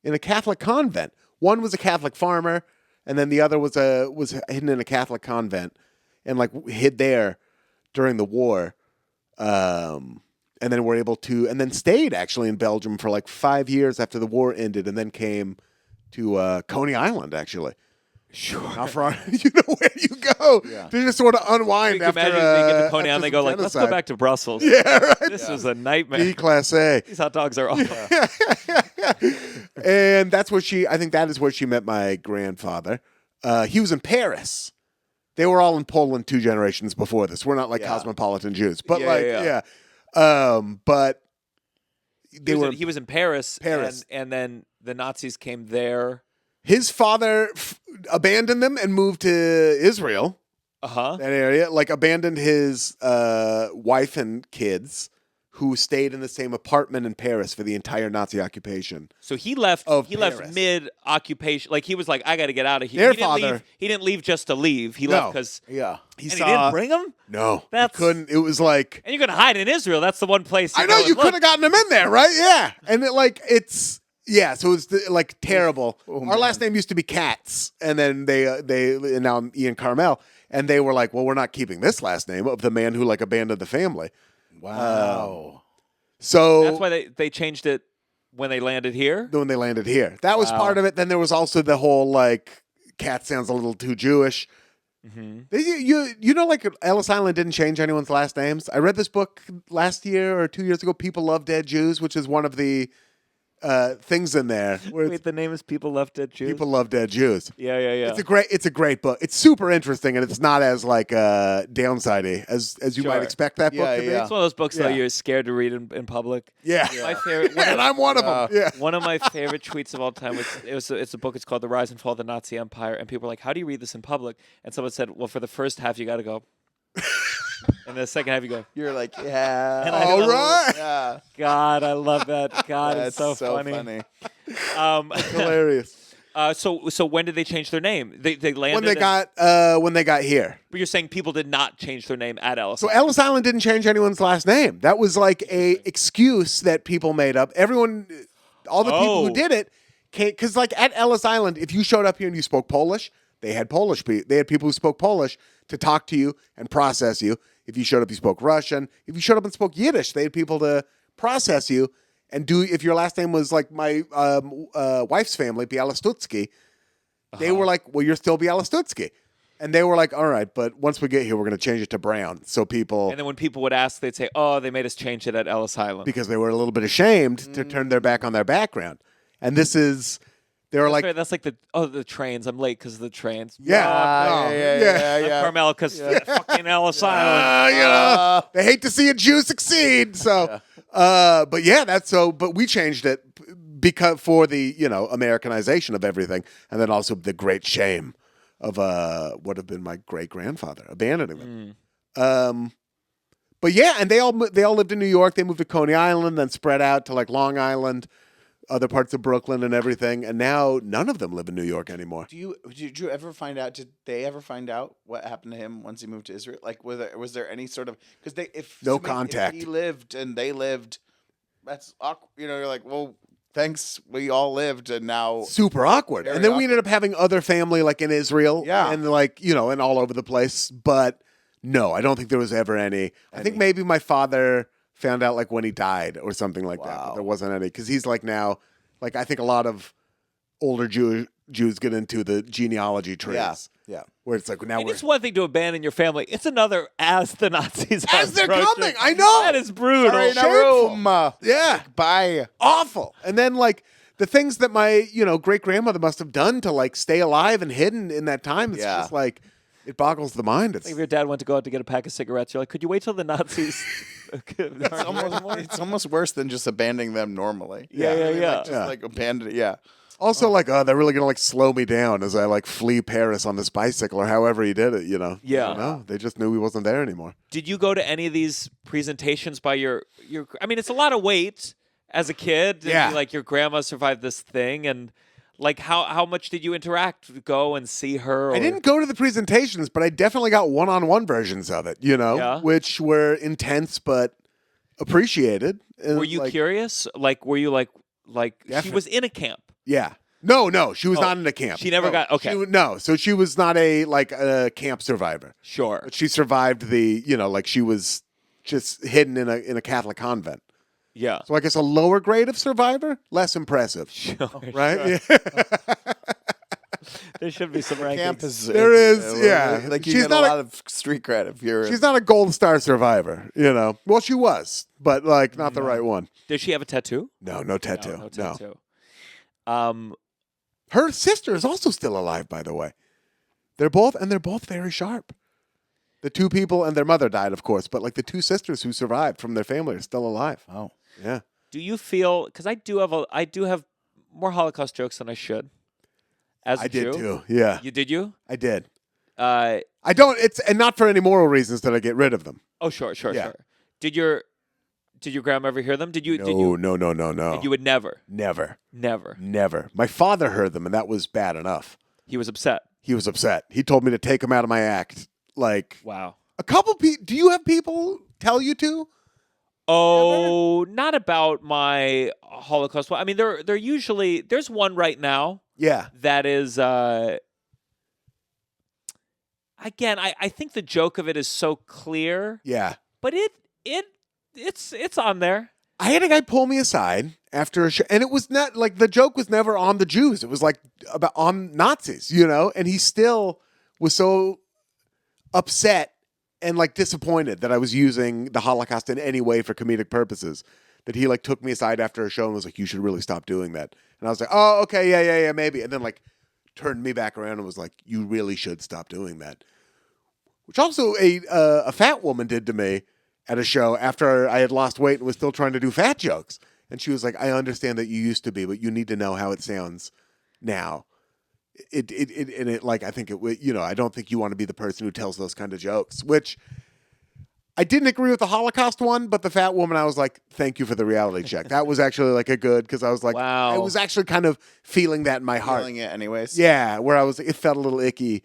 in a Catholic convent. One was a Catholic farmer, and then the other was hidden in a Catholic convent and like hid there during the war. And then were able to, and then stayed actually in Belgium for like 5 years after the war ended, and then came to Coney Island actually. Sure. Not for you know where you go to just sort of unwind You can after. Imagine they get to Coney after Island, they some go like, let's go genocide. back to Brussels. Yeah, right. This is a nightmare. B class A. These hot dogs are awful. And that's where I think that is where she met my grandfather. He was in Paris. They were all in Poland 2 generations before this. We're not like cosmopolitan Jews, but but He was in Paris. Paris. And then the Nazis came there. His father abandoned them and moved to Israel, Uh-huh. that area. Like abandoned his wife and kids, who stayed in the same apartment in Paris for the entire Nazi occupation. So he left. Of He left Paris. mid occupation. Like he was like, I got to get out of here. Their he didn't father- leave. He didn't leave just to leave. He No. left because. Yeah. He He didn't bring him. No, That's- he couldn't. It was like And you're gonna hide in Israel. That's the one place. I know go and you look. could have gotten him in there, right? Yeah, and it's so it's like terrible. Our last name used to be Katz, and then and now I'm Ian Karmel, and they were like, well, we're not keeping this last name of the man who like abandoned the family. Wow. So That's why they changed it when they landed here. when they landed here, that was part of it. Then there was also the whole like Katz sounds a little too Jewish. You know, like Ellis Island didn't change anyone's last names. I read this book last year or 2 years ago, People Love Dead Jews, which is one of the things in there where Wait, the name is People Love Dead Jews. People Love Dead Jews. Yeah. It's a great book. It's super interesting, and it's not as like downsidey as you Sure. might expect that book to be. It's one of those books that Yeah. you're scared to read in public. Yeah. My favorite. And I'm one of them. Yeah. One of my favorite tweets of all time was it's a book. It's called The Rise and Fall of the Nazi Empire, and people were like, "How do you read this in public?" And someone said, "Well, for the first half, you got to go." And the second half, you go, You're like, yeah. And I All go, right. Yeah. God, I love that. God, That's it's so funny. Hilarious. So when did they change their name? They landed When they got here. But you're saying people did not change their name at Ellis. So Ellis Island didn't change anyone's last name. That was like a excuse that people made up. Everyone, all the people who did it, because like at Ellis Island, if you showed up here and you spoke Polish, they had Polish people. They had people who spoke Polish to talk to you and process you. If you showed up, you spoke Russian. If you showed up and spoke Yiddish, they had people to process you and do. If your last name was like my wife's family, Bialystotsky, they were like, well, you're still Bialystotsky. And they were like, all right, but once we get here, we're going to change it to Brown. So people... And then when people would ask, they'd say, oh, they made us change it at Ellis Island. Because they were a little bit ashamed to turn their back on their background. And this is... They were like... That's like the trains. I'm late because of the trains. Yeah. Carmel because fucking Ellis Island. You know, they hate to see a Jew succeed. So, but yeah, that's so. But we changed it because for the Americanization of everything, and then also the great shame of what have been my great grandfather abandoning them. But yeah, and they all lived in New York. They moved to Coney Island, then spread out to like Long Island, other parts of Brooklyn and everything. And now none of them live in New York anymore. Did you ever find out? Did they ever find out what happened to him once he moved to Israel? Like, was there any sort of No contact. If he lived and they lived, that's awkward. You're like, well, thanks. We all lived, and now Super awkward. Very And then we awkward. ended up having other family like in Israel. Yeah. And like, and all over the place. But no, I don't think there was ever any. I think maybe my father found out like when he died or something like that. But there wasn't any. Because he's like now, like I think a lot of older Jews get into the genealogy trees. Yeah. Where it's like now And we're. it's one thing to abandon your family. It's another as the Nazis are As they're approaching. coming, I know. That is brutal. Sorry, no Shameful. room. Yeah. Bye. Awful. And then like the things that my, great grandmother must have done to like stay alive and hidden in that time. It's just like, it boggles the mind. Like if your dad went to go out to get a pack of cigarettes, you're like, could you wait till the Nazis? It's almost worse than just abandoning them normally. Yeah. Just like abandon. Yeah. Also, like, they're really gonna like slow me down as I like flee Paris on this bicycle or however he did it. Yeah. No, they just knew he wasn't there anymore. Did you go to any of these presentations by your? I mean, it's a lot of weight as a kid. And Yeah. like your grandma survived this thing, and like how much did you interact? Go and see her? I didn't go to the presentations, but I definitely got one-on-one versions of it. Yeah. Which were intense but appreciated. And, Were you like, curious? Like, were you like she Definitely. was in a camp? Yeah. No, she was not in a camp. She never got okay. So she was not a camp survivor. Sure. But she survived the, like she was just hidden in a Catholic convent. Yeah. So I guess a lower grade of survivor, less impressive. Sure. Right? Yeah. There should be some rankings. Camp is There is, yeah. Like you She's get not a a- lot of street cred if you're. She's not a gold star survivor, you know. Well, she was, but like not the right one. Does she have a tattoo? No tattoo. No tattoo. Her sister is also still alive, by the way. They're both very sharp. The two people and their mother died, of course, but like the two sisters who survived from their family are still alive. Oh. Yeah. Do you feel? Because I do have more Holocaust jokes than I should. As a I did Jew. too. Yeah. You did you? I did. Uh, I don't. It's and not for any moral reasons did I get rid of them. oh sure. Yeah. Did your grandma ever hear them? Did you? No. You would never. Never. My father heard them, and that was bad enough. He was upset. He was upset. He told me to take them out of my act. Like Wow. a couple people. Do you have people tell you to? Oh, not about my Holocaust. I mean, they're usually there's one right now Yeah. that is. Again, I think the joke of it is so clear, Yeah. but it's on there. I had a guy pull me aside after a show, and it was not like the joke was never on the Jews. It was like about on Nazis, you know. And he still was so upset and like disappointed that I was using the Holocaust in any way for comedic purposes that he like took me aside after a show and was like, "You should really stop doing that." And I was like, "Oh, okay, yeah, maybe." And then like turned me back around and was like, "You really should stop doing that." Which also a fat woman did to me at a show after I had lost weight and was still trying to do fat jokes. And she was like, "I understand that you used to be, but you need to know how it sounds now." I think it would, you know, I don't think you want to be the person who tells those kind of jokes, which I didn't agree with the Holocaust one, but the fat woman, I was like, thank you for the reality check. That was actually like a good, because I was like, Wow. I was actually kind of feeling that in my heart. Feeling it anyways. Yeah, where it felt a little icky,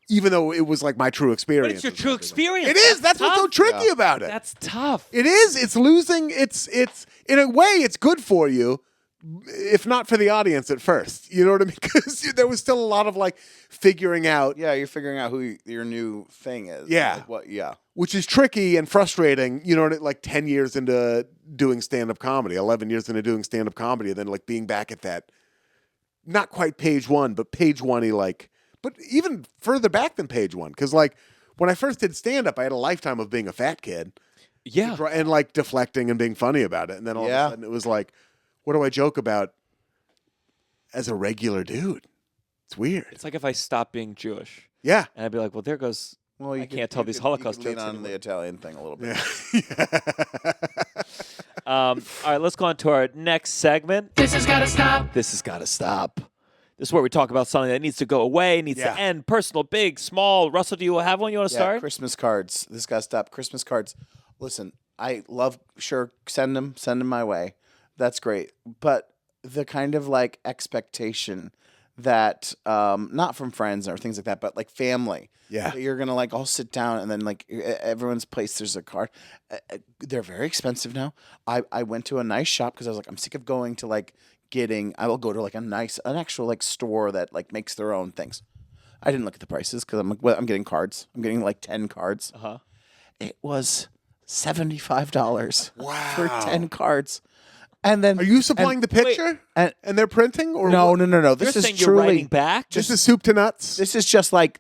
even though it was like my true experience. But it's your true experience. It is. That's what's so tough. tricky about it. That's tough. It is. It's losing. It's in a way, it's good for you, if not for the audience at first. You know what I mean? Because there was still a lot of like figuring out. Yeah, you're figuring out who your new thing is. Yeah. Like what? Yeah. Which is tricky and frustrating, you know, like 10 years into doing stand-up comedy, 11 years into doing stand-up comedy, and then like being back at that, not quite page one, but page one-y like, but even further back than page one. Because like when I first did stand-up, I had a lifetime of being a fat kid. Yeah. And like deflecting and being funny about it. And then all of a sudden it was like, what do I joke about as a regular dude? It's weird. It's like if I stopped being Jewish. Yeah. And I'd be like, well, there goes. Well, I can't tell these Holocaust lean jokes on anymore. the Italian thing a little bit. All right, let's go on to our next segment. This has got to stop. This has got to stop. This is where we talk about something that needs to go away, needs to end, personal, big, small. Russell, do you have one you want to start? Christmas cards. This got to stop. Christmas cards. Listen, I love, send them my way. That's great. But the kind of like expectation that, not from friends or things like that, but like family. Yeah. You're going to like all sit down and then like everyone's place, there's a card. They're very expensive now. I went to a nice shop because I was like, I'm sick of going to like I will go to like an actual like store that like makes their own things. I didn't look at the prices because I'm like, well, I'm getting cards. I'm getting like 10 cards. Uh-huh. It was $75 Wow. for 10 cards. And then Are you supplying the picture? and they're printing? Or no, what? no. You're This is saying you're truly writing back? This is soup to nuts? This is just like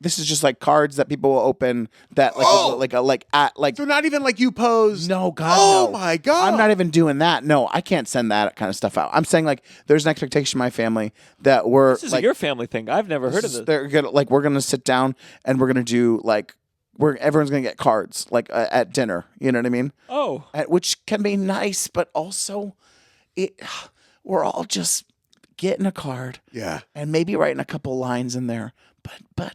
cards that people will open that like So not even like you posed? no, God, Oh no. my God. I'm not even doing that. No, I can't send that kind of stuff out. I'm saying like there's an expectation in my family that we're This is like your family thing. I've never heard of this. They're gonna we're gonna sit down and we're gonna do like everyone's gonna get cards like at dinner. You know what I mean? Oh. Which can be nice, but also we're all just getting a card. Yeah. And maybe writing a couple lines in there. But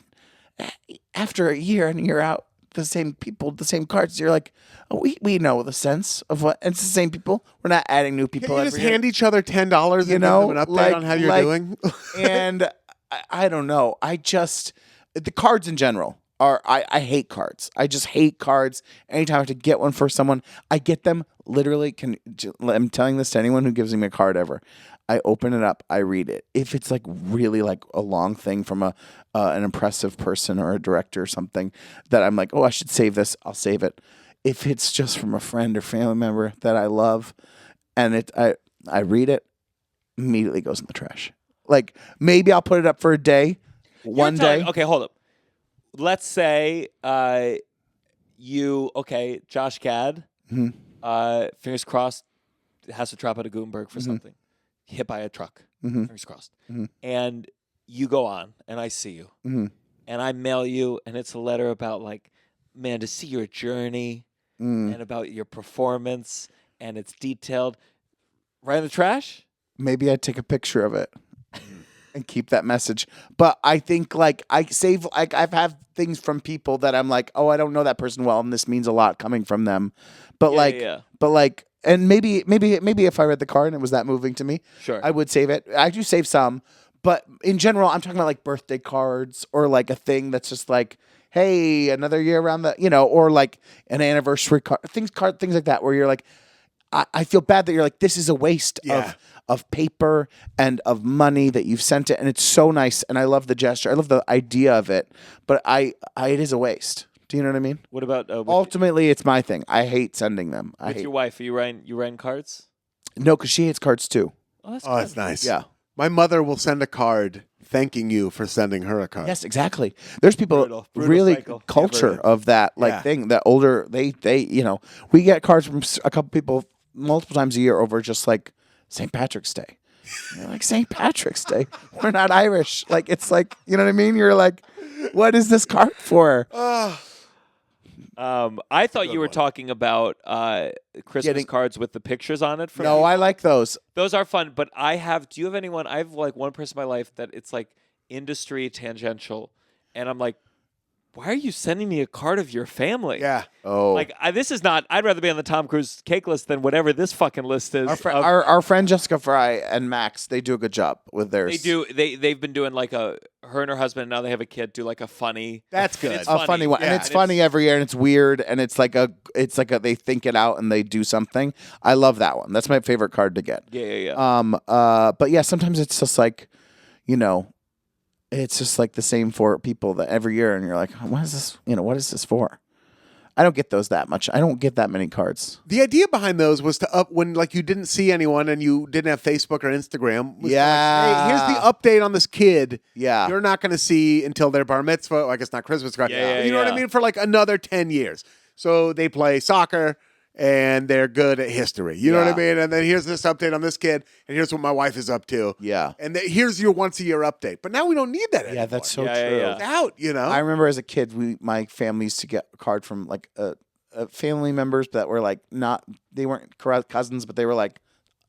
after a year and you're out, the same people, the same cards, you're like, oh, we know the sense of what, it's the same people. We're not adding new people Can you every just year. hand each other $10 You and know, give them an update like- on how you're like- doing? And I don't know. The cards in general I hate cards. I just hate cards. Anytime I have to get one for someone, I get them literally. I'm telling this to anyone who gives me a card ever. I open it up, I read it. If it's like really like a long thing from an impressive person or a director or something that I'm like, oh, I should save this, I'll save it. If it's just from a friend or family member that I love, and I read it, immediately goes in the trash. Like maybe I'll put it up for a day, one You're telling- day. Okay, hold up. Let's say Josh Gad, fingers crossed, has to drop out of Gutenberg for something, hit by a truck, fingers crossed, and you go on, and I see you, and I mail you, and it's a letter about like, man, to see your journey and about your performance, and it's detailed. Right in the trash? Maybe I'd take a picture of it and keep that message. But I think like I save, like I've had things from people that I'm like, oh, I don't know that person well, and this means a lot coming from them. But and maybe if I read the card and it was that moving to me, Sure. I would save it. I do save some, but in general, I'm talking about like birthday cards or like a thing that's just like, hey, another year around the, or like an anniversary card, things like that, where you're like, I feel bad that you're like, this is a waste of paper and of money that you've sent it, and it's so nice, and I love the gesture, I love the idea of it, but it is a waste. Do you know what I mean? What about Ultimately, it's my thing. I hate sending them. with your wife? Are you writing cards? No, because she hates cards too. Oh, that's Oh, that's nice. Yeah. My mother will send a card thanking you for sending her a card. Yes, exactly. There's people Brutal really cycle. culture of that thing. That older they we get cards from a couple people multiple times a year over just like St. Patrick's Day. You're like, St. Patrick's Day. We're not Irish. Like it's like, you know what I mean? You're like, what is this card for? I thought you were talking about Christmas cards with the pictures on it. No, I like those. Those are fun, but do you have anyone? I have like one person in my life that it's like industry tangential, and I'm like, why are you sending me a card of your family? Yeah. Oh, Like this is not. I'd rather be on the Tom Cruise cake list than whatever this fucking list is. our friend Jessica Fry and Max, they do a good job with theirs. They do. They've been doing like her and her husband. Now they have a kid. Do like a funny. That's good. It's A funny one, Yeah, and it's funny every year, and it's weird, and it's like they think it out and they do something. I love that one. That's my favorite card to get. Yeah. But yeah, sometimes it's just like, it's just like the same for people that every year, and you're like, what is this? What is this for? I don't get those that much. I don't get that many cards. The idea behind those was to when like you didn't see anyone and you didn't have Facebook or Instagram. Was Yeah. Like, hey, here's the update on this kid. Yeah. You're not going to see until their bar mitzvah. Well, I guess not Christmas card. Yeah, you know what I mean? For like another 10 years. So they play soccer and they're good at history. You know what I mean? And then here's this update on this kid, and here's what my wife is up to. Yeah. And here's your once a year update. But now we don't need that anymore. Yeah, that's so Yeah, true. yeah. It's out, I remember as a kid, my family used to get a card from like family members that were like they weren't cousins, but they were like,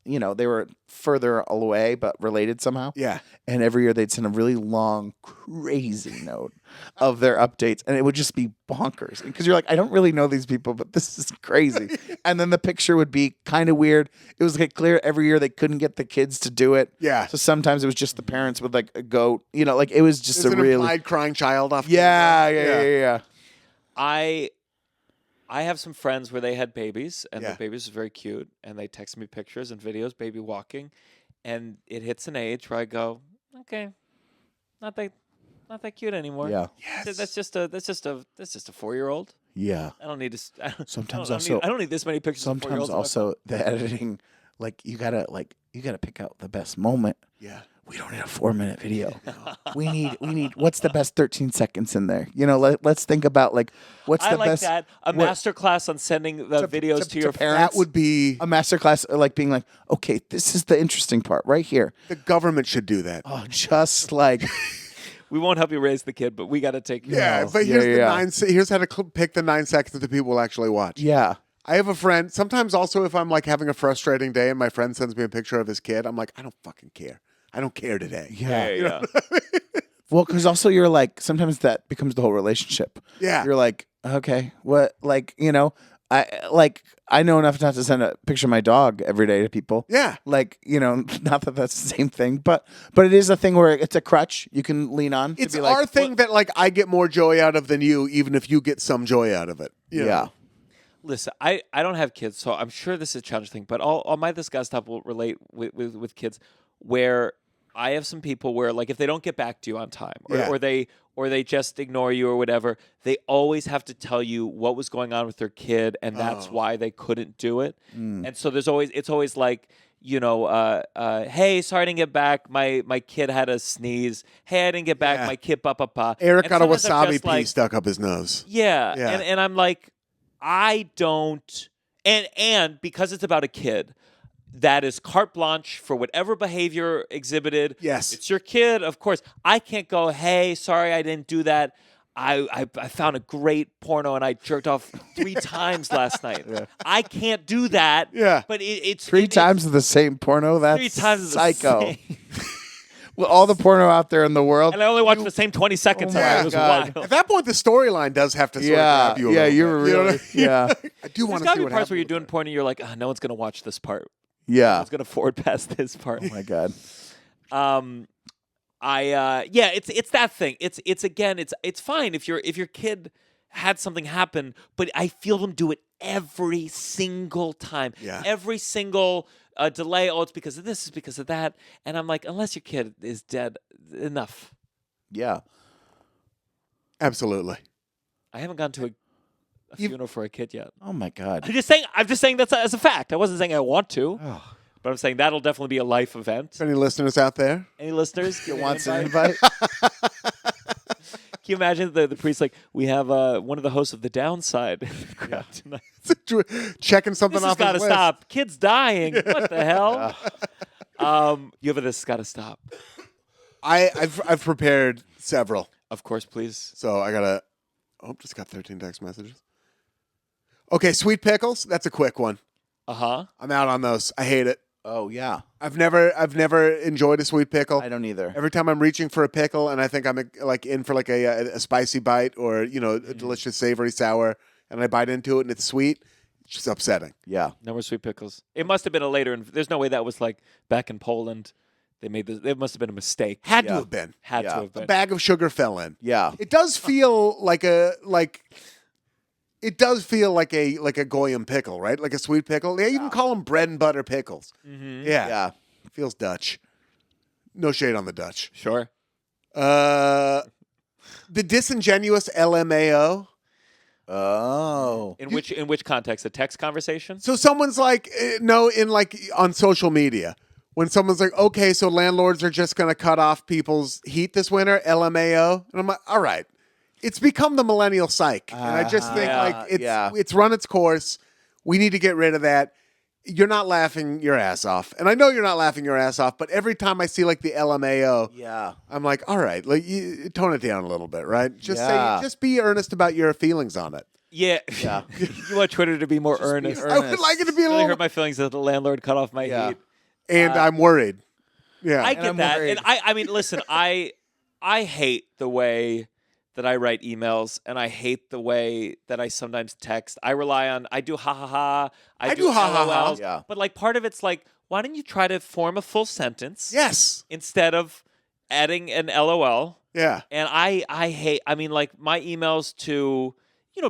they were further away but related somehow. Yeah. And every year they'd send a really long, crazy note of their updates, and it would just be bonkers because you're like, I don't really know these people, but this is crazy. And then the picture would be kind of weird. It was like clear every year they couldn't get the kids to do it. Yeah. So sometimes it was just the parents with like a goat. Like it was just There's a an really implied crying child off. yeah. I have some friends where they had babies, and Yeah. the babies are very cute, and they text me pictures and videos, baby walking, and it hits an age where I go, okay, not that cute anymore. Yeah. Yes. That's just a 4-year-old. Yeah. I don't need to. Sometimes I don't need this many pictures. of 4-year-olds Sometimes on my also the editing, like you gotta pick out the best moment. Yeah. We don't need a 4-minute video. we need what's the best 13 seconds in there? Let's think about like what's I the like best that. A master class on sending the videos to your parents. That would be A masterclass, like being like, okay, this is the interesting part right here. the government should do that. Oh, just like We won't help you raise the kid, but we got to take care Yeah, of but Yeah, here's yeah. here's how to pick the 9 seconds that people will actually watch. yeah. I have a friend. Sometimes also if I'm like having a frustrating day and my friend sends me a picture of his kid, I'm like, I don't fucking care. I don't care today. Yeah. Yeah. Well, because also you're like, sometimes that becomes the whole relationship. Yeah. You're like, okay, what, like, I know enough not to send a picture of my dog every day to people. Yeah. Like, not that that's the same thing, but it is a thing where it's a crutch you can lean on. It's to be like, our thing that like I get more joy out of than you, even if you get some joy out of it. You know? Yeah. Listen, I don't have kids, so I'm sure this is a challenging thing, but all my This Guy Stuff will relate with kids where I have some people where, like, if they don't get back to you on time, Yeah. or they just ignore you or whatever, they always have to tell you what was going on with their kid, and that's why they couldn't do it. And so it's always like, hey, sorry I didn't get back. My kid had a sneeze. Hey, I didn't get back. Yeah. My kid, pa. Eric And got a sometimes I'm wasabi just pea like, stuck up his nose. yeah. Yeah. And I'm like, I don't, and because it's about a kid, that is carte blanche for whatever behavior exhibited. Yes. It's your kid, of course. I can't go, hey, sorry I didn't do that. I found a great porno and I jerked off 3 times last night. I can't do that. Yeah. But it's 3 times of the same porno? That's 3 times the psycho. same. Well, all the porno out there in the world. And I only watched the same 20 seconds. Oh of it. my It was God. wild. At that point, the storyline does have to sort of grab you a little you were bit. You know really, what I mean? yeah, I do want There's to got see to be what parts where happens you're with doing that. porn and you're like, no one's going to watch this part. yeah. I was going to forward past this part. Oh my God. It's that thing. It's fine if your kid had something happen, but I feel them do it every single time. Yeah. Every single delay. Oh, it's because of this, it's because of that. And I'm like, unless your kid is dead, enough. Yeah. Absolutely. I haven't gone to a funeral for a kid yet. Oh my God. I'm just saying that's as a fact. I wasn't saying I want to, but I'm saying that'll definitely be a life event. Any listeners out there? Any listeners? Give me an Wants an invite. invite? Can you imagine the priest like, we have one of the hosts of The Downside in the crowd tonight. Checking something This has off got to his list. stop. Kids dying. What the hell? You have a this has got to stop. I've prepared several. Of course, please. So I gotta. Oh, just got 13 text messages. Okay, sweet pickles. That's a quick one. Uh-huh. I'm out on those. I hate it. Oh yeah. I've never enjoyed a sweet pickle. I don't either. Every time I'm reaching for a pickle and I think I'm like in for like a spicy bite or a delicious savory sour and I bite into it and it's sweet, it's just upsetting. Yeah. No more sweet pickles. It must have been a later. There's no way that was like back in Poland. They made this. It must have been a mistake. Had to have been. Had to Yeah. have A been. bag of sugar fell in. Yeah. It does feel like a goyim pickle, right? Like a sweet pickle. They even call them bread and butter pickles. Mm-hmm. Yeah. Yeah. Feels Dutch. No shade on the Dutch. Sure. The disingenuous LMAO. Oh. In which context? A text conversation? So someone's like, on social media. When someone's like, okay, so landlords are just going to cut off people's heat this winter, LMAO. And I'm like, all right. It's become the millennial psych. And I just think it's run its course. We need to get rid of that. You're not laughing your ass off. And I know you're not laughing your ass off, but every time I see like the LMAO, I'm like, all right, like you tone it down a little bit, right? Just be earnest about your feelings on it. Yeah. You want Twitter to be more earnest. I would like it to be a Really little hurt my feelings that the landlord cut off my heat. And I'm worried. Yeah. I get I'm that. worried. And I mean, listen, I hate the way that I write emails, and I hate the way that I sometimes text. I do ha ha ha. I do ha ha ha. LOLs. Yeah. But like part of it's like, why don't you try to form a full sentence? Yes. Instead of adding an LOL. Yeah. And I hate, I mean, like my emails to,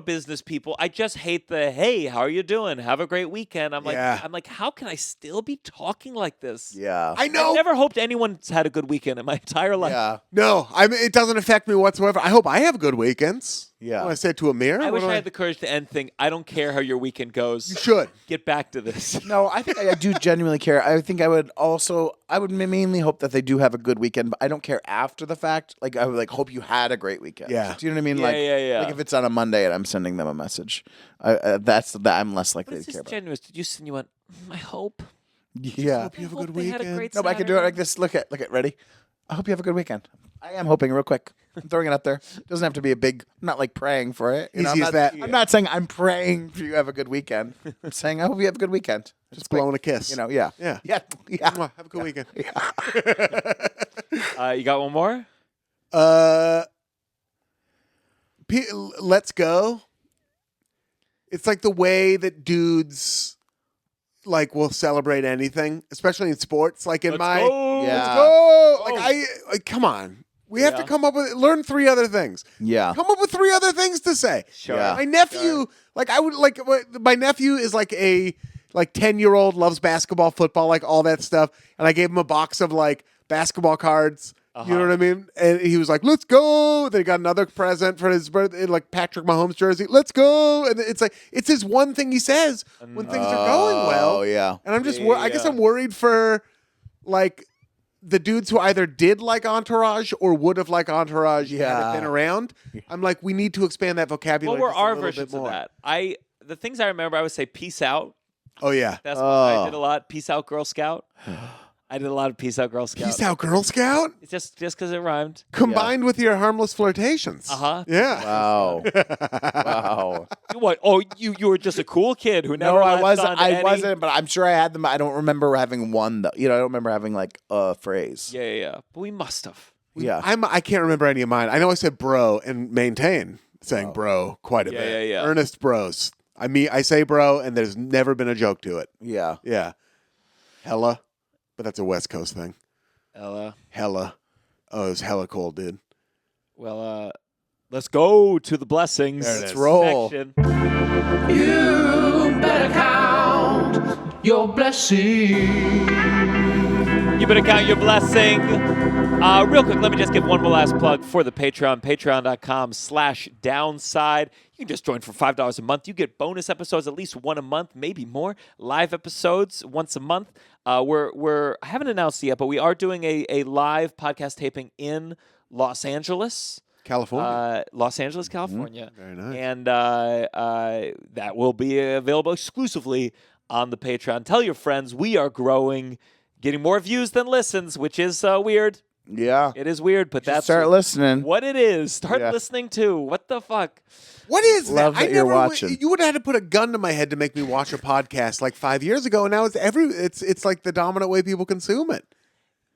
business people, I just hate the, hey, how are you doing? Have a great weekend. I'm like, how can I still be talking like this? Yeah. I know. I've never hoped anyone's had a good weekend in my entire life. Yeah. No, it doesn't affect me whatsoever. I hope I have good weekends. Yeah. When I say it to a mirror. I what wish do I had the courage to end thing. I don't care how your weekend goes. You should. Get back to this. No, I think I do genuinely care. I think I would mainly hope that they do have a good weekend, but I don't care after the fact. Like I would hope you had a great weekend. Yeah. Do you know what I mean? Yeah. Like if it's on a Monday and I'm sending them a message, I'm less likely It's to care just about. genuine. Did you send you went, I hope. Yeah. You have a I hope good they had a weekend. great No, but I can do it Saturday. like this. Look at ready. I hope you have a good weekend. I am hoping real quick. I'm throwing it out there. It doesn't have to be a big. I'm not like praying for it. Easy I'm as not, that. I'm not saying I'm praying for you to have a good weekend. I'm saying I hope you have a good weekend. Just blowing a kiss. Yeah. Yeah. Yeah. Mwah, have a good weekend. You got one more? Let's go. It's like the way that dudes will celebrate anything, especially in sports. Like in Let's my go. Yeah. let's go. Like come on. We have to Yeah. come up with learn 3 other things. Yeah. Come up with 3 other things to say. Sure. Yeah. My nephew, my nephew is like a 10-year-old, loves basketball, football, like all that stuff. And I gave him a box of basketball cards. You know what I mean? And he was like, "Let's go!" Then he got another present for his birthday, like Patrick Mahomes jersey. "Let's go!" And it's like it's his one thing he says when things are going well. Oh yeah. And I'm just, I guess I'm worried for like the dudes who either did like Entourage or would have liked Entourage had it been around. I'm like, we need to expand that vocabulary. What were just a our little versions bit of more. that? The things I remember, I would say peace out. Oh yeah, That's what I did a lot. Peace out, Girl Scout. I did a lot of peace out, Girl Scout. Peace out, Girl Scout. It's just because it rhymed. Combined with your harmless flirtations. Yeah. Wow. Wow. What? Oh, you were just a cool kid who never. No, I latched wasn't. on to I any- wasn't. But I'm sure I had them. I don't remember having one though. You know, I don't remember having like a phrase. Yeah. But we must have. Yeah. I can't remember any of mine. I know I said bro and maintain saying bro quite a bit. Yeah. Earnest bros. I say bro, and there's never been a joke to it. Yeah. Yeah. Hella. But that's a West Coast thing. Ella. Hella. Oh, it was hella cold, dude. Well, let's go to the blessings. There it Let's is. roll. Section. You better count your blessings. You better count your blessing. Real quick, let me just give one more last plug for the Patreon. Patreon.com/downside. You can just join for $5 a month. You get bonus episodes, at least one a month, maybe more. Live episodes once a month. I haven't announced it yet, but we are doing a live podcast taping in Los Angeles. California. Los Angeles, California. Very nice. And that will be available exclusively on the Patreon. Tell your friends we are growing, getting more views than listens, which is weird. Yeah. It is weird, but that's Start listening. what it is. Start Yeah. listening to. What the fuck? What is Love that? that you're watching. You would have had to put a gun to my head to make me watch a podcast like 5 years ago, and now it's like the dominant way people consume it.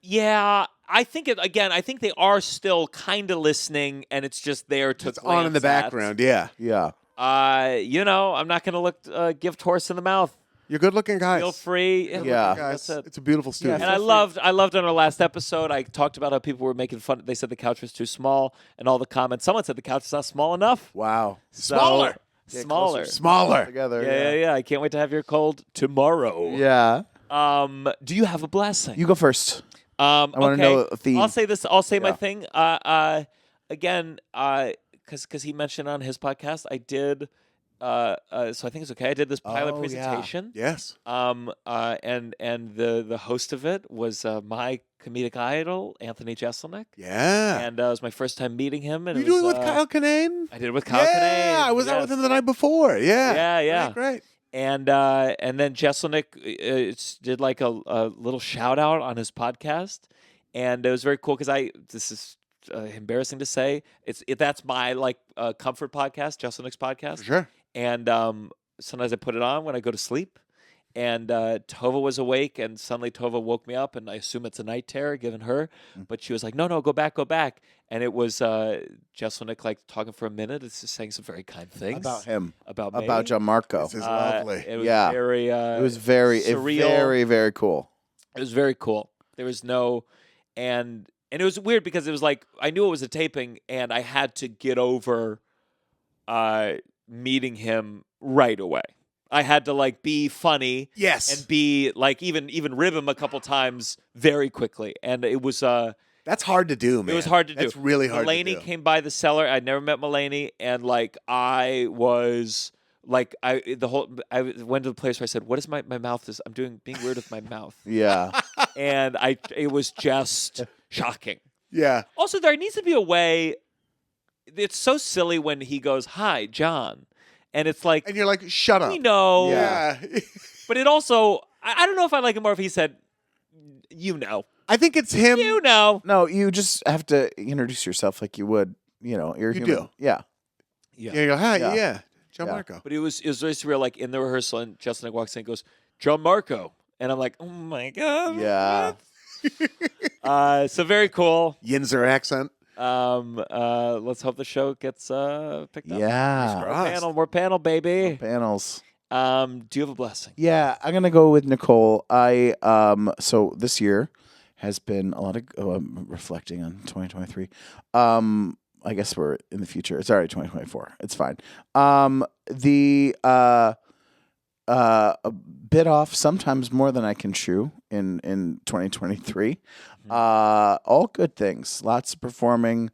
Yeah, I think I think they are still kind of listening, and it's just there to It's on in the glance at. background. Yeah, Yeah. I'm not going to look gift horse in the mouth. you're good looking guys. Feel free. Yeah. guys. That's it. It's a beautiful studio. And I loved on our last episode, I talked about how people were making fun. They said the couch was too small, and all the comments. Someone said the couch is not small enough. Wow. So- Smaller. Smaller. Smaller. Together. Yeah. I can't wait to have your cold tomorrow. Yeah. Do you have a blessing? You go first. I wanna know a theme. I'll say this. I'll say my Yeah. thing. Again, because he mentioned on his podcast, I did. So I think it's okay. I did this pilot Oh, yeah. presentation. Yes. And the host of it was my comedic idol, Anthony Jeselnik. Yeah. And it was my first time meeting him. And you it doing it was, with Kyle Kinane? I did it with Kyle Yeah, Kinane. I was out with yes. him the night before. Yeah. Yeah. Great. And then Jeselnik did like a little shout out on his podcast, and it was very cool because this is embarrassing to say that's my like comfort podcast, Jeselnik's podcast. For sure. And sometimes I put it on when I go to sleep. And Tovah was awake, and suddenly Tovah woke me up, and I assume it's a night terror given her. But she was like, no, go back. And it was Jeselnik like talking for a minute. It's just saying some very kind things About him. about me. About Gianmarco. This is lovely. It was Yeah. very. It was very, surreal. very, very cool. It was very cool. There was no, and it was weird because it was like I knew it was a taping, and I had to get over meeting him right away. I had to like be funny, Yes. and be like even rib him a couple times very quickly, and it was That's hard to do, man. it was hard to do. That's really hard Mulaney to do. came by the cellar. I'd never met Mulaney, and like I was like I went to the place where I said, "What is my mouth is? I'm being weird with my mouth," Yeah. and it was just shocking. Yeah. Also, there needs to be a way. It's so silly when he goes, "Hi, John," and it's like And you're like, shut up. we know, Yeah. but it also I don't know if I like it more if he said, "You know, I think it's him. you know." No, you just have to introduce yourself like you would, you're You human. do. Yeah. Yeah, you go, hi, Yeah. yeah. Gianmarco. But it was very surreal. Like in the rehearsal, and Justin walks in and goes, Gianmarco. And I'm like, oh my God. Yeah. So very cool. Yinzer accent. Let's hope the show gets picked up. Yeah. More panel, baby. Panels. Do you have a blessing? Yeah, I'm gonna go with Nicole. So this year has been a lot of reflecting on 2023. I guess we're in the future. It's already 2024. It's fine. a bit off, sometimes more than I can chew in 2023. All good things. Lots of performing.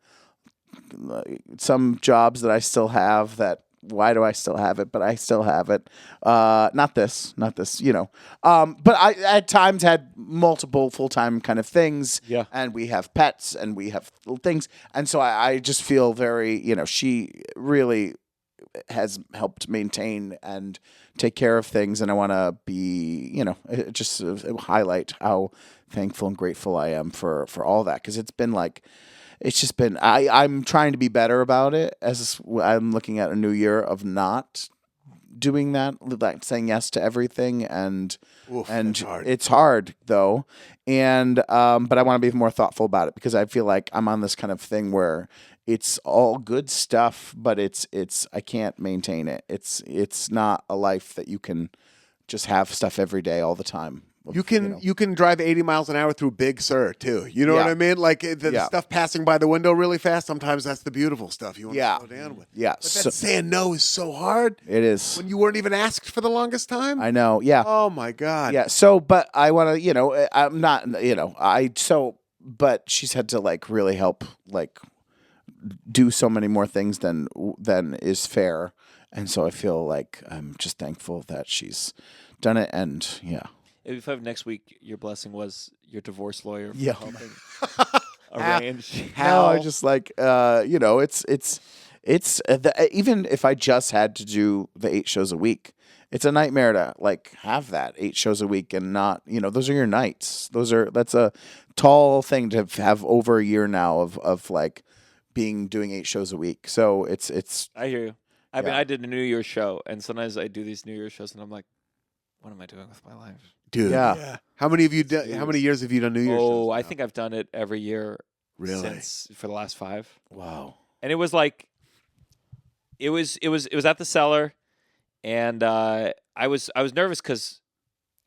Some jobs that I still have that. Why do I still have it? But I still have it. Not this, you know. But I at times had multiple full-time kind of things. Yeah. And we have pets and we have little things. And so I just feel very, you know, she really has helped maintain and take care of things. And I want to be, you know, just highlight how thankful and grateful I am for all that. Because it's been like, it's just been, I'm trying to be better about it as I'm looking at a new year of not doing that, like saying yes to everything. And it's hard though. And, but I want to be more thoughtful about it because I feel like I'm on this kind of thing where it's all good stuff, but it's, I can't maintain it. It's not a life that you can just have stuff every day all the time. You can drive 80 miles an hour through Big Sur too. You know what I mean? Like the stuff passing by the window really fast. Sometimes that's the beautiful stuff you want to slow down with. Yeah. But that saying no is so hard. It is. When you weren't even asked for the longest time. I know. Yeah. Oh my God. Yeah. So, but I want to, you know, I'm not, you know, but she's had to like really help, like do so many more things than is fair. And so I feel like I'm just thankful that she's done it. And yeah. If I have next week, your blessing was your divorce lawyer for Yeah. helping arrange. How I just like, you know, it's even if I just had to do the 8 shows a week, it's a nightmare to like have that 8 shows a week and not, you know, those are your nights. That's a tall thing to have over a year now of like doing 8 shows a week. So it's. I hear you. I mean, I did a New Year's show, and sometimes I do these New Year's shows, and I'm like, what am I doing with my life? Dude. Yeah. How many years have you done New Year's shows? Oh, I think I've done it every year Really? for the last 5. Wow. And it was like, it was at the Cellar, and I was nervous because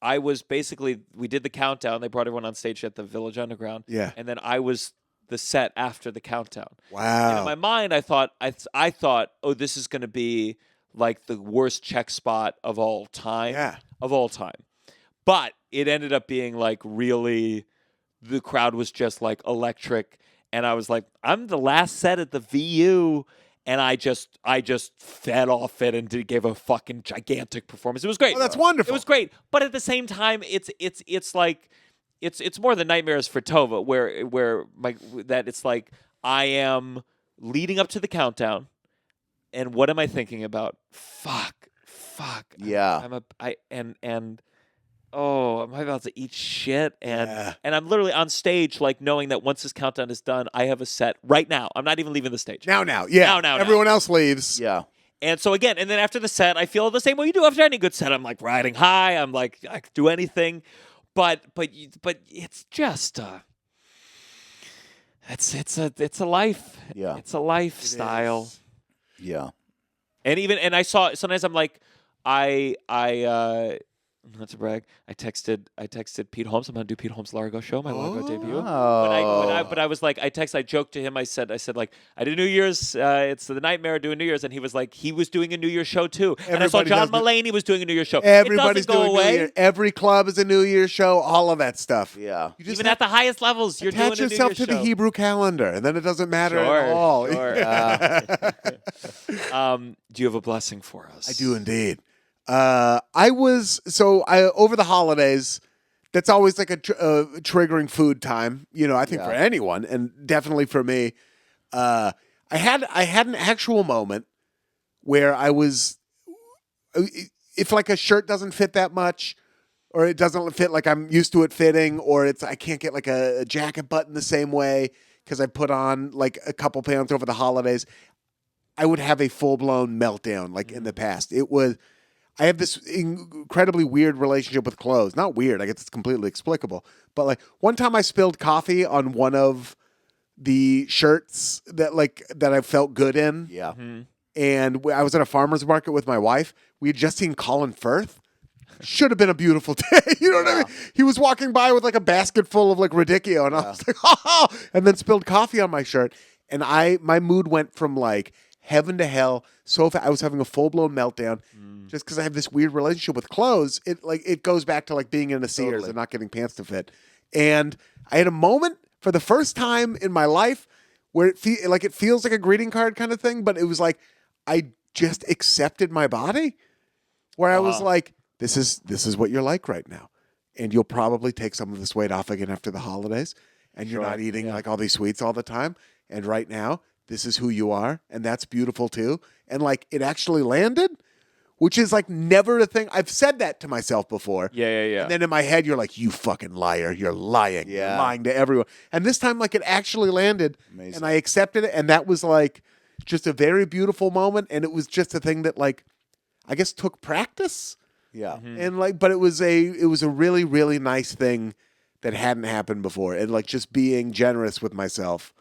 I was basically, we did the countdown. They brought everyone on stage at the Village Underground. Yeah. And then I was the set after the countdown. Wow. And in my mind, I thought, oh, this is going to be like the worst check spot of all time. Yeah. Of all time. But it ended up being like really, the crowd was just like electric. And I was like, I'm the last set at the VU. And I just fed off it and gave a fucking gigantic performance. It was great. Oh, that's wonderful. It was great. But at the same time, it's like, it's more than Nightmares for Tovah, where that it's like I am leading up to the countdown, and what am I thinking about? Fuck. Yeah. Am I about to eat shit? And I'm literally on stage, like knowing that once this countdown is done, I have a set right now. I'm not even leaving the stage. Now. Yeah. Now. Everyone else leaves. Yeah. And so again, and then after the set, I feel the same way you do after any good set. I'm like riding high. I'm like, I could do anything. But it's just it's a life. Yeah. It's a lifestyle. Yeah. And I saw sometimes I'm like I not to brag, I texted Pete Holmes. I'm gonna do Pete Holmes' Largo show, my Largo debut. But I was like, I joked to him. I said like, I did New Year's. It's the nightmare doing New Year's, and he was like, he was doing a New Year's show too. And I saw John Mulaney was doing a New Year's show. Everybody's it doesn't go doing away. New Year. Every club is a New Year's show. All of that stuff. Yeah. You just Even at the highest levels, you're doing attach a New yourself Year's to the show. Hebrew calendar, and then it doesn't matter at all. Sure. Do you have a blessing for us? I do indeed. Over the holidays, that's always like a triggering food time. You know, I think for anyone, and definitely for me. I had an actual moment where I was, if like a shirt doesn't fit that much, or it doesn't fit like I'm used to it fitting, or I can't get like a jacket button the same way because I put on like a couple pounds over the holidays, I would have a full blown meltdown. Like in the past, I have this incredibly weird relationship with clothes. Not weird, I guess it's completely explicable. But like one time I spilled coffee on one of the shirts that I felt good in. Yeah. Mm-hmm. And I was at a farmer's market with my wife. We had just seen Colin Firth. Should have been a beautiful day. You know what I mean? He was walking by with like a basket full of like radicchio, and I was like, oh, and then spilled coffee on my shirt. And my mood went from like heaven to hell so fast. I was having a full-blown meltdown just because I have this weird relationship with clothes. It goes back to like being in a Sears and not getting pants to fit. And I had a moment for the first time in my life where it feels like a greeting card kind of thing, but it was like I just accepted my body, where I was like, this is what you're like right now, and you'll probably take some of this weight off again after the holidays, and you're not eating like all these sweets all the time, and right now this is who you are, and that's beautiful too. And like it actually landed, which is like never a thing. I've said that to myself before. Yeah. And then in my head, you're like, you fucking liar. You're lying. Yeah. You're lying to everyone. And this time, like, it actually landed. Amazing. And I accepted it. And that was like just a very beautiful moment. And it was just a thing that, like, I guess took practice. Yeah. And like, but it was a really, really nice thing that hadn't happened before. And like just being generous with myself.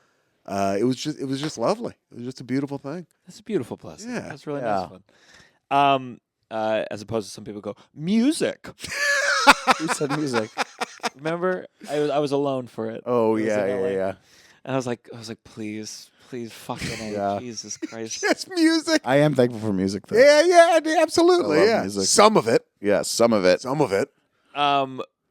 It was just lovely. It was just a beautiful thing. That's a beautiful blessing. Yeah. That's really nice one. As opposed to some people go, music. Who said music? Remember? I was alone for it. Oh, I was yeah, in LA. yeah. And I was like, please, fucking Yeah. Jesus Christ. It's music. I am thankful for music, though. Yeah, absolutely. I love Yeah. music. Some of it. Yeah, some of it. Some of it.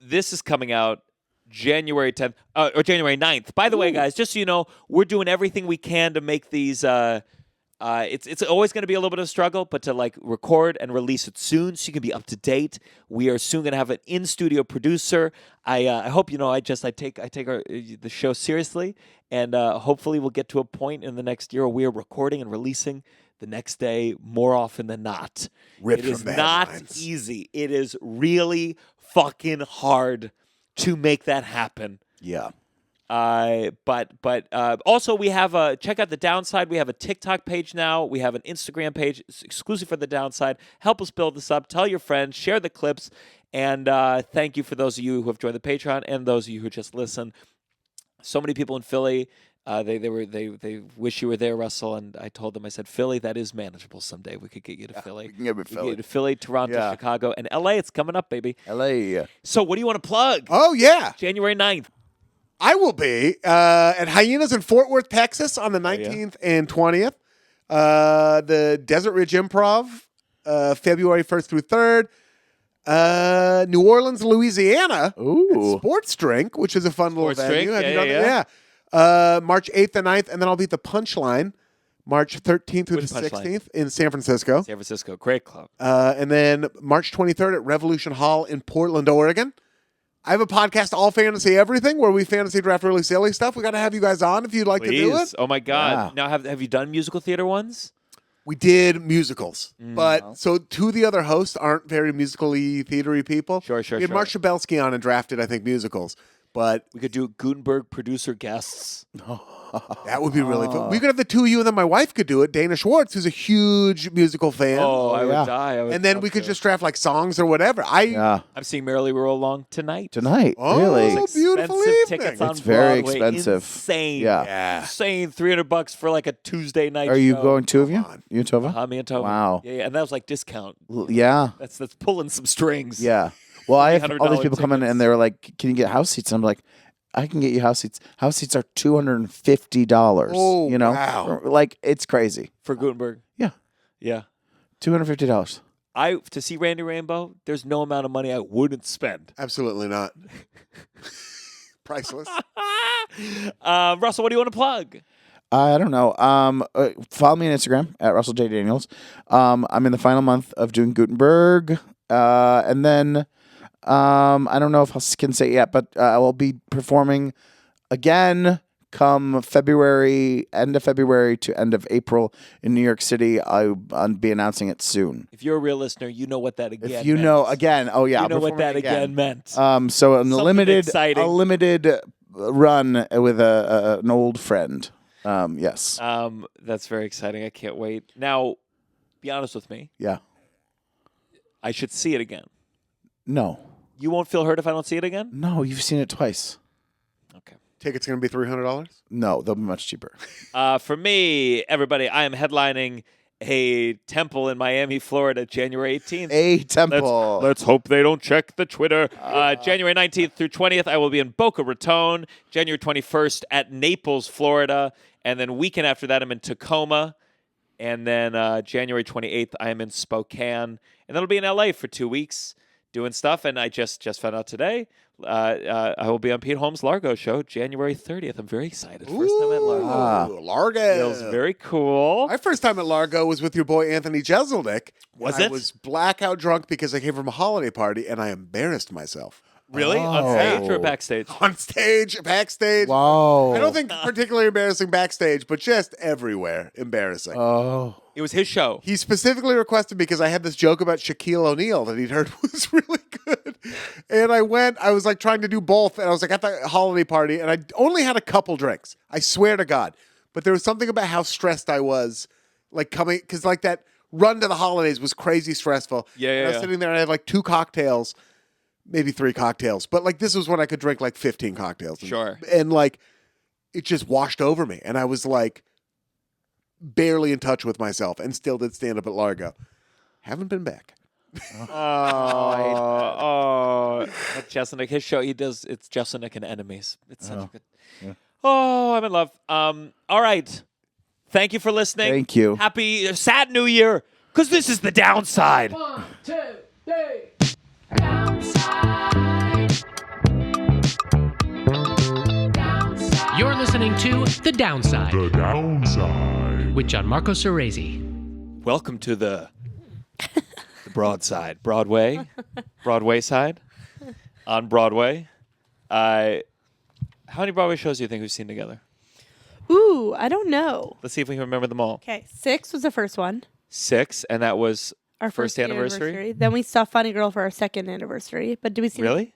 This is coming out January 10th or January 9th. By the way, guys, just so you know, we're doing everything we can to make these. It's always going to be a little bit of a struggle, but to like record and release it soon, so you can be up to date. We are soon going to have an in-studio producer. I hope you know. I take the show seriously, and hopefully we'll get to a point in the next year where we are recording and releasing the next day more often than not. Ripped It is from the not headlines. easy. It is really fucking hard to make that happen. Yeah. But also we have check out The Downside. We have a TikTok page now. We have an Instagram page exclusive for The Downside. Help us build this up. Tell your friends. Share the clips. And thank you for those of you who have joined the Patreon and those of you who just listen. So many people in Philly. They wish you were there, Russell. And I told them, I said, Philly, that is manageable someday. We could get you to Philly. We can get We could Philly. you to Philly, Toronto, Yeah. Chicago, and LA. It's coming up, baby. LA. So what do you want to plug? Oh, yeah. January 9th. I will be at Hyenas in Fort Worth, Texas on the 19th and 20th. The Desert Ridge Improv, February 1st through 3rd. New Orleans, Louisiana. Ooh. At Sports Drink, which is a fun Sports little venue. Drink, Have you yeah, done that? Yeah. March 8th and 9th, and then I'll be at the Punchline, March 13th through Which the Punchline? 16th in San Francisco. San Francisco. Great club. And then March 23rd at Revolution Hall in Portland, Oregon. I have a podcast, All Fantasy Everything, where we fantasy draft really silly stuff. We got to have you guys on if you'd like to do it. Please. Oh my God! Yeah. Now, have you done musical theater ones? We did musicals, but so two of the other hosts aren't very musically theatery people. Sure. We had Mark Shabelsky on and drafted, I think, musicals, but We could do Gutenberg producer guests. that would be really fun. We could have the two of you, and then my wife could do it. Dana Schwartz, who's a huge musical fan. Oh, I yeah. would die. and then we could just draft like songs or whatever. Yeah. I'm seeing Merrily We Roll Along tonight. Tonight. Oh, Really? beautiful Expensive evening. tickets on It's very Broadway. expensive. Insane. Yeah. Insane. $300 for like a Tuesday night. Are you show. going, two of you? on. You and Tovah? Me and Tovah. Wow. Yeah, and that was like discount. Yeah. That's pulling some strings. Yeah. Well, I have all these $100 people come in tickets. and they're like, "Can you get house seats?" And I'm like, "I can get you house seats. House seats are $250. Oh, you know, wow. like it's crazy. For Gutenberg. Yeah, Yeah. $250. To see Randy Rainbow, there's no amount of money I wouldn't spend. Absolutely not. Priceless. Russell, what do you want to plug? I don't know. Follow me on Instagram at Russell J Daniels. I'm in the final month of doing Gutenberg, and then I don't know if I can say it yet, but I will be performing again come February, end of February to end of April in New York City. I'll be announcing it soon. If you're a real listener, you know what that again If you meant. know again, oh yeah, You know what performing that again meant. So a Something limited exciting. run with an old friend. Yes. That's very exciting. I can't wait. Now, be honest with me. Yeah. I should see it again. No. You won't feel hurt if I don't see it again? No, you've seen it twice. Okay. Tickets going to be $300? No, they'll be much cheaper. For me, everybody, I am headlining a temple in Miami, Florida, January 18th. A temple. Let's hope they don't check the Twitter. January 19th through 20th, I will be in Boca Raton. January 21st at Naples, Florida. And then weekend after that, I'm in Tacoma. And then January 28th, I am in Spokane. And that'll be in LA for 2 weeks doing stuff. And I just found out today, I will be on Pete Holmes' Largo show January 30th. I'm very excited. First time at Largo. Largo. Feels very cool. My first time at Largo was with your boy Anthony Jeselnik. Was I it? was blackout drunk because I came from a holiday party and I embarrassed myself. Really? On stage or backstage? On stage, backstage. Wow. I don't think particularly embarrassing backstage, but just everywhere embarrassing. Oh. It was his show. He specifically requested because I had this joke about Shaquille O'Neal that he'd heard was really good. And I was like trying to do both. And I was like at the holiday party and I only had a couple drinks. I swear to God. But there was something about how stressed I was like coming, because like that run to the holidays was crazy stressful. Yeah, And I was sitting there and I had like 2 cocktails, maybe 3 cocktails. But like this was when I could drink like 15 cocktails. Sure. And like it just washed over me. And I was like barely in touch with myself and still did stand up at Largo. Haven't been back. Oh, Jeselnik, his show, it's Jeselnik and Enemies. It's such a good. Yeah. Oh, I'm in love. All right. Thank you for listening. Thank you. Happy, sad New Year, because this is the downside. 1, 2, 3. Downside. Downside. You're listening to The Downside The Downside. with Gianmarco Soresi. Welcome to the broadside. Broadway side. On Broadway. How many Broadway shows do you think we've seen together? Ooh, I don't know. Let's see if we can remember them all. Okay, 6 was the first one. 6, and that was Our first anniversary. Then we saw Funny Girl for our second anniversary. But did we see Really?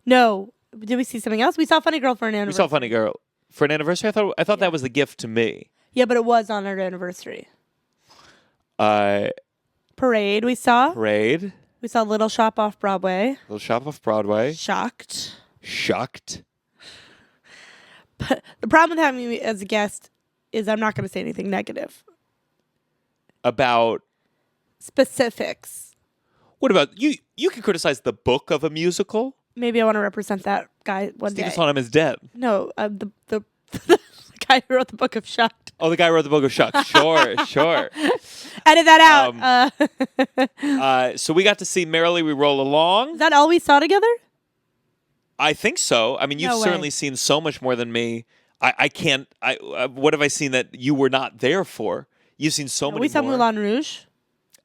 No. Did we see something else? We saw Funny Girl for an We anniversary. saw Funny Girl for an anniversary. I thought that was the gift to me. Yeah, but it was on our anniversary. Parade. Parade we saw. We saw Little Shop off Broadway. Little Shop off Broadway. Shocked. But the problem with having me as a guest is I'm not going to say anything negative. About Specifics. what about you? You can criticize the book of a musical. Maybe I want to represent that guy one Stephen day. Sondheim is dead. No, the guy who wrote the book of Shocked. Oh, the guy who wrote the book of Shuck. Sure. Edit that out. So we got to see Merrily We Roll Along. Is that all we saw together? I think so. I mean, you've No way. certainly seen so much more than me. I can't. What have I seen that you were not there for? You've seen so many We saw more. Moulin Rouge.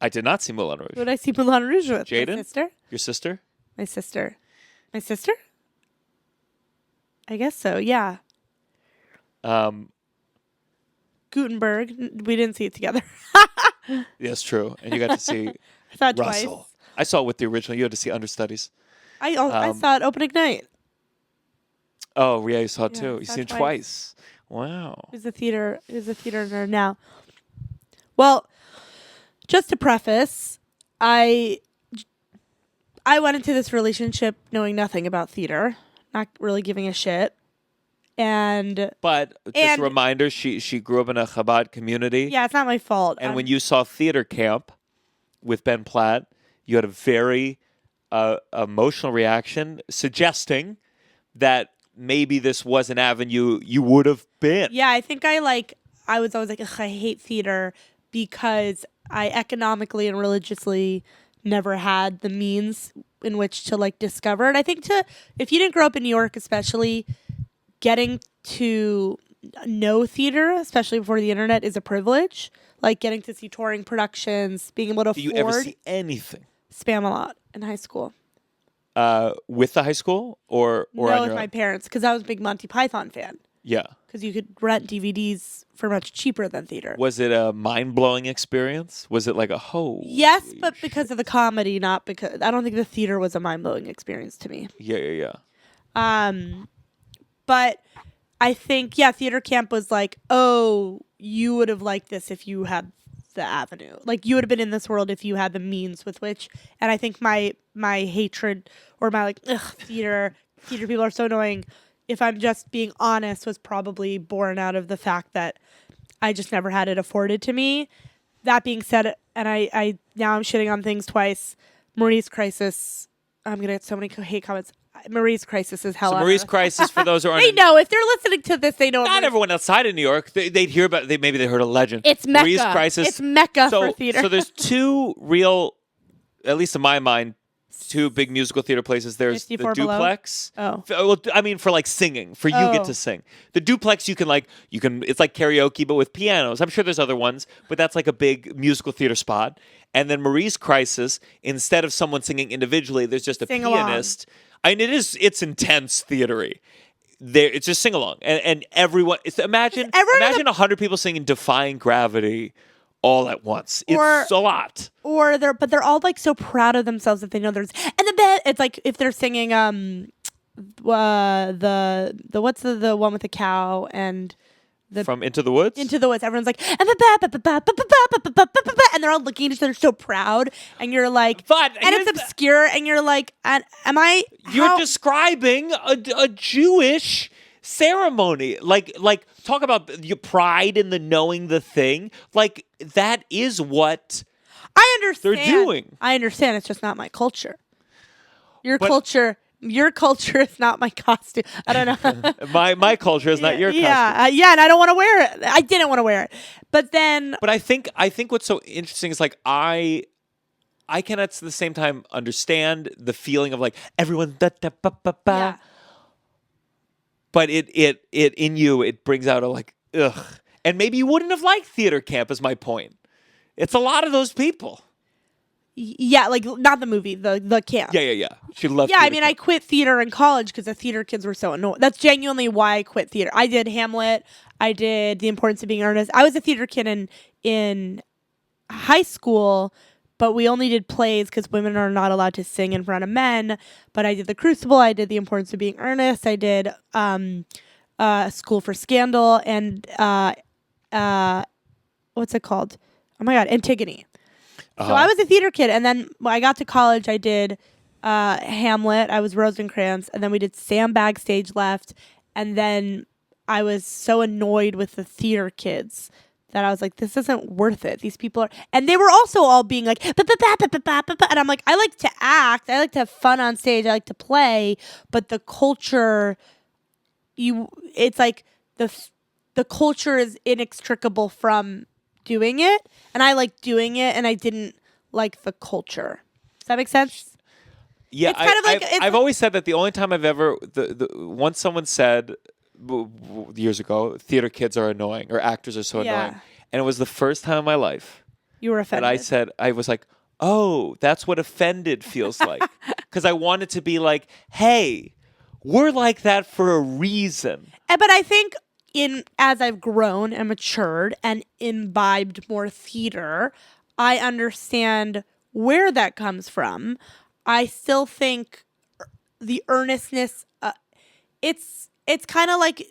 I did not see Moulin Rouge. Who did I see Moulin Rouge with? Jaden? My sister. Your sister? My sister. My sister? I guess so, yeah. Gutenberg. We didn't see it together. Yes, true. And you got to see I saw it Russell. twice. I saw it with the original. You had to see understudies. I saw it opening night. Oh, yeah, you saw it Yeah, too. You saw seen it it twice. Wow. Who's a theater nerd now. Well, just to preface, I went into this relationship knowing nothing about theater, not really giving a shit. But just And- a reminder, she grew up in a Chabad community. Yeah, it's not my fault. And when you saw Theater Camp with Ben Platt, you had a very emotional reaction suggesting that maybe this was an avenue you would have been. Yeah, I think I was always like, ugh, I hate theater because I economically and religiously never had the means in which to like discover it. I think if you didn't grow up in New York, especially, getting to know theater, especially before the internet, is a privilege. Like getting to see touring productions, being able to Did you afford ever see anything Spam-A-Lot in high school. with the high school or No, on with your my own? parents, because I was a big Monty Python fan. Yeah. Because you could rent DVDs for much cheaper than theater. Was it a mind-blowing experience? Was it like a Yes, but because of the comedy, not because I don't think the theater was a mind-blowing experience to me. Yeah. But I think theater camp was like, oh, you would have liked this if you had the avenue. Like you would have been in this world if you had the means with which. And I think my hatred or my like, ugh, theater people are so annoying. If I'm just being honest, was probably born out of the fact that I just never had it afforded to me. That being said, and I now I'm shitting on things twice. Maurice Crisis I'm gonna get so many hate comments. Marie's Crisis is hell. So on Marie's earth. Crisis, for those who aren't, They know if they're listening to this. They know. not everyone outside of New York, they'd hear about. Maybe they heard a legend. It's Mecca. Marie's Crisis. It's Mecca for theater. So there's two real, at least in my mind, two big musical theater places. There's the 54 Below? Duplex. Oh. Well, I mean, for like singing, for you get to sing. The Duplex, you can, it's like karaoke, but with pianos. I'm sure there's other ones, but that's like a big musical theater spot. And then Marie's Crisis, instead of someone singing individually, there's just a Sing along. pianist. I mean, it's intense theatery. It's just sing along, and everyone. Imagine 100 people singing "Defying Gravity" all at once. It's a lot. But they're all like so proud of themselves that they know there's and the bed. It's like if they're singing the what's the one with the cow and From Into the Woods. Into the Woods. Everyone's like and they're all looking at each other so proud, and you're like, But and it's obscure, and you're like, am I? You're describing a Jewish ceremony. Like talk about your pride in the knowing the thing. Like that is what I understand. they're doing. I understand. It's just not my culture. Your culture is not my costume. I don't know. my culture is not your costume. Yeah, and I don't want to wear it. I didn't want to wear it, but then. But I think what's so interesting is like I can at the same time understand the feeling of like everyone Yeah. but it in you it brings out a like ugh, and maybe you wouldn't have liked theater camp. Is my point. It's a lot of those people. Yeah, like not the movie, the camp. Yeah. She loved. Yeah, I theater mean, camp. I quit theater in college because the theater kids were so annoying. That's genuinely why I quit theater. I did Hamlet. I did The Importance of Being Earnest. I was a theater kid in high school, but we only did plays because women are not allowed to sing in front of men. But I did The Crucible. I did The Importance of Being Earnest. I did School for Scandal and what's it called? Oh my God, Antigone. So I was a theater kid, and then when I got to college, I did Hamlet. I was Rosencrantz, and then we did Sam Bagstage Left, and then I was so annoyed with the theater kids that I was like, this isn't worth it. These people are, and they were also all being like, and I'm like, I like to act, I like to have fun on stage, I like to play, but the culture, it's like the culture is inextricable from doing it, and I like doing it, and I didn't like the culture. Does that make sense? Yeah, It's kind of like- I've always said that the only time I've ever once someone said years ago, theater kids are annoying or actors are so Yeah. annoying, and it was the first time in my life You were that offended. I said I was like, oh, that's what offended feels like, because I wanted to be like, hey, we're like that for a reason. But I think as I've grown and matured and imbibed more theater, I understand where that comes from. I still think the earnestness, it's kind of like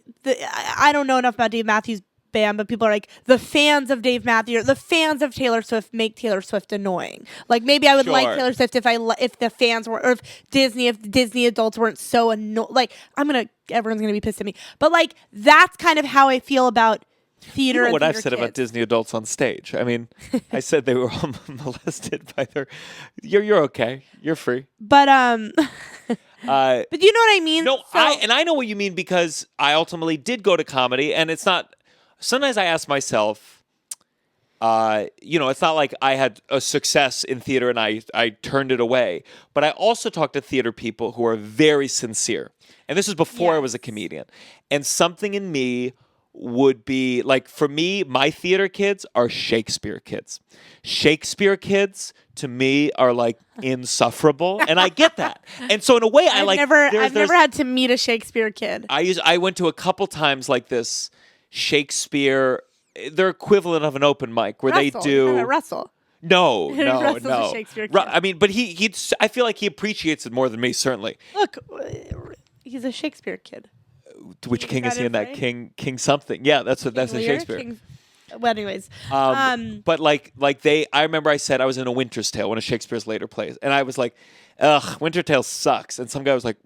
I don't know enough about Dave Matthews Band, but people are like, the fans of Dave Matthews, the fans of Taylor Swift make Taylor Swift annoying. Like maybe I would like Sure. Taylor Swift if the fans were, or if Disney adults weren't so annoying. Like everyone's gonna be pissed at me. But like that's kind of how I feel about theater. You know and what I've theater said about kids. Disney adults on stage. I mean, I said they were all molested by their. You're okay. You're free. But but you know what I mean? No, So- I know what you mean, because I ultimately did go to comedy, and it's not. Sometimes I ask myself, it's not like I had a success in theater and I turned it away. But I also talk to theater people who are very sincere, and this is before I was a comedian. And something in me would be like, for me, my theater kids are Shakespeare kids. Shakespeare kids to me are like insufferable, and I get that. And so in a way, I've never had to meet a Shakespeare kid. I went to a couple times like this Shakespeare, their equivalent of an open mic where Russell. they do Russell. No. Russell's a Shakespeare kid. I mean, but I feel like he appreciates it more than me, certainly. Look, he's a Shakespeare kid. Which king is he in that? Right? King something. Yeah, that's a Lear, Shakespeare. Well, anyways, but I remember I said I was in A Winter's Tale, one of Shakespeare's later plays, and I was like, ugh, Winter's Tale sucks. And some guy was like,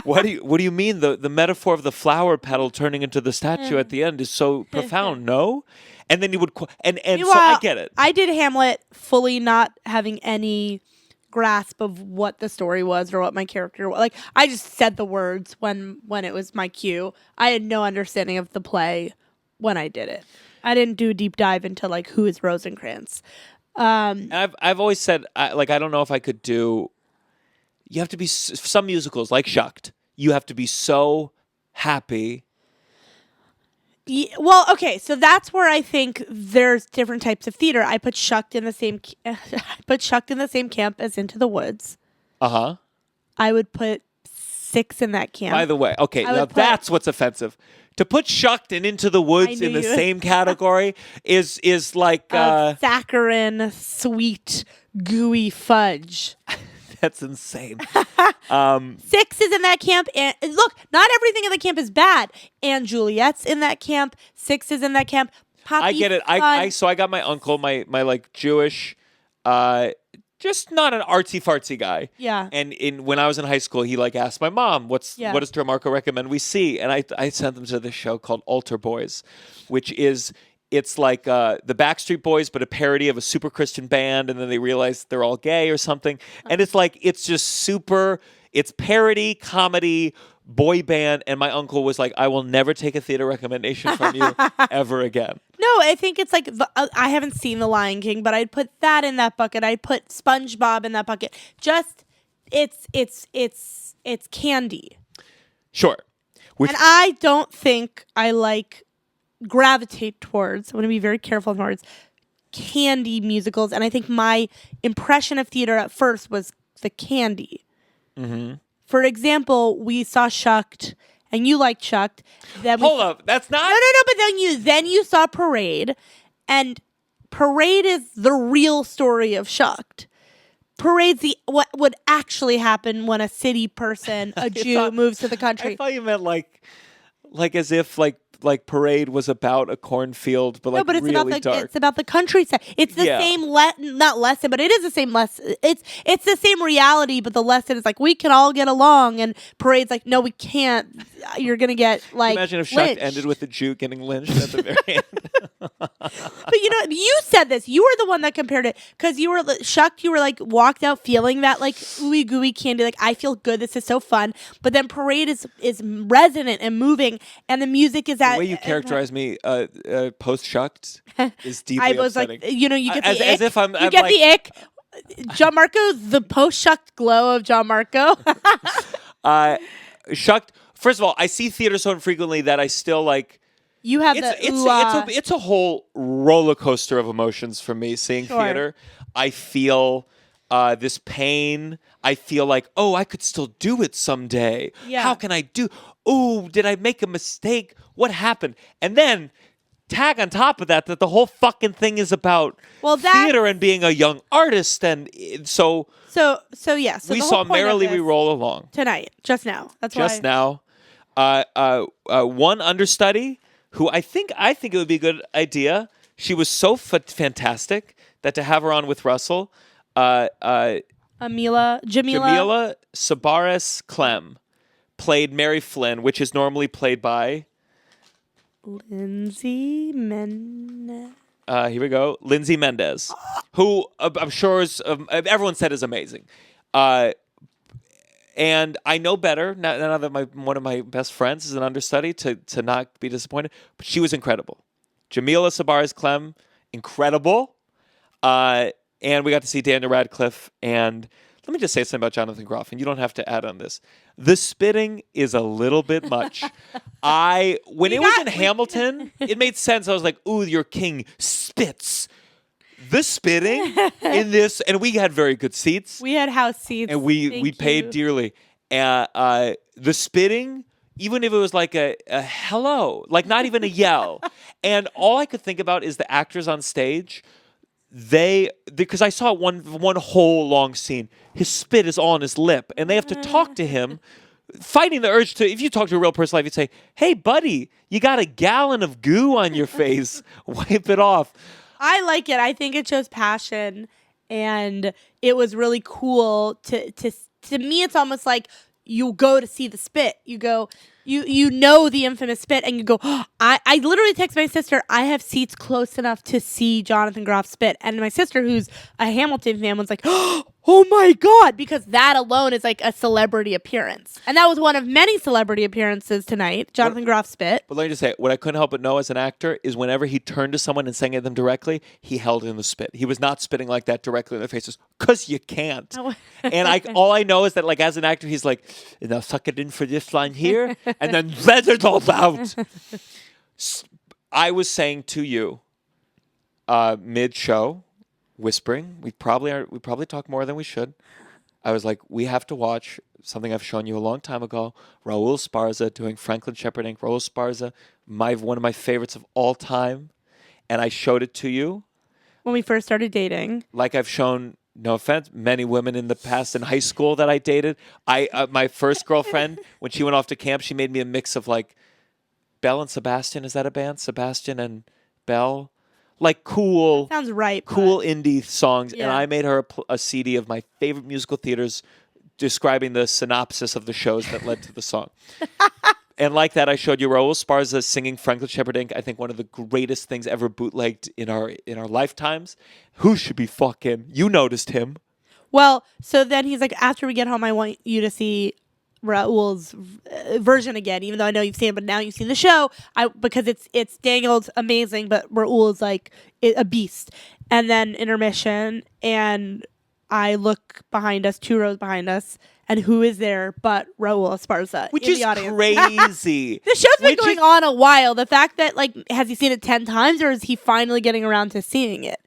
what do you mean? The metaphor of the flower petal turning into the statue at the end is so profound, no? And then he would so I get it. I did Hamlet fully not having any grasp of what the story was or what my character was. Like, I just said the words when it was my cue. I had no understanding of the play when I did it. I didn't do a deep dive into like who is Rosencrantz. And I've always said I don't know if I could do. You have to be some musicals like Shucked. You have to be so happy. Yeah, well, okay, so that's where I think there's different types of theater. I put Shucked in the same. I put Shucked in the same camp as Into the Woods. I would put Six in that camp. By the way, okay, now that's what's offensive. To put Shucked and Into the Woods in the same category is like saccharine, sweet, gooey fudge. That's insane. 6 is in that camp, and look, not everything in the camp is bad. And Juliet's in that camp. 6 is in that camp. I get it. So I got my uncle, my like Jewish, just not an artsy fartsy guy. Yeah. And when I was in high school, he like asked my mom, what does Gianmarco recommend we see? And I sent them to this show called Altar Boys, which is. It's like the Backstreet Boys, but a parody of a super Christian band, and then they realize they're all gay or something. And it's like, it's just super, it's parody, comedy, boy band. And my uncle was like, I will never take a theater recommendation from you ever again. No, I think it's like, I haven't seen The Lion King, but I'd put that in that bucket. I'd put SpongeBob in that bucket. Just, it's candy. Sure. And I don't think I gravitate towards, I'm going to be very careful with words, candy musicals. And I think my impression of theater at first was the candy. Mm-hmm. For example, we saw Shucked, and you liked Shucked. Hold up, that's not... No, but then you saw Parade, and Parade is the real story of Shucked. Parade's what would actually happen when a city person, a Jew, moves to the country. I thought you meant like as if like Parade was about a cornfield, but it's really about dark. It's about the countryside. It's the same not lesson, but it is the same lesson. It's the same reality, but the lesson is like we can all get along, and Parade's like, no, we can't. You're gonna get like. Imagine if lynched. Shucked ended with a Jew getting lynched at the very end. But you said this. You were the one that compared it because you were Shucked. You were like walked out feeling that like ooey gooey candy. Like I feel good. This is so fun. But then Parade is resonant and moving, and the music is the way you characterize me post Shucked is deeply upsetting. Like, you get the ick. As if I'm get the ick. Gianmarco, the post Shucked glow of Gianmarco. Shucked. First of all, I see theater so infrequently that I still like. You have it's a whole roller coaster of emotions for me seeing theater. I feel this pain. I feel like, oh, I could still do it someday. Yeah. How can I do? Oh, did I make a mistake? What happened? And then tag on top of that the whole fucking thing is about theater and being a young artist. And so we saw Merrily We Roll Along tonight, just now. That's just now. One understudy who I think it would be a good idea. She was so fantastic that to have her on with Russell, Jamila Sabaris Clem played Mary Flynn, which is normally played by Lindsay Mendez. Here we go, Lindsay Mendez, who I'm sure is everyone said is amazing. And I know better now that one of my best friends is an understudy to not be disappointed. But she was incredible. Jamila Sabaris Clem, incredible. And we got to see Daniel Radcliffe. And let me just say something about Jonathan Groff, and you don't have to add on this. The spitting is a little bit much. When it was in Hamilton, it made sense. I was like, ooh, your king spits. The spitting in this, and we had very good seats. We had house seats. And we paid dearly. The spitting, even if it was like a hello, like not even a yell. And all I could think about is the actors on stage. Because I saw one whole long scene, his spit is all on his lip, and they have to talk to him, fighting the urge to. If you talk to a real person, you'd say, "Hey, buddy, you got a gallon of goo on your face. Wipe it off." I like it. I think it shows passion, and it was really cool to me. It's almost like you go to see the spit. You go, you know the infamous spit, and you go, I literally text my sister, I have seats close enough to see Jonathan Groff spit. And my sister, who's a Hamilton fan, was like, oh my God, because that alone is like a celebrity appearance. And that was one of many celebrity appearances tonight, Jonathan Groff spit. But let me just say, what I couldn't help but know as an actor is whenever he turned to someone and sang at them directly, he held in the spit. He was not spitting like that directly in their faces, because you can't. And all I know is that, like, as an actor, he's like, now suck it in for this line here, and then let it all out. I was saying to you, mid-show, whispering, we probably talk more than we should. I was like, we have to watch something I've shown you a long time ago, Raul Esparza doing Franklin Shepherd Inc. Raul Esparza, one of my favorites of all time, and I showed it to you. When we first started dating. Like I've shown, no offense, many women in the past in high school that I dated. My first girlfriend, when she went off to camp, she made me a mix of like Belle and Sebastian. Is that a band? Sebastian and Belle? Like cool. Sounds right. Cool indie songs. Yeah. And I made her a CD of my favorite musical theaters describing the synopsis of the shows that led to the song. And like that, I showed you Raul Esparza singing Franklin Shepherd Inc. I think one of the greatest things ever bootlegged in our lifetimes. Who should be fucking? You noticed him. Well, so then he's like, after we get home, I want you to see Raul's version again, even though I know you've seen it, but now you've seen the show. Because it's Daniel's amazing, but Raul is like a beast. And then intermission, and I look behind us, 2 rows behind us, and who is there but Raul Esparza, which in is the audience. crazy. The show's been going on a while. The fact that, like, has he seen it 10 times, or is he finally getting around to seeing it?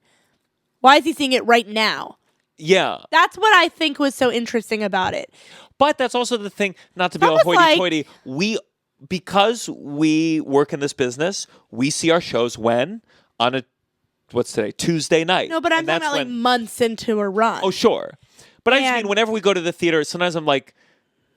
Why is he seeing it right now? Yeah. That's what I think was so interesting about it. But that's also the thing, not to be all hoity-toity, because we work in this business, we see our shows when? On a, what's today? Tuesday night. No, but I'm talking about like months into a run. Oh, sure. But I just mean, whenever we go to the theater, sometimes I'm like,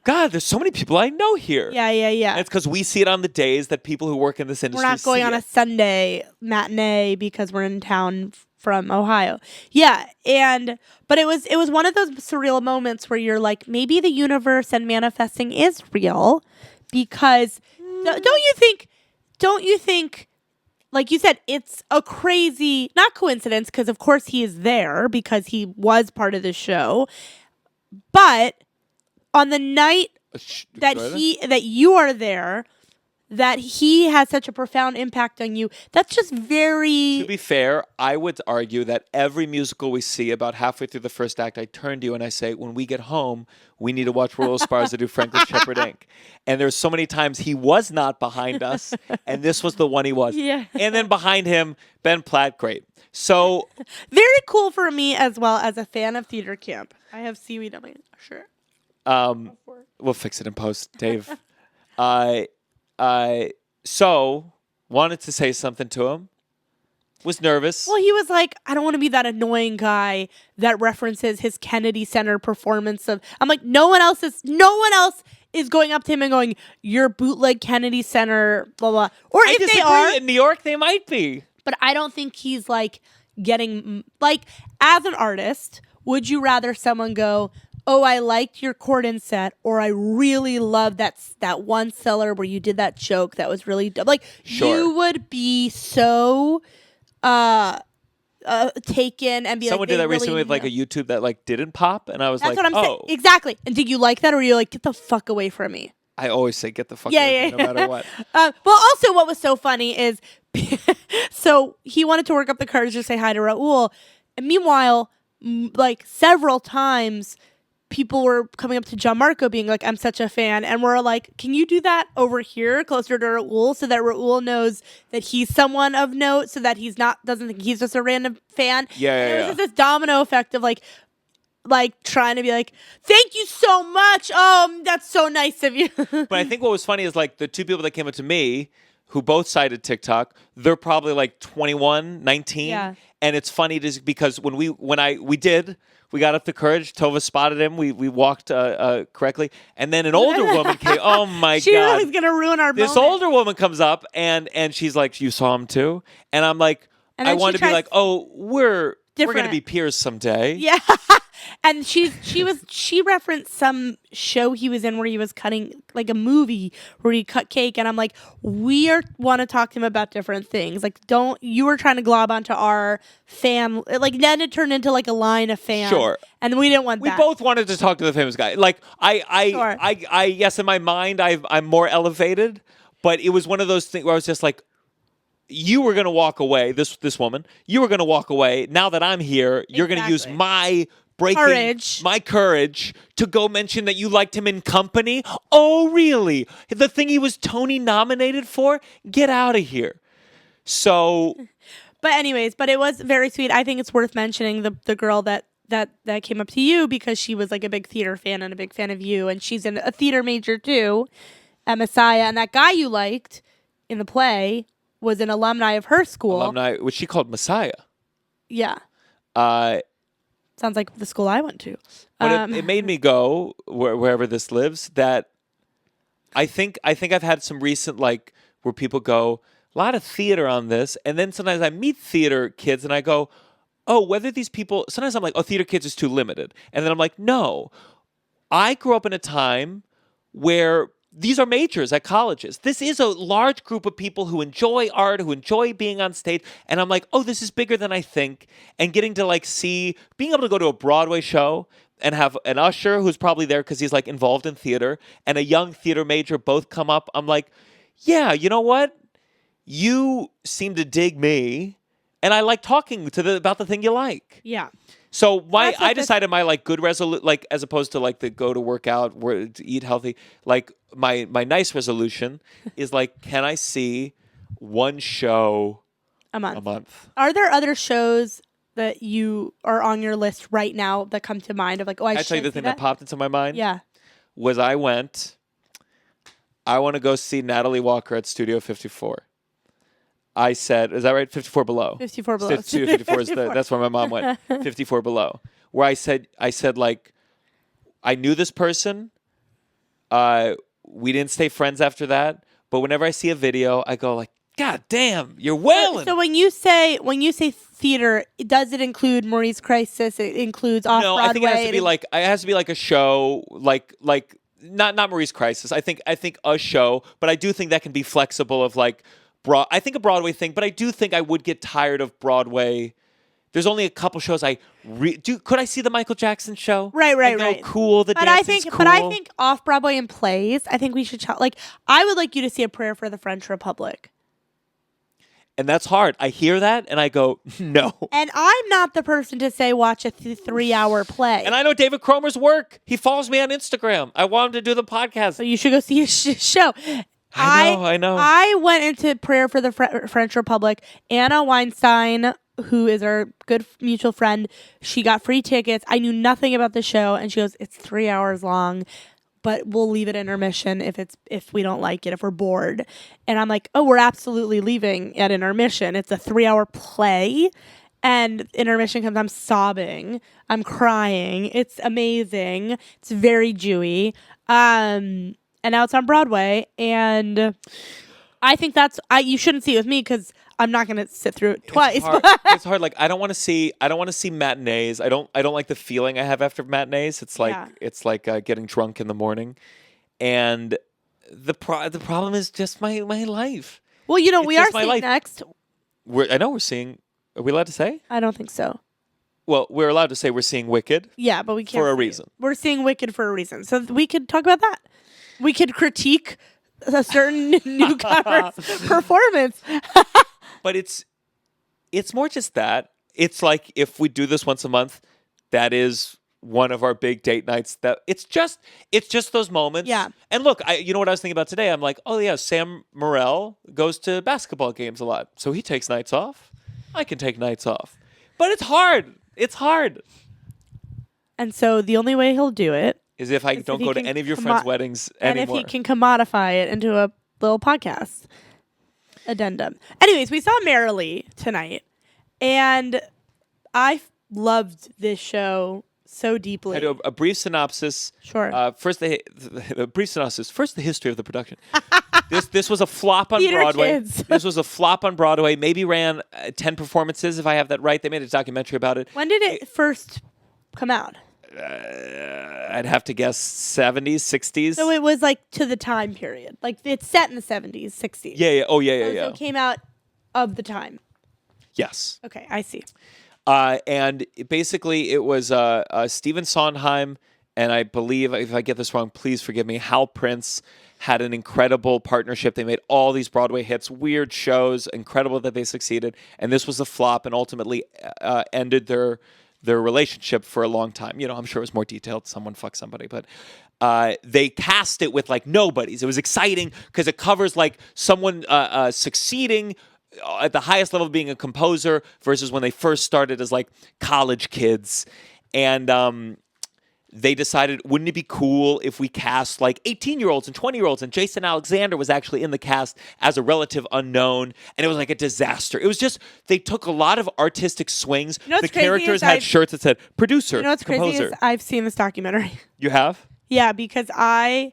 God, there's so many people I know here. Yeah. And it's because we see it on the days that people who work in this industry We're not going on a Sunday matinee because we're in town from Ohio. Yeah, but it was one of those surreal moments where you're like, maybe the universe and manifesting is real, because don't you think, like you said, it's a crazy, not coincidence, because of course he is there because he was part of the show, but on the night that you are there, that he has such a profound impact on you, that's just very... To be fair, I would argue that every musical we see, about halfway through the first act, I turn to you and I say, when we get home, we need to watch Raul Esparza do Franklin Shepherd Inc. And there's so many times he was not behind us, and this was the one he was. Yeah. And then behind him, Ben Platt, great. So... Very cool for me as well, as a fan of theater camp. I have seaweed on my shirt. We'll fix it in post, Dave. So, wanted to say something to him. Was nervous. Well, he was like, I don't want to be that annoying guy that references his Kennedy Center performance of... I'm like, no one else is going up to him and going, you're bootleg Kennedy Center, blah, blah. Or I if disagree. they are... In New York, they might be. But I don't think he's like getting... Like, as an artist, would you rather someone go... Oh, I liked your Corden set, or I really loved that one seller where you did that joke that was really dumb. Like, sure. You would be so taken and be Someone like, did that really recently with like a YouTube that like didn't pop, and I was That's like, what I'm saying. oh. Exactly. And did you like that, or were you like, get the fuck away from me? I always say, get the fuck away from me, no matter what. Well, also what was so funny is, so he wanted to work up the courage to say hi to Raul, and meanwhile, like several times, people were coming up to Gianmarco being like, I'm such a fan. And we're like, can you do that over here closer to Raul so that Raul knows that he's someone of note, so that doesn't think he's just a random fan? Yeah. It was just this domino effect of like trying to be like, thank you so much. Oh, that's so nice of you. But I think what was funny is like the two people that came up to me who both cited TikTok, they're probably like 21, 19. Yeah. And it's funny because when we got up the courage, Tovah spotted him, we walked correctly, and then an older woman came, oh my she God. was going to ruin our This moment. older woman comes up and she's like, you saw him too? And I'm like, And I then want to be like, oh, we're different. We're going to be peers someday. Yeah. And she referenced some show he was in where he was cutting, like a movie where he cut cake, and I'm like, want to talk to him about different things. Like, you were trying to glob onto our fan, like then it turned into like a line of fans. Sure. And we didn't want We that. both wanted to talk to the famous guy. Like Sure. I yes, in my mind I'm more elevated, but it was one of those things where I was just like, you were going to walk away, this woman, you were going to walk away. Now that I'm here, you're going to use my courage to go mention that you liked him in Company. Oh, really? The thing he was Tony nominated for? Get out of here. So, but it was very sweet. I think it's worth mentioning the girl that came up to you because she was like a big theater fan and a big fan of you, and she's a theater major too at Messiah. And that guy you liked in the play was an alumni of her school. Which she called Messiah. Yeah. Sounds like the school I went to. But it made me go wherever this lives. That I think I've had some recent like where people go a lot of theater on this, and then sometimes I meet theater kids and I go, oh, whether these people. Sometimes I'm like, oh, theater kids is too limited, and then I'm like, no, I grew up in a time where these are majors at colleges. This is a large group of people who enjoy art, who enjoy being on stage. And I'm like, oh, this is bigger than I think. And getting to like being able to go to a Broadway show and have an usher who's probably there because he's like involved in theater and a young theater major both come up. I'm like, yeah, you know what? You seem to dig me. And I like talking about the thing you like. Yeah. So I decided my like good resolution, like as opposed to like the go to work out, to eat healthy, like my nice resolution is like, can I see one show a month? Are there other shows that you are on your list right now that come to mind of like, oh, I should tell you the thing that popped into my mind? Yeah. Was I want to go see Natalie Walker at Studio 54. I said, is that right? 54 Below. 54 Below. Studio 54 is that's where my mom went. 54 Below. Where I said like, I knew this person. We didn't stay friends after that. But whenever I see a video, I go like, God damn, you're wailing. So when you say theater, does it include Maurice Crisis? It includes off Broadway? No, I think it has to be like a show, like not Maurice Crisis. I think a show, but I do think that can be flexible of like. I think a Broadway thing, but I do think I would get tired of Broadway. There's only a couple shows could I see the Michael Jackson show? Right. Cool. But I think off Broadway and plays, I think we should I would like you to see A Prayer for the French Republic. And that's hard. I hear that and I go, no. And I'm not the person to say watch a 3-hour play. And I know David Cromer's work. He follows me on Instagram. I want him to do the podcast. So you should go see his show. I know. I went into Prayer for the French Republic. Anna Weinstein, who is our good mutual friend, she got free tickets. I knew nothing about the show, and she goes, "It's 3 hours long, but we'll leave it intermission if we don't like it, if we're bored." And I'm like, "Oh, we're absolutely leaving at intermission. It's a 3-hour play." And intermission comes, I'm sobbing, I'm crying. It's amazing. It's very Jewy. And now it's on Broadway, and I think you shouldn't see it with me because I'm not going to sit through it twice. It's hard. Like I don't want to see matinees. I don't like the feeling I have after matinees. It's like getting drunk in the morning, and the problem is just my life. Well, we are seeing next. We're seeing. Are we allowed to say? I don't think so. Well, we're allowed to say we're seeing Wicked. Yeah, but we can't for a reason. We're seeing Wicked for a reason, so we could talk about that. We could critique a certain newcomer's performance. But it's more just that. It's like if we do this once a month, that is one of our big date nights. That it's just those moments. Yeah. And look, you know what I was thinking about today? I'm like, oh yeah, Sam Morril goes to basketball games a lot, so he takes nights off. I can take nights off, but it's hard. It's hard. And so the only way he'll do it is if I don't go to any of your friends' weddings anymore. And if he can commodify it into a little podcast addendum. Anyways, we saw Merrily tonight, and I loved this show so deeply. I do a brief synopsis. Sure. First, the brief synopsis. First, the history of the production. This was a flop on Theater Broadway. kids. This was a flop on Broadway. Maybe ran 10 performances, if I have that right. They made a documentary about it. When did it first come out? I'd have to guess 70s, 60s. So it was like to the time period. Like it's set in the 70s, 60s. Yeah. Oh, yeah. So it came out of the time. Yes. Okay, I see. And basically, it was Stephen Sondheim, and I believe, if I get this wrong, please forgive me, Hal Prince had an incredible partnership. They made all these Broadway hits, weird shows, incredible that they succeeded. And this was a flop and ultimately ended their relationship for a long time. You know, I'm sure it was more detailed. Someone fucked somebody, but they cast it with like nobodies. It was exciting because it covers like someone succeeding at the highest level of being a composer versus when they first started as like college kids. And they decided, wouldn't it be cool if we cast like 18-year-olds and 20-year-olds? And Jason Alexander was actually in the cast as a relative unknown. And it was like a disaster. It was just, they took a lot of artistic swings. You know what's the crazy characters is had shirts that said producer, You know what's composer. crazy is I've seen this documentary. You have? Yeah, because I'm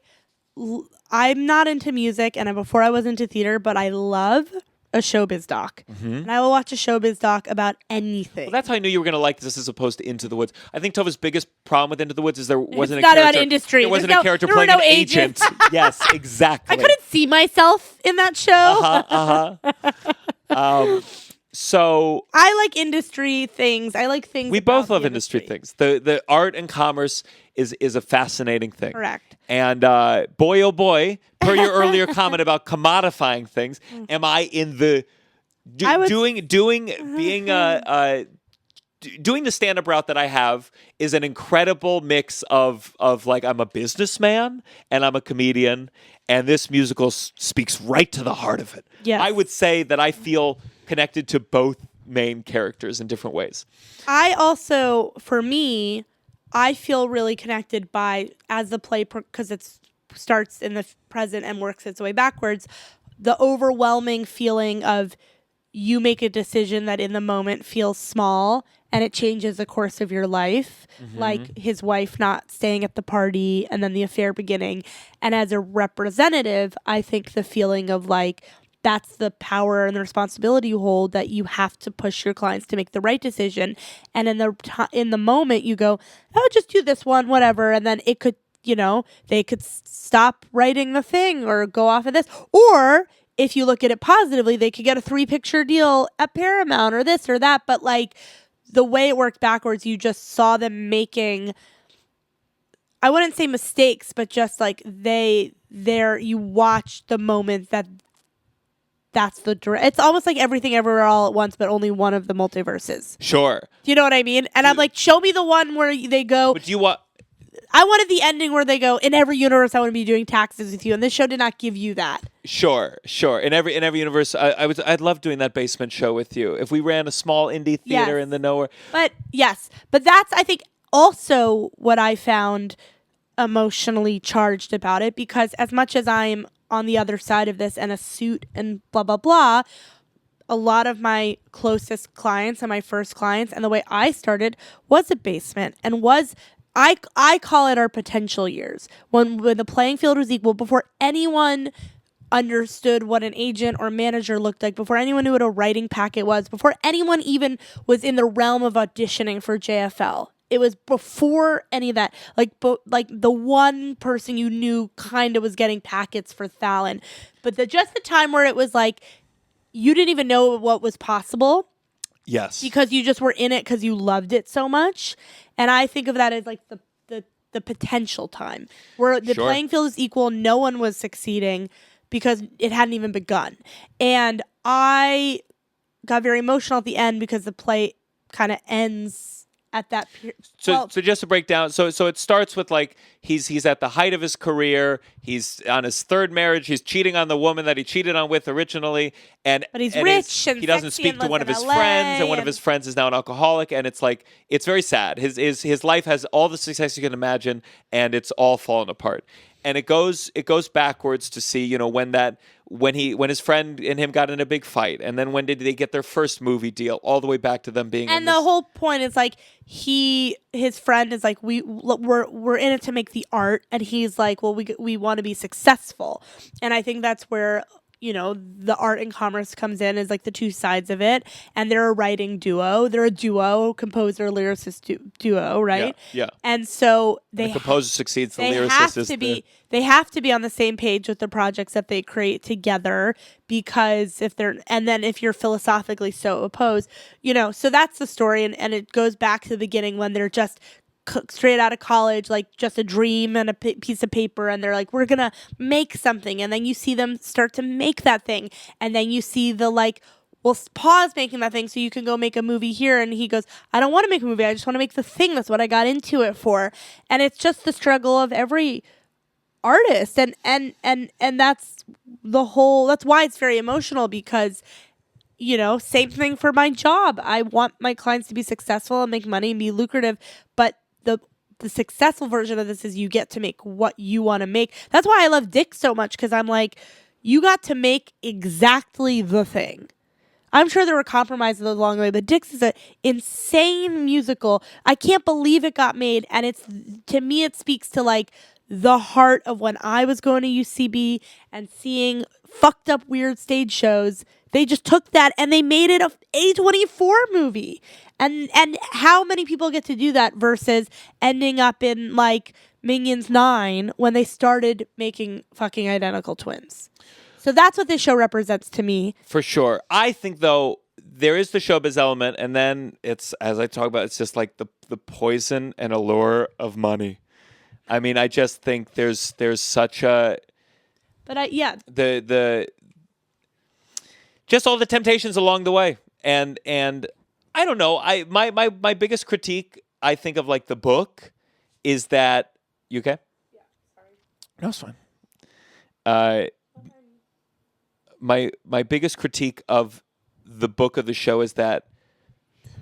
not into music, and before I was into theater, but I love a showbiz doc. And I will watch a showbiz doc about anything. Well, that's how I knew you were going to like this as opposed to Into the Woods. I think Tovah's biggest problem with Into the Woods is there wasn't It's a not character. about industry. There wasn't There's a character there were playing no an agents. agent. Yes, exactly. I couldn't see myself in that show. So I like industry things. I like things. we about both love the industry things. The art and commerce is a fascinating thing. Correct. And boy, oh boy, per your earlier comment about commodifying things, am I in the doing the stand-up route that I have is an incredible mix of like I'm a businessman and I'm a comedian, and this musical speaks right to the heart of it. Yes. I would say that I feel connected to both main characters in different ways. I also, for me, I feel really connected as the play, because it starts in the present and works its way backwards, the overwhelming feeling of you make a decision that in the moment feels small and it changes the course of your life, like his wife not staying at the party and then the affair beginning. And as a representative, I think the feeling of like, that's the power and the responsibility you hold, that you have to push your clients to make the right decision. And in the moment you go, oh, just do this one, whatever. And then it could, they could stop writing the thing or go off of this. Or if you look at it positively, they could get a 3-picture deal at Paramount or this or that. But like the way it worked backwards, you just saw them making, I wouldn't say mistakes, but just like you watch the moment that's it's almost like Everything Everywhere All at Once, but only one of the multiverses. Sure. Do you know what I mean? And I'm like, show me the one where they go. But do you want? I wanted the ending where they go, in every universe I want to be doing taxes with you, and this show did not give you that. Sure. In every universe, I'd love doing that basement show with you. If we ran a small indie theater Yes. in the nowhere. But yes, but that's, I think, also what I found emotionally charged about it, because as much as I'm on the other side of this and a suit and blah, blah, blah, a lot of my closest clients and my first clients and the way I started was a basement and I call it our potential years, when the playing field was equal, before anyone understood what an agent or manager looked like, before anyone knew what a writing packet was, before anyone even was in the realm of auditioning for JFL. It was before any of that. Like the one person you knew kind of was getting packets for Fallon. But just the time where it was like, you didn't even know what was possible. Yes. Because you just were in it because you loved it so much. And I think of that as like the potential time where the playing field is equal. No one was succeeding because it hadn't even begun. And I got very emotional at the end because the play kind of ends at that period. So just to break down, so it starts with like he's at the height of his career. He's on his third marriage. He's cheating on the woman that he cheated on with originally, but he's rich and he doesn't sexy speak and to one lives of his in LA friends, and one of and- his friends is now an alcoholic, and it's like it's very sad. His life has all the success you can imagine, and it's all fallen apart. and it goes backwards to see, when his friend and him got in a big fight, and then when did they get their first movie deal, all the way back to them being And the whole point is like his friend is like, we're in it to make the art, and he's like, well, we want to be successful. And I think that's where the art and commerce comes in, is like the two sides of it. And they're a writing duo. They're a duo, composer, lyricist duo, right? Yeah. And so the composer succeeds, the they lyricist have is to be they have to be on the same page with the projects that they create together, because if you're philosophically so opposed, so that's the story. And it goes back to the beginning, when they're just straight out of college, like just a dream and a piece of paper, and they're like, we're gonna make something. And then you see them start to make that thing, and then you see the like, well, pause making that thing so you can go make a movie here. And he goes, I don't want to make a movie, I just want to make the thing. That's what I got into it for. And it's just the struggle of every artist, and that's that's why it's very emotional, because same thing for my job. I want my clients to be successful and make money and be lucrative, but the successful version of this is you get to make what you want to make. That's why I love Dick so much, because I'm like, you got to make exactly the thing. I'm sure there were compromises along the way, but Dick's is an insane musical. I can't believe it got made, and to me it speaks to like the heart of when I was going to UCB and seeing fucked up weird stage shows. They just took that and they made it a A24 movie. And how many people get to do that versus ending up in like Minions 9 when they started making fucking identical twins? So that's what this show represents to me. For sure. I think, though, there is the showbiz element, and then it's, as I talk about, it's just like the poison and allure of money. I mean, I just think there's such a... Just all the temptations along the way. And I don't know. My biggest critique, I think, of like the book is that... You okay? Yeah, sorry. No, it's fine. My biggest critique of the book of the show is that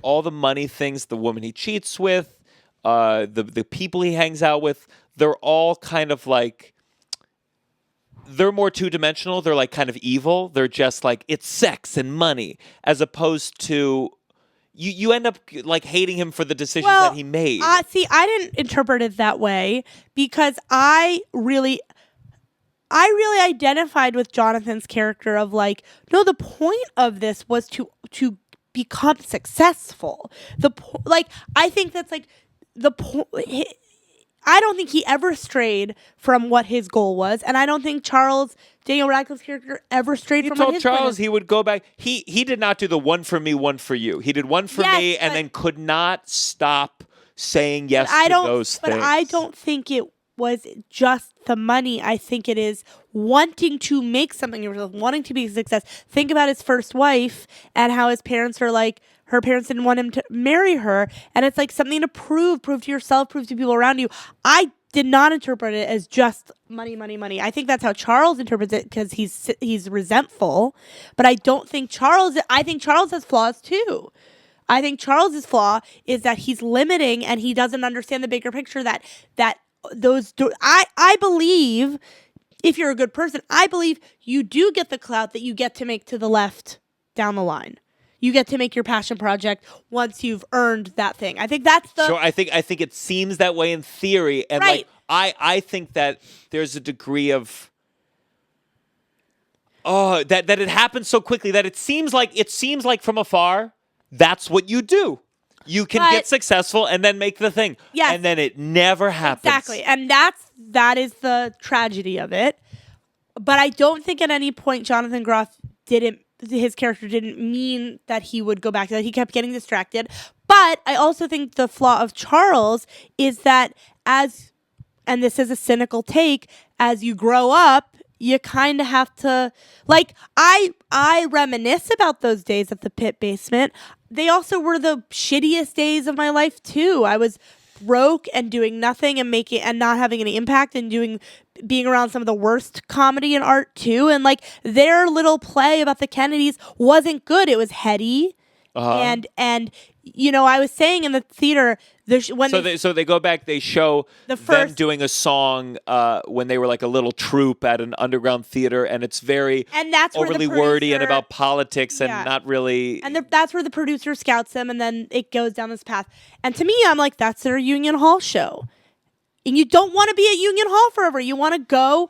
all the money things, the woman he cheats with, the people he hangs out with, they're all kind of like... They're more two-dimensional. They're like kind of evil. They're just like, it's sex and money, as opposed to you end up like hating him for the decisions that he made. See, I didn't interpret it that way, because I really identified with Jonathan's character of like, no, the point of this was to become successful. I think that's like the point. I don't think he ever strayed from what his goal was, and I don't think Daniel Radcliffe's character ever strayed from what his Charles plan is. He would go back. He did not do the one for me, one for you. He did one for me, and then could not stop saying yes to those things. But I don't think it was just the money. I think it is wanting to make something of yourself, wanting to be a success. Think about his first wife and how his parents are like, her parents didn't want him to marry her. And it's like something to prove to yourself, prove to people around you. I did not interpret it as just money, money, money. I think that's how Charles interprets it, because he's resentful. But I think Charles has flaws too. I think Charles's flaw is that he's limiting and he doesn't understand the bigger picture that I believe, if you're a good person, I believe you do get the clout that you get to make to the left down the line. You get to make your passion project once you've earned that thing. I think that's the... Sure, I think it seems that way in theory. And right. I think that there's a degree of... that it happens so quickly that it seems like from afar, that's what you do. You can get successful and then make the thing. Yes. And then it never happens. Exactly. And that is the tragedy of it. But I don't think at any point Jonathan Groff his character didn't mean that he would go back to that. He kept getting distracted. But I also think the flaw of Charles is that and this is a cynical take, as you grow up, you kind of have to, like, I reminisce about those days at the pit basement. They also were the shittiest days of my life too. I was broke and doing nothing and not having any impact and being around some of the worst comedy and art too. And like their little play about the Kennedys wasn't good. It was heady. And I was saying in the theater, So they go back. They show The them first- doing a song when they were like a little troupe at an underground theater, and it's very And that's where the overly wordy and producer- about politics and Yeah. not really. and that's where the producer scouts them, and then it goes down this path. And to me, I'm like, that's their Union Hall show. And you don't want to be at Union Hall forever. You want to go.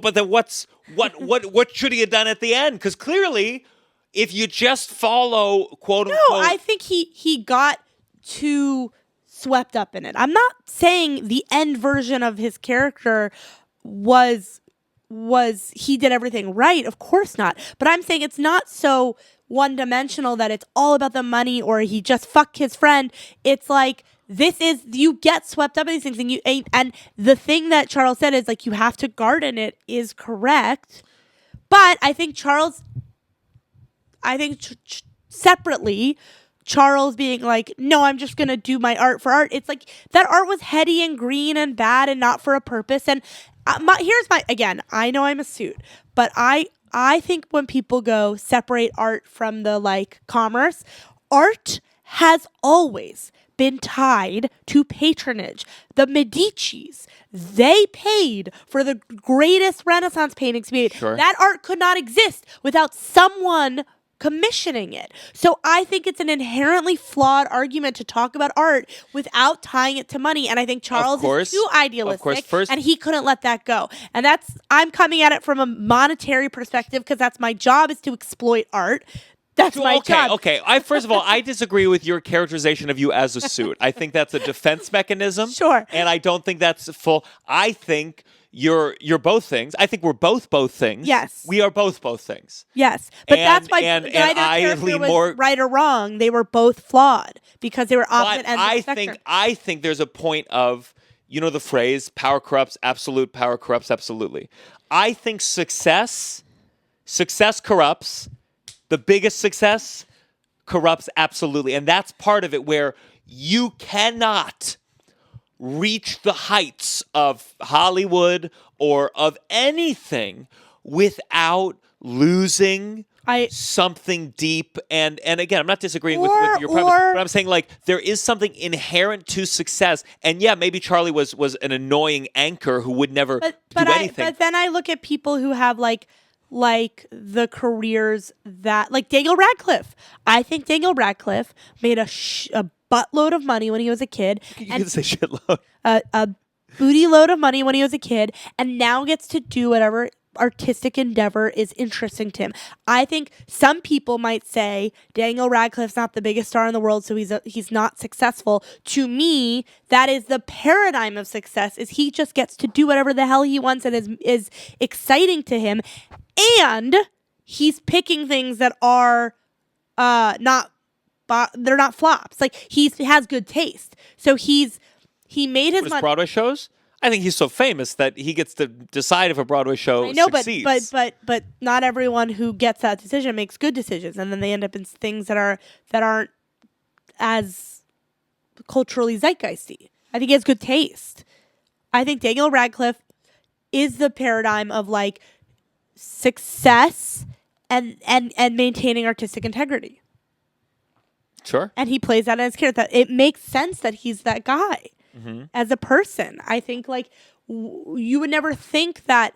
But then what should he have done at the end? Because clearly, if you just follow quote unquote, No, I think he got too swept up in it. I'm not saying the end version of his character was he did everything right. Of course not. But I'm saying it's not so one-dimensional that it's all about the money or he just fucked his friend. It's like you get swept up in these things, and the thing that Charles said is like you have to garden it is correct. But I think separately, Charles being like, no, I'm just going to do my art for art. It's like that art was heady and green and bad and not for a purpose. And again, I know I'm a suit, but I think when people go separate art from the like commerce, art has always been tied to patronage. The Medicis, they paid for the greatest Renaissance paintings made. Sure. That art could not exist without someone commissioning it. So I think it's an inherently flawed argument to talk about art without tying it to money. And I think Charles is too idealistic, and he couldn't let that go. And I'm coming at it from a monetary perspective because that's my job, is to exploit art. That's my job. Okay. First of all, I disagree with your characterization of you as a suit. I think that's a defense mechanism. Sure. And I don't think that's full. I think you're both things. I think we're both things. Yes. We are both things. Yes. But that's my and neither I character lean was more right or wrong. They were both flawed because they were opposite But ends of the spectrum. I think there's a point of, the phrase, power corrupts, absolute power corrupts absolutely. I think success corrupts. The biggest success corrupts absolutely. And that's part of it, where you cannot reach the heights of Hollywood or of anything without losing something deep. And again, I'm not disagreeing with your premise, but I'm saying like there is something inherent to success. And yeah, maybe Charlie was an annoying anchor who would never do anything. But then I look at people who have like the careers that, like Daniel Radcliffe. I think Daniel Radcliffe made a buttload of money when he was a kid. You can say shitload. A booty load of money when he was a kid, and now gets to do whatever artistic endeavor is interesting to him. I think some people might say Daniel Radcliffe's not the biggest star in the world, so he's not successful. To me, that is the paradigm of success, is he just gets to do whatever the hell he wants and is exciting to him. And he's picking things that are they're not flops. Like he has good taste. So he made his money. Broadway shows? I think he's so famous that he gets to decide if a Broadway show succeeds. but not everyone who gets that decision makes good decisions, and then they end up in things that aren't as culturally zeitgeisty. I think he has good taste. I think Daniel Radcliffe is the paradigm of like success and maintaining artistic integrity. Sure. And he plays that in his character. It makes sense that he's that guy as a person. I think like you would never think that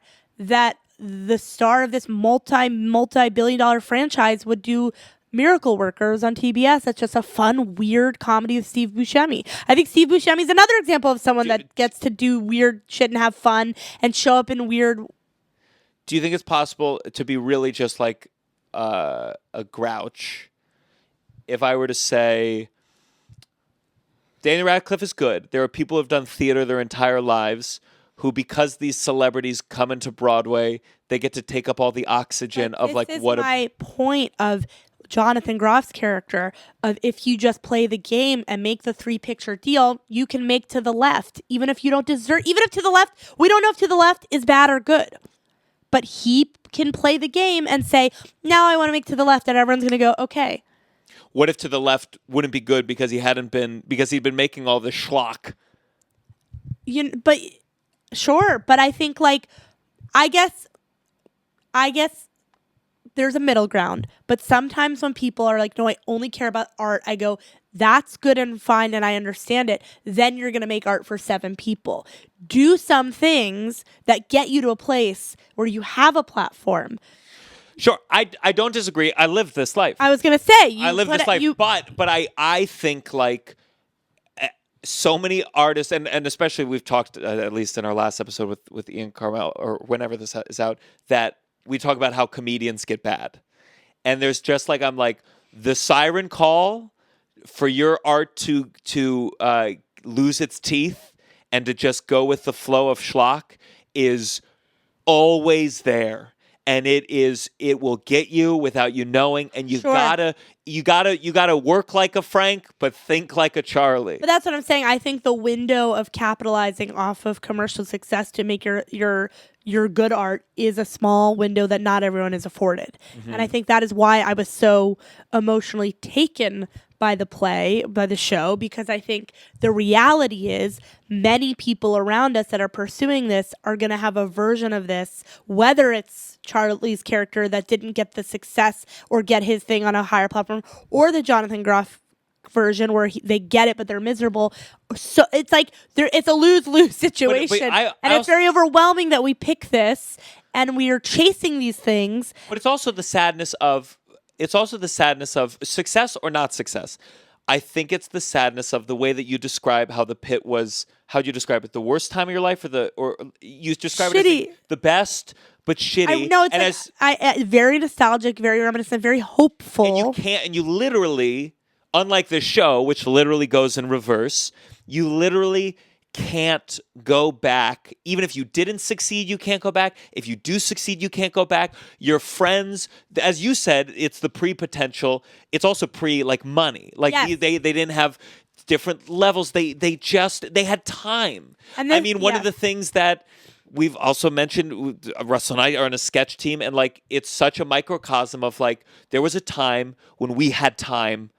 the star of this multi-billion-dollar franchise would do Miracle Workers on TBS. That's just a fun, weird comedy with Steve Buscemi. I think Steve Buscemi is another example of someone that gets to do weird shit and have fun and show up in weird. Do you think it's possible to be really just like a grouch? If I were to say, Daniel Radcliffe is good. There are people who have done theater their entire lives who, because these celebrities come into Broadway, they get to take up all the oxygen of like what. This is my point of Jonathan Groff's character of if you just play the game and make the 3-picture deal, you can make To the Left, even if you don't deserve. Even if To the Left, we don't know if To the Left is bad or good, but he can play the game and say, now I want to make To the Left, and everyone's going to go, okay. What if To the Left wouldn't be good because he'd been making all this schlock? But sure, but I think like I guess there's a middle ground. But sometimes when people are like, no, I only care about art, I go, that's good and fine and I understand it. Then you're going to make art for 7 people. Do some things that get you to a place where you have a platform. Sure, I don't disagree. I lived this life. I was going to say, I lived this life, but I think like so many artists, and especially we've talked at least in our last episode with Ian Karmel, or whenever this is out, that we talk about how comedians get bad, and there's just like I'm like the siren call for your art to lose its teeth and to just go with the flow of schlock is always there. And it will get you without you knowing, and you gotta work like a Frank, but think like a Charlie. But that's what I'm saying. I think the window of capitalizing off of commercial success to make your good art is a small window that not everyone is afforded. Mm-hmm. And I think that is why I was so emotionally taken by the show, because I think the reality is many people around us that are pursuing this are going to have a version of this, whether it's Charlie's character that didn't get the success or get his thing on a higher platform, or the Jonathan Groff version where they get it but they're miserable. So it's like it's a lose-lose situation. And it's very overwhelming that we pick this and we are chasing these things. But it's also the sadness of success or not success. I think it's the sadness of the way that you describe how the pit was. How'd you describe it? The worst time of your life, or you describe it as the best, but shitty. No, it's very nostalgic, very reminiscent, very hopeful. And you literally, unlike the show, which literally goes in reverse, you literally can't go back. Even if you didn't succeed, you can't go back. If you do succeed, you can't go back. Your friends, as you said, it's the pre-potential. It's also like money. Like yes. they didn't have different levels. They had time. And then, I mean, one of the things that we've also mentioned, Russell and I are on a sketch team, and like it's such a microcosm of like there was a time when we had time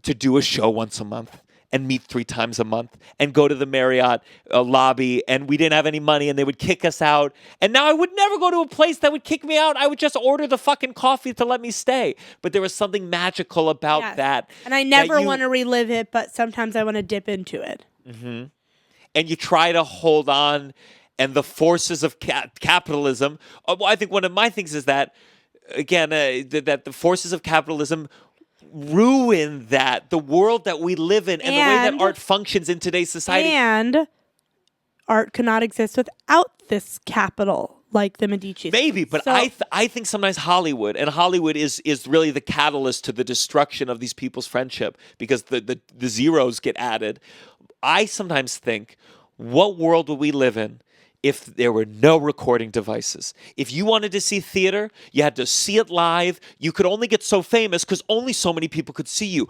to do a show once a month and meet 3 times a month and go to the Marriott lobby, and we didn't have any money and they would kick us out. And now I would never go to a place that would kick me out. I would just order the fucking coffee to let me stay. But there was something magical about that. And I never want to relive it, but sometimes I want to dip into it. Mm-hmm. And you try to hold on, and the forces of capitalism. I think one of my things is that, again, that the forces of capitalism ruin the world that we live in and the way that art functions in today's society. And art cannot exist without this capital, like the Medici. Maybe, but I think sometimes Hollywood is really the catalyst to the destruction of these people's friendship, because the zeros get added. I sometimes think, what world would we live in if there were no recording devices? If you wanted to see theater, you had to see it live. You could only get so famous because only so many people could see you.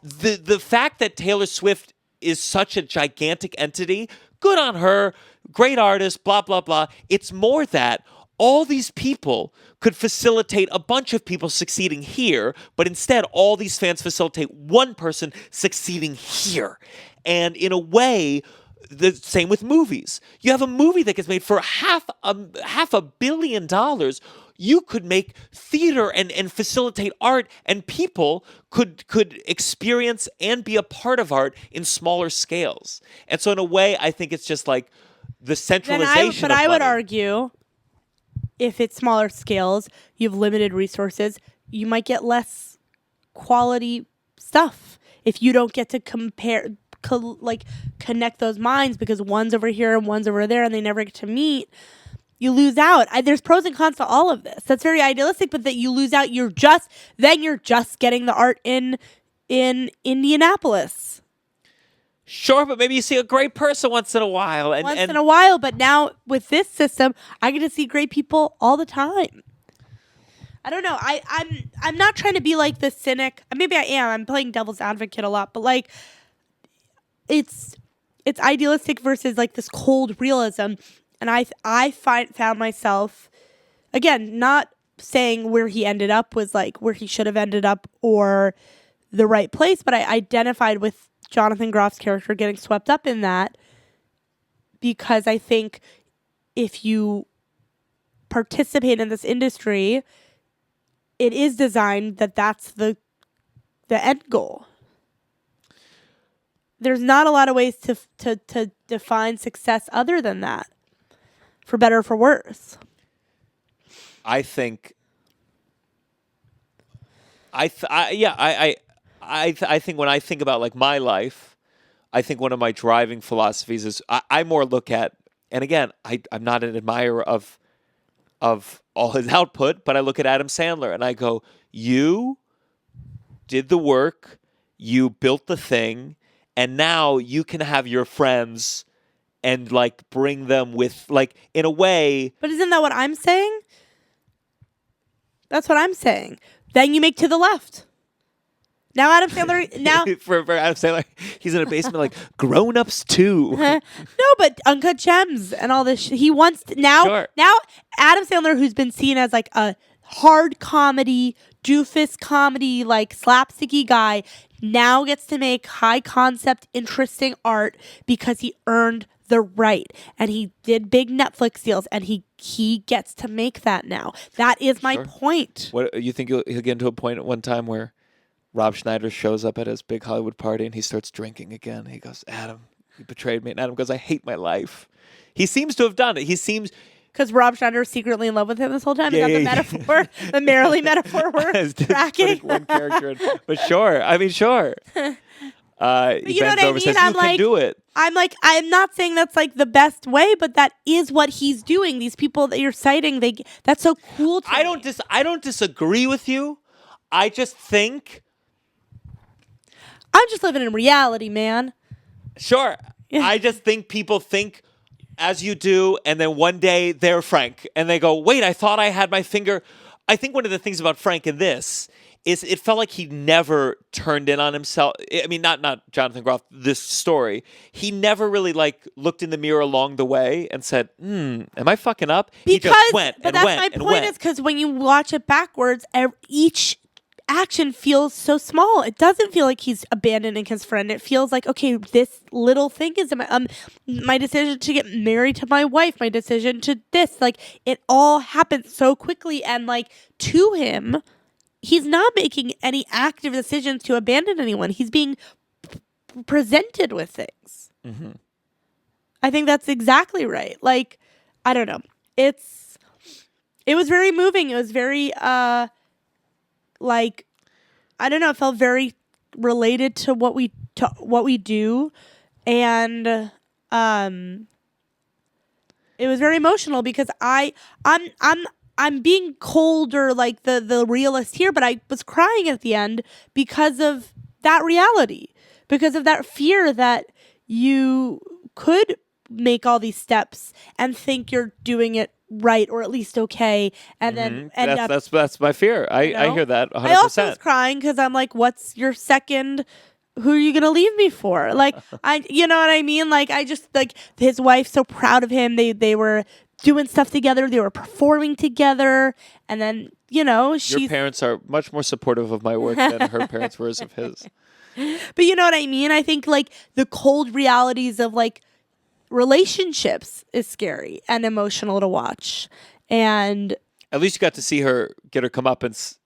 The fact that Taylor Swift is such a gigantic entity, good on her, great artist, blah, blah, blah. It's more that all these people could facilitate a bunch of people succeeding here, but instead all these fans facilitate one person succeeding here. And in a way, the same with movies. You have a movie that gets made for $500 million. You could make theater and facilitate art, and people could experience and be a part of art in smaller scales. And so in a way, I think it's just like the centralization of money. I would argue, if it's smaller scales, you have limited resources, you might get less quality stuff if you don't get to connect those minds, because one's over here and one's over there and they never get to meet. You lose out. There's pros and cons to all of this. That's very idealistic, but that you lose out. You're just getting the art in Indianapolis. Sure, but maybe you see a great person once in a while. In a while, but now with this system, I get to see great people all the time. I don't know. I'm not trying to be like the cynic. Maybe I am. I'm playing devil's advocate a lot, but like it's idealistic versus like this cold realism. And I found myself, again, not saying where he ended up was like where he should have ended up or the right place, but I identified with Jonathan Groff's character getting swept up in that, because I think if you participate in this industry, it is designed that that's the end goal. There's not a lot of ways to define success other than that, for better or for worse. I think. I think when I think about like my life, I think one of my driving philosophies is I more look at, and again, I'm not an admirer of all his output, but I look at Adam Sandler and I go, you did the work, you built the thing, and now you can have your friends and like bring them with, like, in a way. But isn't that what I'm saying? That's what I'm saying. Then you make To the Left. Now Adam Sandler, now for Adam Sandler, he's in a basement like Grown-Ups 2. no, but Uncut Gems and all this. He wants to, now. Sure. Now Adam Sandler, who's been seen as like a hard comedy, doofus comedy, like slapsticky guy, now gets to make high concept, interesting art because he earned the right, and he did big Netflix deals, and he gets to make that now. That is my point. What you think he'll get into a point at one time where Rob Schneider shows up at his big Hollywood party and he starts drinking again. He goes, Adam, you betrayed me. And Adam goes, I hate my life. He seems to have done it. He seems... Because Rob Schneider is secretly in love with him this whole time. Is that the metaphor? The Merrily metaphor we're tracking? One character in, but sure. I mean, sure. But he you know bends what I over and mean? says, I'm you like, can do it. I'm not saying that's like the best way, but that is what he's doing. These people that you're citing, that's so cool to me. I don't disagree with you. I just think... I'm just living in reality, man. Sure. I just think people think as you do, and then one day they're Frank, and they go, wait, I thought I had my finger. I think one of the things about Frank in this is it felt like he never turned in on himself. I mean, not Jonathan Groff, this story. He never really like looked in the mirror along the way and said, am I fucking up? He just went and that's went my and point went. is because when you watch it backwards, each action feels so small. It doesn't feel like he's abandoning his friend. It feels like, okay, this little thing is my decision to get married to my wife, my decision to this, like it all happens so quickly, and like to him, he's not making any active decisions to abandon anyone. He's being presented with things. Mm-hmm. I think that's exactly right. Like, I don't know. It was very moving. It was very like, I don't know, it felt very related to what we do, and it was very emotional because I'm being cold or like the realist here, but I was crying at the end because of that reality, because of that fear that you could make all these steps and think you're doing it right or at least okay, and then end up. That's my fear. I hear that 100%. I also was crying because I'm like, what's your second? Who are you gonna leave me for? Like, you know what I mean? Like, I just like his wife's so proud of him. They were doing stuff together. They were performing together, and then your parents are much more supportive of my work than her parents were of his. But you know what I mean? I think like the cold realities of like relationships is scary and emotional to watch, and at least you got to see her get her comeuppance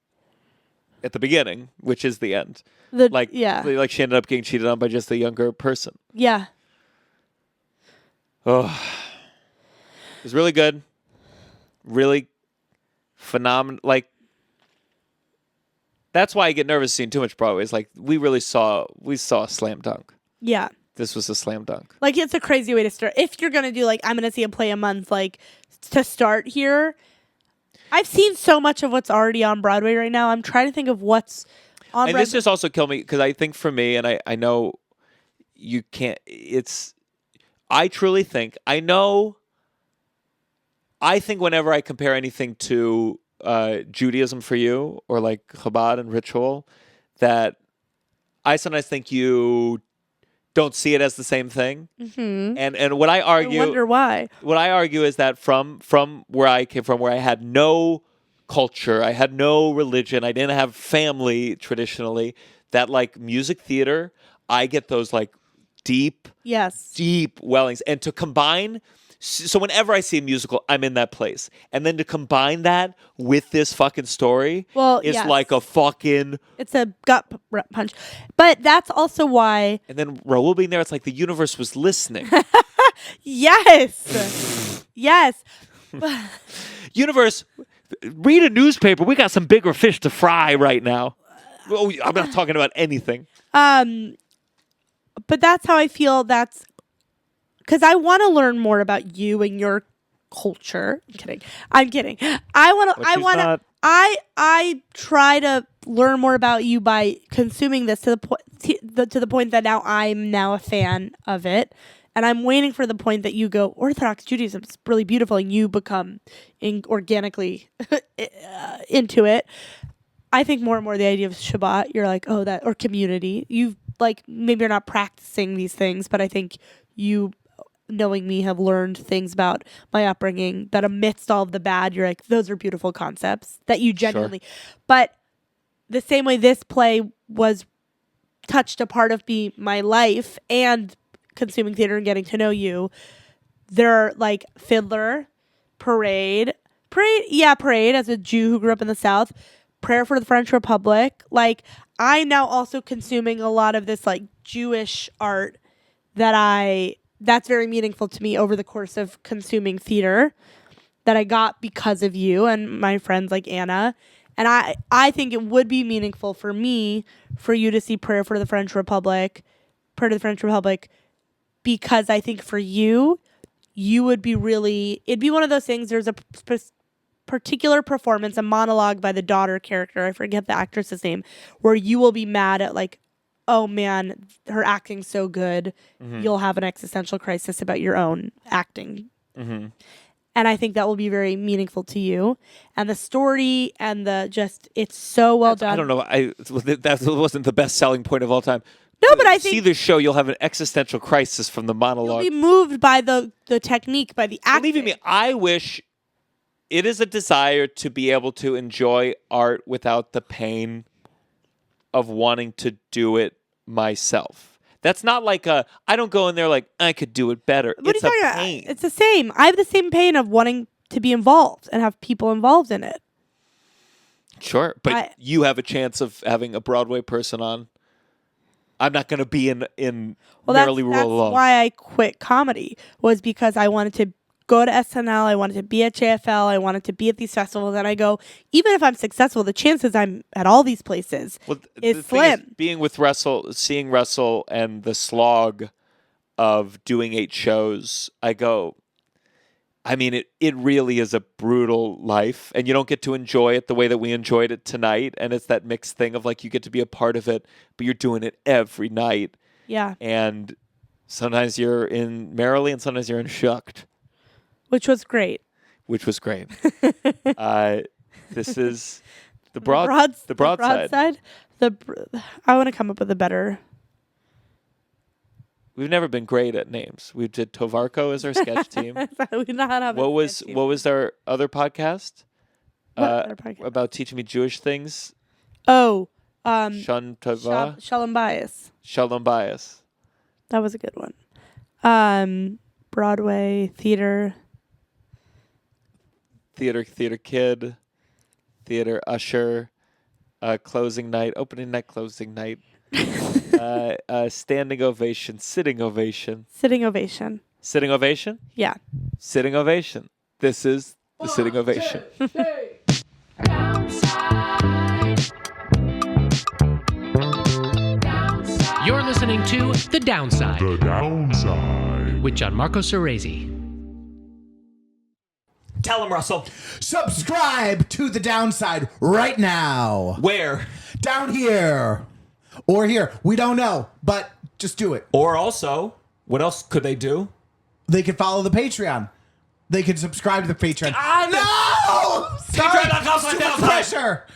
at the beginning, which is the end. Like she ended up getting cheated on by just a younger person. Yeah. Oh, it was really good, really phenomenal. Like that's why I get nervous seeing too much Broadway. It's like we saw a slam dunk. Yeah. This was a slam dunk. Like, it's a crazy way to start. If you're going to do, like, I'm going to see a play a month, like, to start here. I've seen so much of what's already on Broadway right now. I'm trying to think of what's on Broadway. And this just also killed me, because I think for me, and I know you can't, I truly think, I think whenever I compare anything to Judaism for you, or, like, Chabad and ritual, that I sometimes think you don't see it as the same thing. Mm-hmm. And what I argue... I wonder why. What I argue is that from where I came from, where I had no culture, I had no religion, I didn't have family traditionally, that like music theater, I get those like deep wellings. And to combine So whenever I see a musical, I'm in that place. And then to combine that with this fucking story is yes. like a fucking... It's a gut punch. But that's also why... And then Raul being there, it's like the universe was listening. Yes. Yes. Universe, read a newspaper. We got some bigger fish to fry right now. Oh, I'm not talking about anything. But that's how I feel. That's because I want to learn more about you and your culture. I'm kidding. I try to learn more about you by consuming this to the point that now I'm now a fan of it. And I'm waiting for the point that you go, Orthodox Judaism is really beautiful, and you become organically into it. I think more and more the idea of Shabbat, you're like, oh, that, or community. You've, like, maybe you're not practicing these things, but I think you, knowing me, have learned things about my upbringing that amidst all of the bad, you're like, those are beautiful concepts that you genuinely. Sure. But the same way this play was touched a part of my life and consuming theater and getting to know you, they're like Fiddler, Parade as a Jew who grew up in the South, Prayer for the French Republic. Like, I'm now also consuming a lot of this like Jewish art that's very meaningful to me over the course of consuming theater that I got because of you and my friends like Anna. And I think it would be meaningful for me for you to see Prayer to the French Republic, because I think for you would be it'd be one of those things. There's a particular performance, a monologue by the daughter character, I forget the actress's name, where you will be mad at like, oh man, her acting's so good. Mm-hmm. You'll have an existential crisis about your own acting. Mm-hmm. And I think that will be very meaningful to you. And the story and it's so well done. I don't know. That wasn't the best selling point of all time. No, but I think... See the show, you'll have an existential crisis from the monologue. You'll be moved by the technique, by the acting. Believe me, I wish it is a desire to be able to enjoy art without the pain of wanting to do it myself. That's not like I don't go in there like, I could do it better. It's a pain. It's the same. I have the same pain of wanting to be involved and have people involved in it. Sure, but you have a chance of having a Broadway person on. I'm not going to be in Merrily We Roll Along. That's why I quit comedy, was because I wanted to go to SNL, I wanted to be at JFL, I wanted to be at these festivals, and I go, even if I'm successful, the chances I'm at all these places is slim. Being with seeing Russell and the slog of doing 8 shows, I go, I mean, it really is a brutal life, and you don't get to enjoy it the way that we enjoyed it tonight. And it's that mixed thing of like, you get to be a part of it, but you're doing it every night. Yeah. And sometimes you're in Merrily and sometimes you're in Shucked. Which was great. This is the broadside. I want to come up with a better... We've never been great at names. We did Tovarko as our sketch team. What was our other podcast? About teaching me Jewish things? Oh, Shun Tovah? Shalom Bias. Shalom Bias. That was a good one. Broadway, theater kid, theater usher, closing night, opening night, closing night. Standing ovation, sitting ovation. Sitting ovation. Sitting ovation? Yeah. Sitting ovation. This is the sitting ovation. 2, 3. Downside. You're listening to The Downside The Downside. with Gianmarco Soresi. Tell him, Russell. Subscribe to The Downside right now. Where? Down here. Or here. We don't know, but just do it. Or also, what else could they do? They could follow the Patreon. They could subscribe to the Patreon. No! Sorry. Patreon.com/downside. Too much pressure.